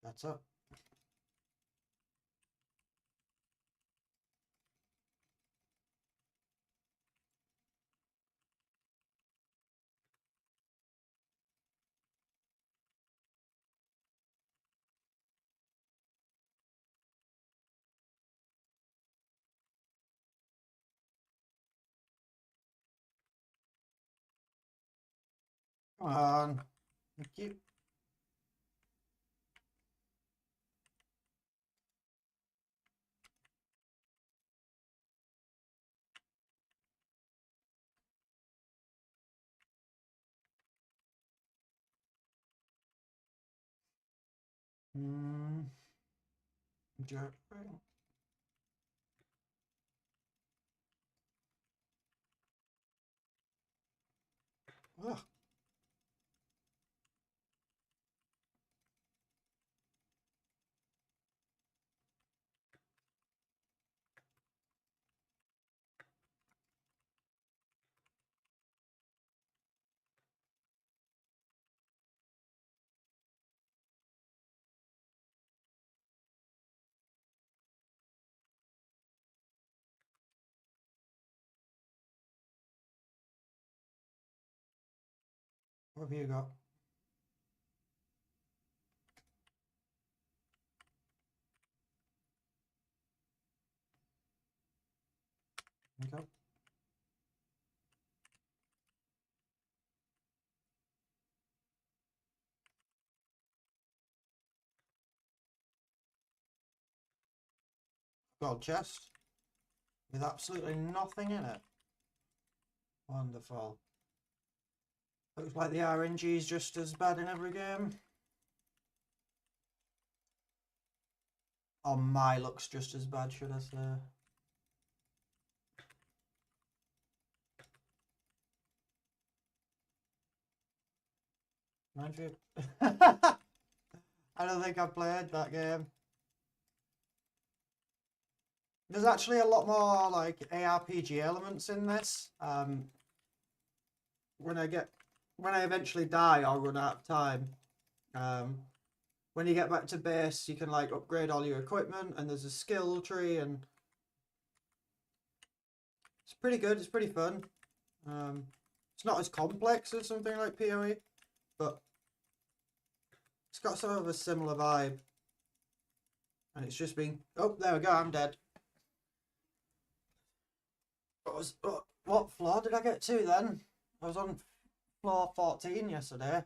That's up. Come on. Thank you. Jerk. Ugh. What have you got? Okay. Gold chest with absolutely nothing in it. Wonderful. Looks like the RNG is just as bad in every game. Or my looks just as bad, should I say. Mind you. I don't think I've played that game. There's actually a lot more like ARPG elements in this. When I eventually die or run out of time, when you get back to base, you can like upgrade all your equipment, and there's a skill tree, and it's pretty good. It's pretty fun. It's not as complex as something like PoE, but it's got sort of a similar vibe. And it's just been... Oh, there we go, I'm dead. What floor did I get to then? I was on floor 14 yesterday.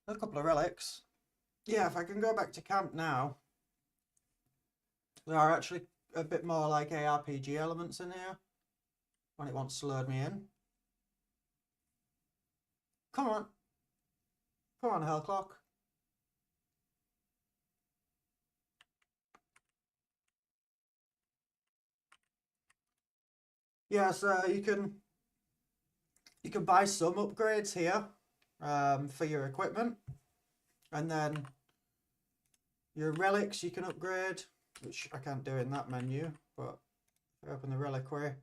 A couple of relics. Yeah, if I can go back to camp now, there are actually a bit more like ARPG elements in here when it wants to load me in. Come on. Come on, Hellclock. Yeah, so you can buy some upgrades here for your equipment, and then your relics you can upgrade, which I can't do in that menu, but if I open the reliquary,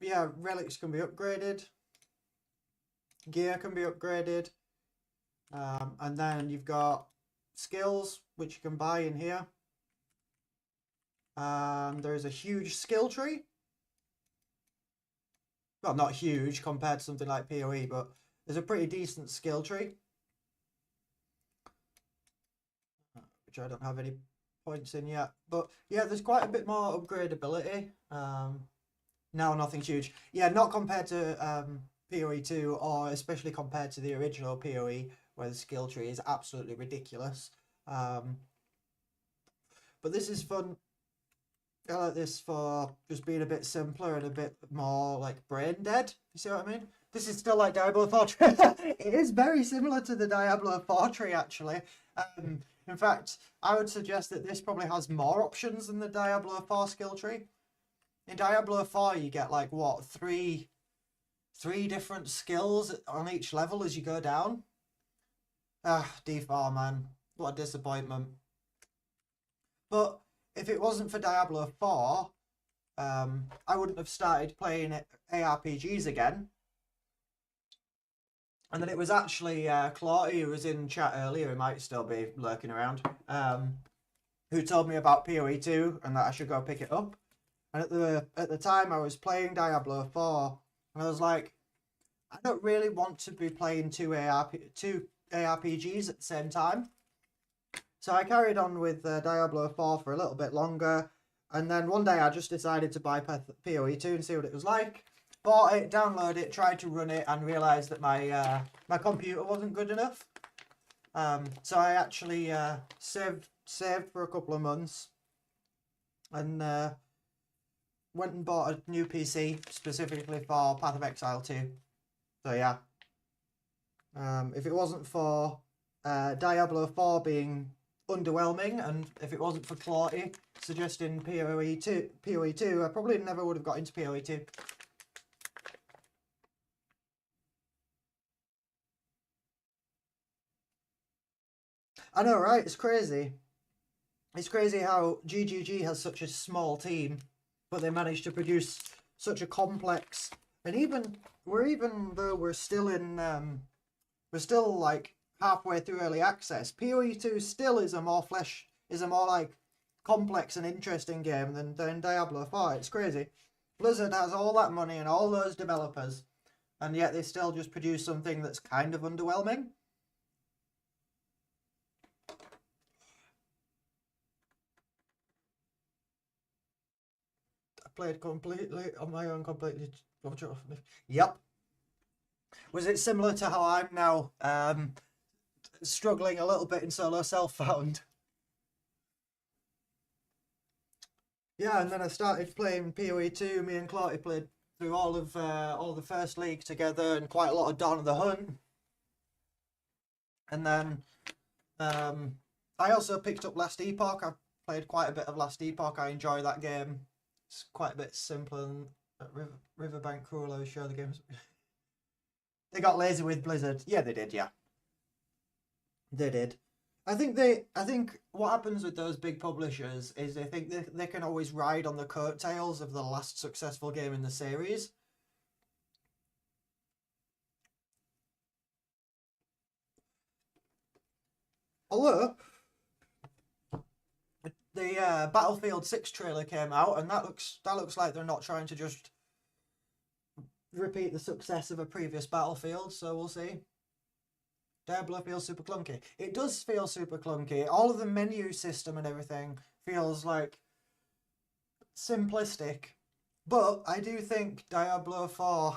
yeah, relics can be upgraded, gear can be upgraded, and then you've got skills which you can buy in here. There is a huge skill tree. Well, not huge compared to something like PoE, but there's a pretty decent skill tree, which I don't have any points in yet. But yeah, there's quite a bit more upgradability. No, nothing's huge. Yeah, not compared to PoE 2, or especially compared to the original PoE, where the skill tree is absolutely ridiculous. But this is fun. I like this for just being a bit simpler and a bit more like brain dead. You see what I mean? This is still like Diablo 4 tree. It is very similar to the Diablo 4 tree, actually. In fact, I would suggest that this probably has more options than the Diablo 4 skill tree. In Diablo 4, you get like what, three different skills on each level as you go down. D4, man, what a disappointment. But if it wasn't for Diablo 4, I wouldn't have started playing ARPGs again. And then it was actually Clauty, who was in chat earlier, who might still be lurking around, who told me about PoE 2 and that I should go pick it up. And at the time, I was playing Diablo 4, and I was like, I don't really want to be playing two ARPGs at the same time. So I carried on with Diablo 4 for a little bit longer, and then one day I just decided to buy PoE 2 and see what it was like. Bought it, downloaded it, tried to run it, and realised that my my computer wasn't good enough. So I actually saved for a couple of months, and went and bought a new PC specifically for Path of Exile 2. So yeah, if it wasn't for Diablo 4 being underwhelming, and if it wasn't for Clauty suggesting PoE 2, I probably never would have got into PoE 2. I know, right? It's crazy. It's crazy how GGG has such a small team, but they managed to produce such a complex, and even though we're still like halfway through early access, PoE 2 still is a more like complex and interesting game than Diablo 4. It's crazy. Blizzard has all that money and all those developers, and yet they still just produce something that's kind of underwhelming. I played completely on my own, completely. Yep. Was it similar to how I'm now struggling a little bit in solo self-found? Yeah, and then I started playing PoE 2. Me and Clarty played through all of the first league together and quite a lot of Dawn of the Hunt. And then I also picked up Last Epoch. I played quite a bit of Last Epoch. I enjoy that game. It's quite a bit simpler than Riverbank Cruel. Show the games. They got lazy with Blizzard. Yeah, they did. Yeah, they did. I think what happens with those big publishers is they think they can always ride on the coattails of the last successful game in the series. Although the Battlefield 6 trailer came out, and that looks like they're not trying to just repeat the success of a previous Battlefield, so we'll see. Diablo feels super clunky. It does feel super clunky. All of the menu system and everything feels like simplistic, but I do think Diablo 4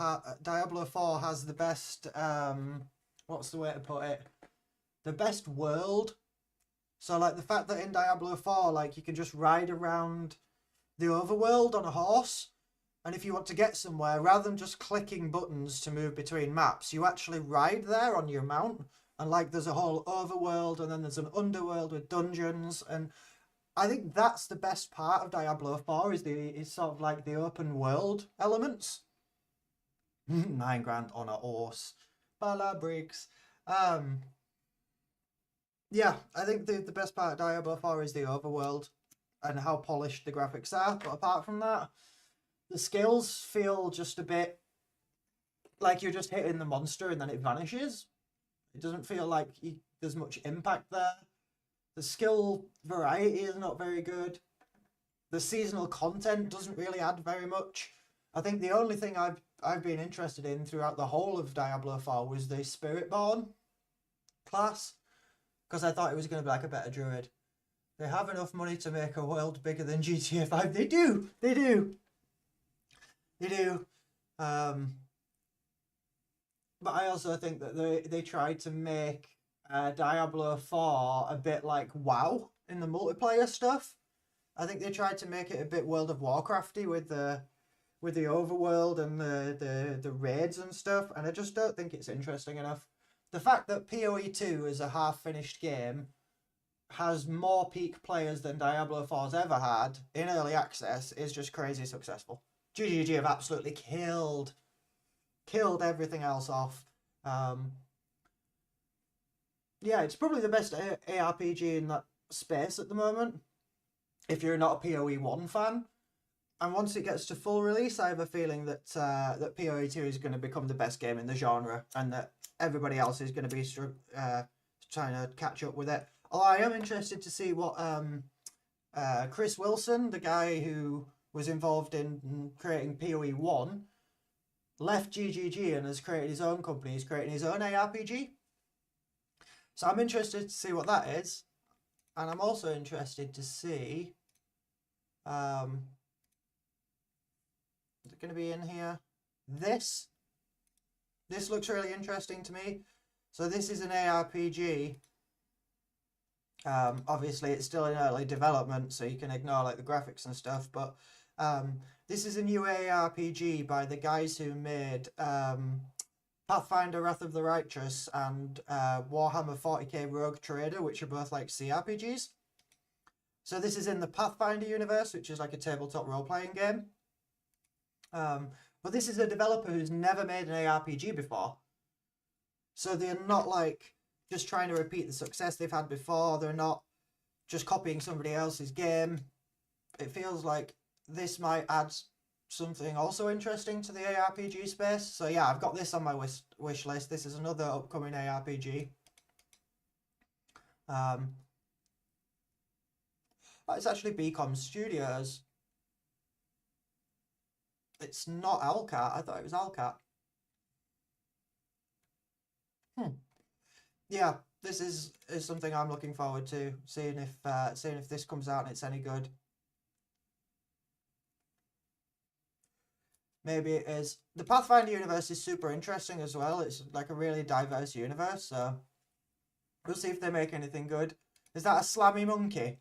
has the best what's the way to put it? The best world. So like the fact that in Diablo 4 like you can just ride around the overworld on a horse, and if you want to get somewhere, rather than just clicking buttons to move between maps, you actually ride there on your mount. And like there's a whole overworld, and then there's an underworld with dungeons, and I think that's the best part of Diablo 4 is sort of like the open world elements. 9 grand on a horse. Bala bricks. Yeah, I think the best part of Diablo 4 is the overworld and how polished the graphics are. But apart from that, the skills feel just a bit like you're just hitting the monster and then it vanishes. It doesn't feel like there's much impact there. The skill variety is not very good. The seasonal content doesn't really add very much. I think the only thing I've been interested in throughout the whole of Diablo 4 was the Spiritborn class, because I thought it was going to be like a better druid. They have enough money to make a world bigger than GTA 5. They do. They do. They do. But I also think that they tried to make Diablo 4 a bit like WoW in the multiplayer stuff. I think they tried to make it a bit World of Warcrafty with the overworld and the raids and stuff, and I just don't think it's interesting enough. The fact that PoE 2 is a half-finished game has more peak players than Diablo 4's ever had in early access is just crazy successful. GGG have absolutely killed everything else off. Yeah, it's probably the best ARPG in that space at the moment, if you're not a PoE 1 fan. And once it gets to full release, I have a feeling that that PoE 2 is going to become the best game in the genre, and that everybody else is going to be trying to catch up with it. Although I am interested to see what Chris Wilson, the guy who was involved in creating PoE 1, left GGG and has created his own company. He's creating his own ARPG. So I'm interested to see what that is. And I'm also interested to see... is it going to be in here? This looks really interesting to me. So this is an ARPG. Obviously it's still in early development, so you can ignore like the graphics and stuff, but this is a new ARPG by the guys who made Pathfinder Wrath of the Righteous and Warhammer 40k Rogue Trader, which are both like CRPGs. So this is in the Pathfinder universe, which is like a tabletop role-playing game. But this is a developer who's never made an ARPG before. So they're not like just trying to repeat the success they've had before. They're not just copying somebody else's game. It feels like this might add something also interesting to the ARPG space. So yeah, I've got this on my wish list. This is another upcoming ARPG. It's actually Beacom Studios. It's not Alcat. I thought it was Alcat. Yeah, this is something I'm looking forward to, seeing if this comes out and it's any good. Maybe it is. The Pathfinder universe is super interesting as well. It's like a really diverse universe, so we'll see if they make anything good. Is that a slammy monkey?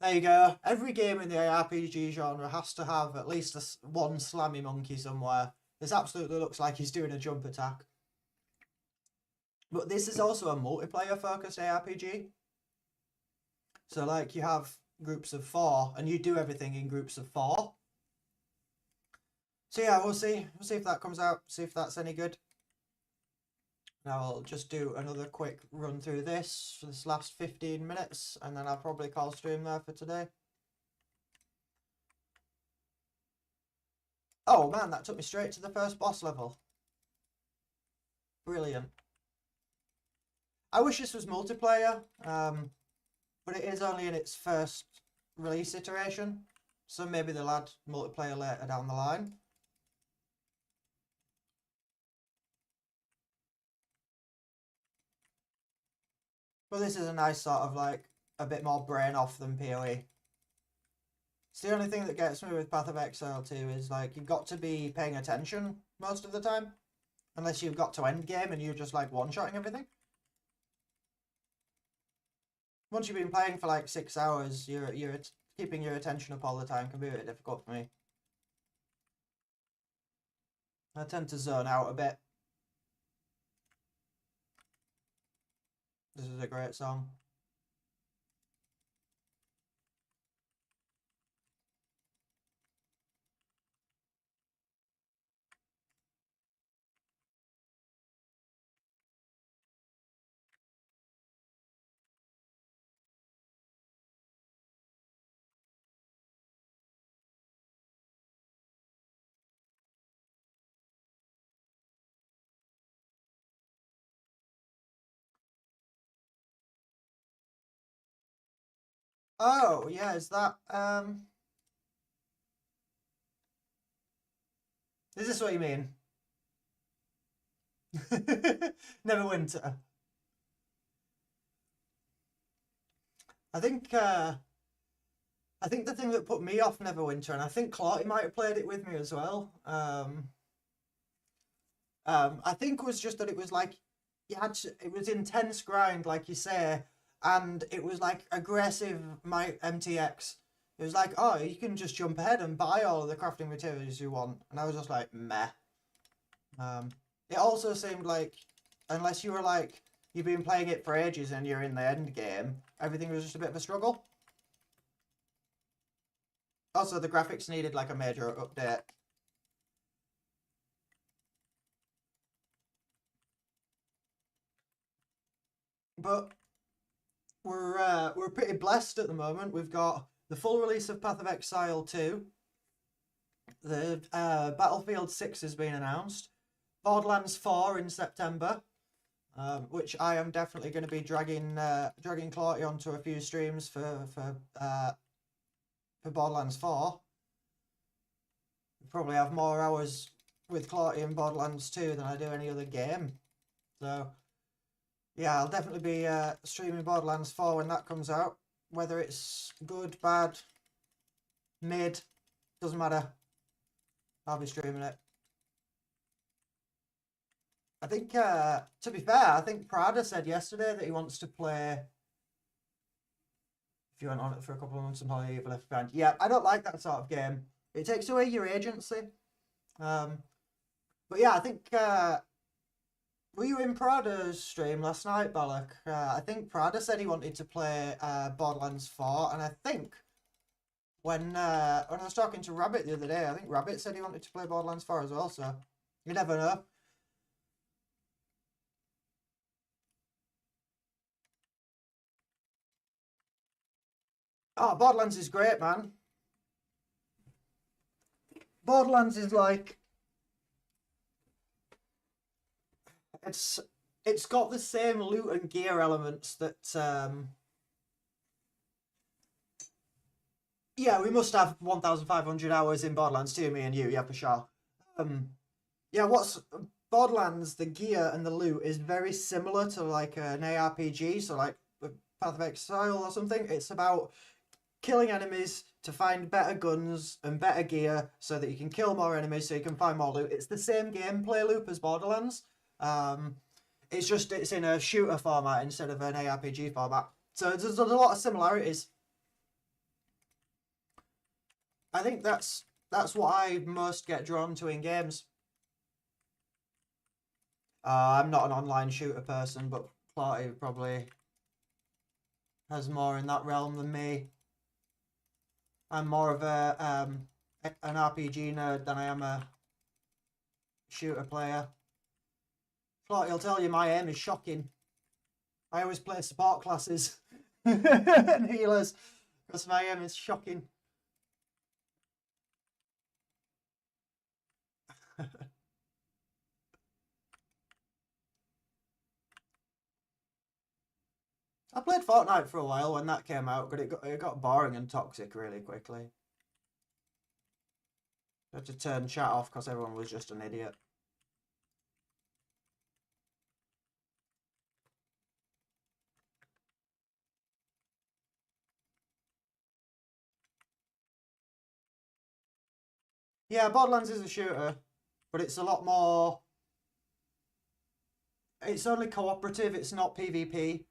There you go. Every game in the ARPG genre has to have at least one slammy monkey somewhere. This absolutely looks like he's doing a jump attack. But this is also a multiplayer focused ARPG. So like you have groups of 4 and you do everything in groups of 4. So yeah, we'll see. We'll see if that comes out, see if that's any good. Now I'll just do another quick run through this for this last 15 minutes and then I'll probably call stream there for today. Oh man, that took me straight to the first boss level. Brilliant. I wish this was multiplayer, but it is only in its first release iteration, so maybe they'll add multiplayer later down the line. But this is a nice sort of like a bit more brain off than PoE. It's the only thing that gets me with Path of Exile 2 is like you've got to be paying attention most of the time, unless you've got to end game and you're just like one-shotting everything. Once you've been playing for like 6 hours, you're keeping your attention up all the time can be a bit difficult for me. I tend to zone out a bit. This is a great song. Oh, yeah, is that, is this what you mean? Neverwinter. I think the thing that put me off Neverwinter, and I think Clotty might have played it with me as well, I think was just that it was like, it was intense grind, like you say, and it was like aggressive MTX. It was like, oh, you can just jump ahead and buy all of the crafting materials you want. And I was just like, meh. It also seemed like, unless you were like, you've been playing it for ages and you're in the end game, everything was just a bit of a struggle. Also, the graphics needed like a major update. But we're pretty blessed at the moment. We've got the full release of Path of Exile 2. The Battlefield 6 has been announced. Borderlands 4 in September, which I am definitely going to be dragging Clotty onto a few streams for Borderlands 4. We probably have more hours with Clotty in Borderlands 2 than I do any other game. So yeah, I'll definitely be streaming Borderlands 4 when that comes out. Whether it's good, bad, mid, doesn't matter. I'll be streaming it. I think, to be fair, I think Prada said yesterday that he wants to play If You Went On It for a couple of months and Holly Evil Left Behind. Yeah, I don't like that sort of game. It takes away your agency. But yeah, I think... were you in Prada's stream last night, Balak? I think Prada said he wanted to play Borderlands 4, and I think when I was talking to Rabbit the other day, I think Rabbit said he wanted to play Borderlands 4 as well, so you never know. Oh, Borderlands is great, man. Borderlands is like... It's got the same loot and gear elements that yeah, we must have 1,500 hours in Borderlands 2, me and you, yeah, for sure. Yeah, Borderlands, the gear and the loot is very similar to like an ARPG, so like Path of Exile or something. It's about killing enemies to find better guns and better gear so that you can kill more enemies so you can find more loot. It's the same gameplay loop as Borderlands. It's just it's in a shooter format instead of an ARPG format. So there's a lot of similarities. I think that's what I most get drawn to in games. I'm not an online shooter person, but Clarty probably has more in that realm than me. I'm more of an RPG nerd than I am a shooter player. Clarty will tell you my aim is shocking. I always play support classes and healers because my aim is shocking. I played Fortnite for a while when that came out, but it got boring and toxic really quickly. I had to turn chat off because everyone was just an idiot. Yeah, Borderlands is a shooter, but it's a lot more... It's only cooperative, it's not PvP.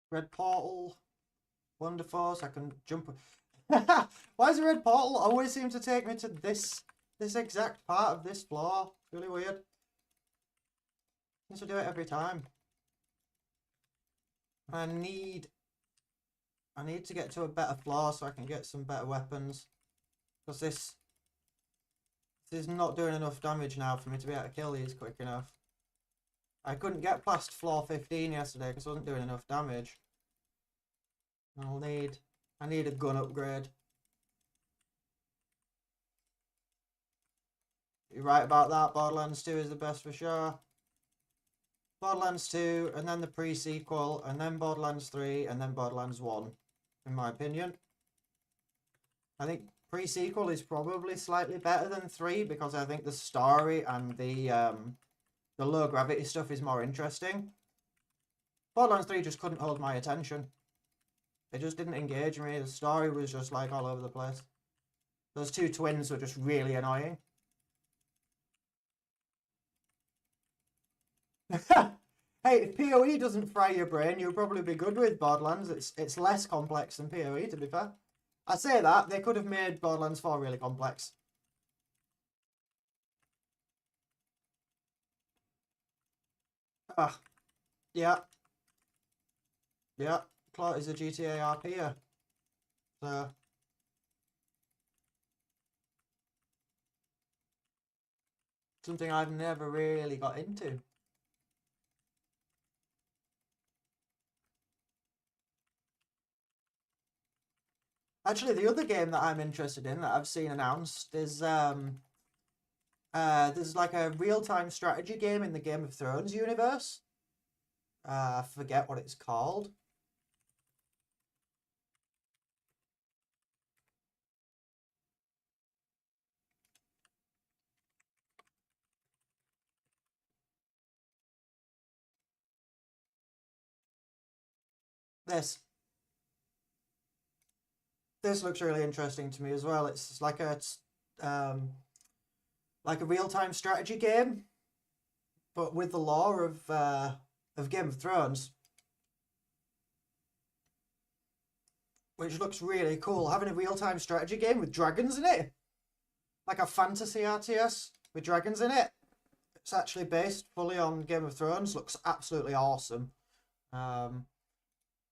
Red Portal, Wonder Force, I can jump... Why does the red portal always seem to take me to this exact part of this floor? It's really weird. Seems to do it every time. I need to get to a better floor so I can get some better weapons. Because this is not doing enough damage now for me to be able to kill these quick enough. I couldn't get past floor 15 yesterday because I wasn't doing enough damage. I need a gun upgrade. You're right about that. Borderlands 2 is the best for sure. Borderlands 2, and then the pre-sequel, and then Borderlands 3, and then Borderlands 1, in my opinion. I think pre-sequel is probably slightly better than 3 because I think the story and the low gravity stuff is more interesting. Borderlands 3 just couldn't hold my attention. It just didn't engage me. The story was just like all over the place. Those two twins were just really annoying. Hey, if PoE doesn't fry your brain, you'll probably be good with Borderlands. It's less complex than PoE, to be fair. I say that, they could have made Borderlands 4 really complex. Ah, yeah. Yeah, Clark is a GTA RPer. So... something I've never really got into. Actually, the other game that I'm interested in that I've seen announced is there's like a real-time strategy game in the Game of Thrones universe. I forget what it's called. This looks really interesting to me as well. It's like a real-time strategy game, but with the lore of Game of Thrones, which looks really cool. Having a real-time strategy game with dragons in it, like a fantasy RTS with dragons in it. It's actually based fully on Game of Thrones. Looks absolutely awesome.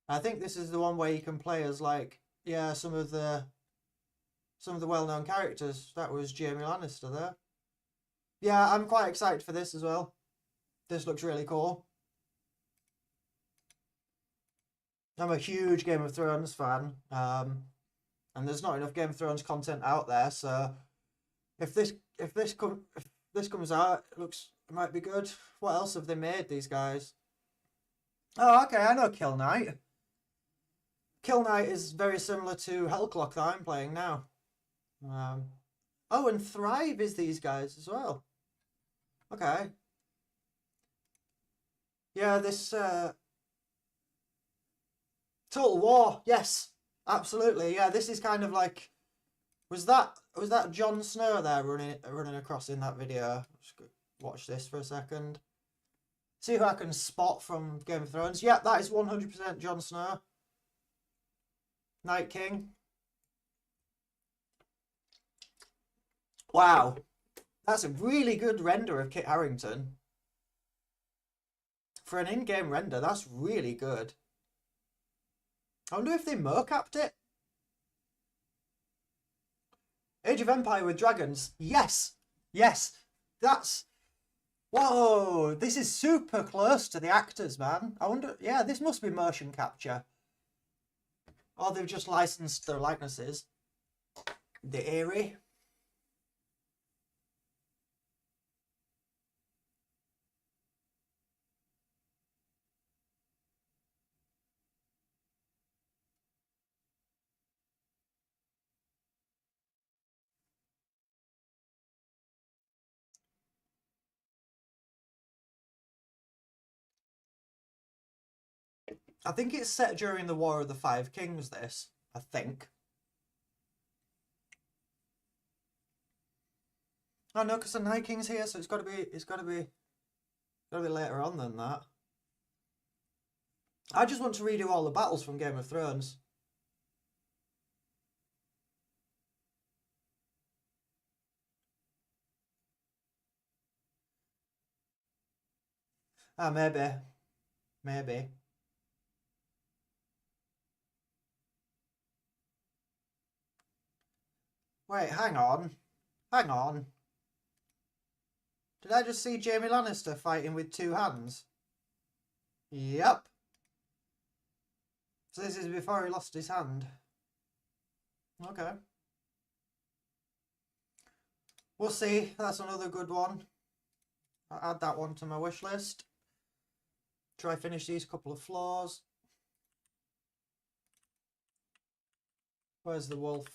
I think this is the one where you can play as like, yeah, some of the well-known characters. That was Jaime Lannister there. Yeah, I'm quite excited for this as well. This looks really cool. I'm a huge Game of Thrones fan. and there's not enough Game of Thrones content out there. So if this comes out, it might be good. What else have they made, these guys? Oh, okay, I know Kill Knight. Kill Knight is very similar to Hellclock that I'm playing now. Oh, and Thrive is these guys as well. Okay. Yeah, this Total War, yes, absolutely. Yeah, this is kind of like, was that Jon Snow there running across in that video? Just watch this for a second. See who I can spot from Game of Thrones. Yeah, that is 100% Jon Snow. Night King. Wow, that's a really good render of Kit Harington. For an in-game render, that's really good. I wonder if they mocapped it. Age of Empire with dragons. Yes. Yes. That's... Whoa. This is super close to the actors, man. I wonder... Yeah, this must be motion capture. Or they've just licensed their likenesses. The Eyrie. I think it's set during the War of the Five Kings, this. I think. Oh no, because the Night King's here, so it's got to be later on than that. I just want to redo all the battles from Game of Thrones. Ah, maybe. Maybe. Wait, hang on. Hang on. Did I just see Jaime Lannister fighting with two hands? Yep. So this is before he lost his hand. Okay. We'll see. That's another good one. I'll add that one to my wish list. Try finish these couple of floors. Where's the wolf?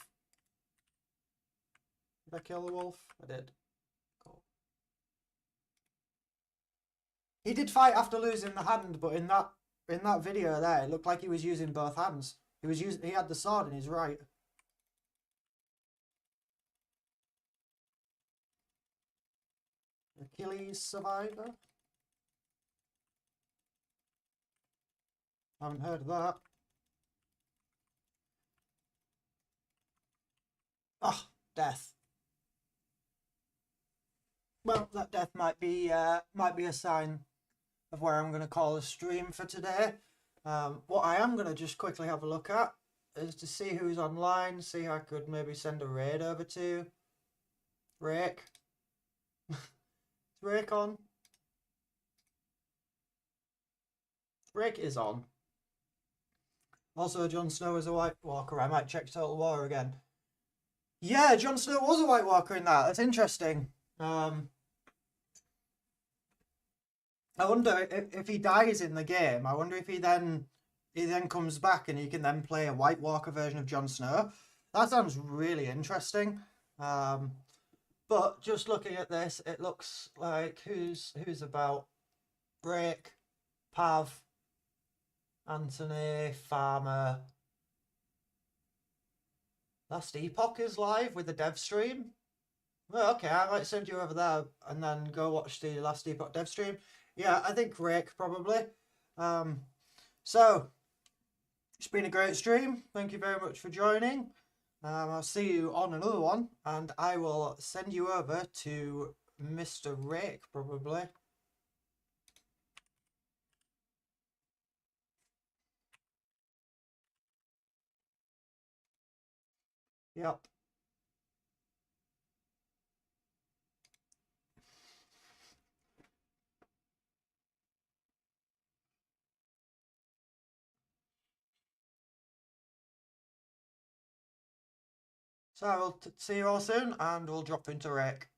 Did I kill the wolf? I did. Cool. He did fight after losing the hand, but in that video there, it looked like he was using both hands. He had the sword in his right. Achilles survivor. Haven't heard of that. Oh, death. Well, that death might be a sign of where I'm going to call a stream for today. What I am going to just quickly have a look at is to see who's online, see who I could maybe send a raid over to. Rake. Is Rake on? Rake is on. Also, Jon Snow is a White Walker. I might check Total War again. Yeah, Jon Snow was a White Walker in that. That's interesting. I wonder if he dies in the game. I wonder if he then comes back and he can then play a White Walker version of Jon Snow. That sounds really interesting. But just looking at this, it looks like who's about? Break, Pav, Anthony, Farmer. Last Epoch is live with the dev stream. Well, okay, I might send you over there and then go watch the Last Epoch dev stream. Yeah, I think Rake probably. So, it's been a great stream. Thank you very much for joining. I'll see you on another one, and I will send you over to Mr. Rake probably. Yep. So I will see you all soon, and we'll drop into Rake.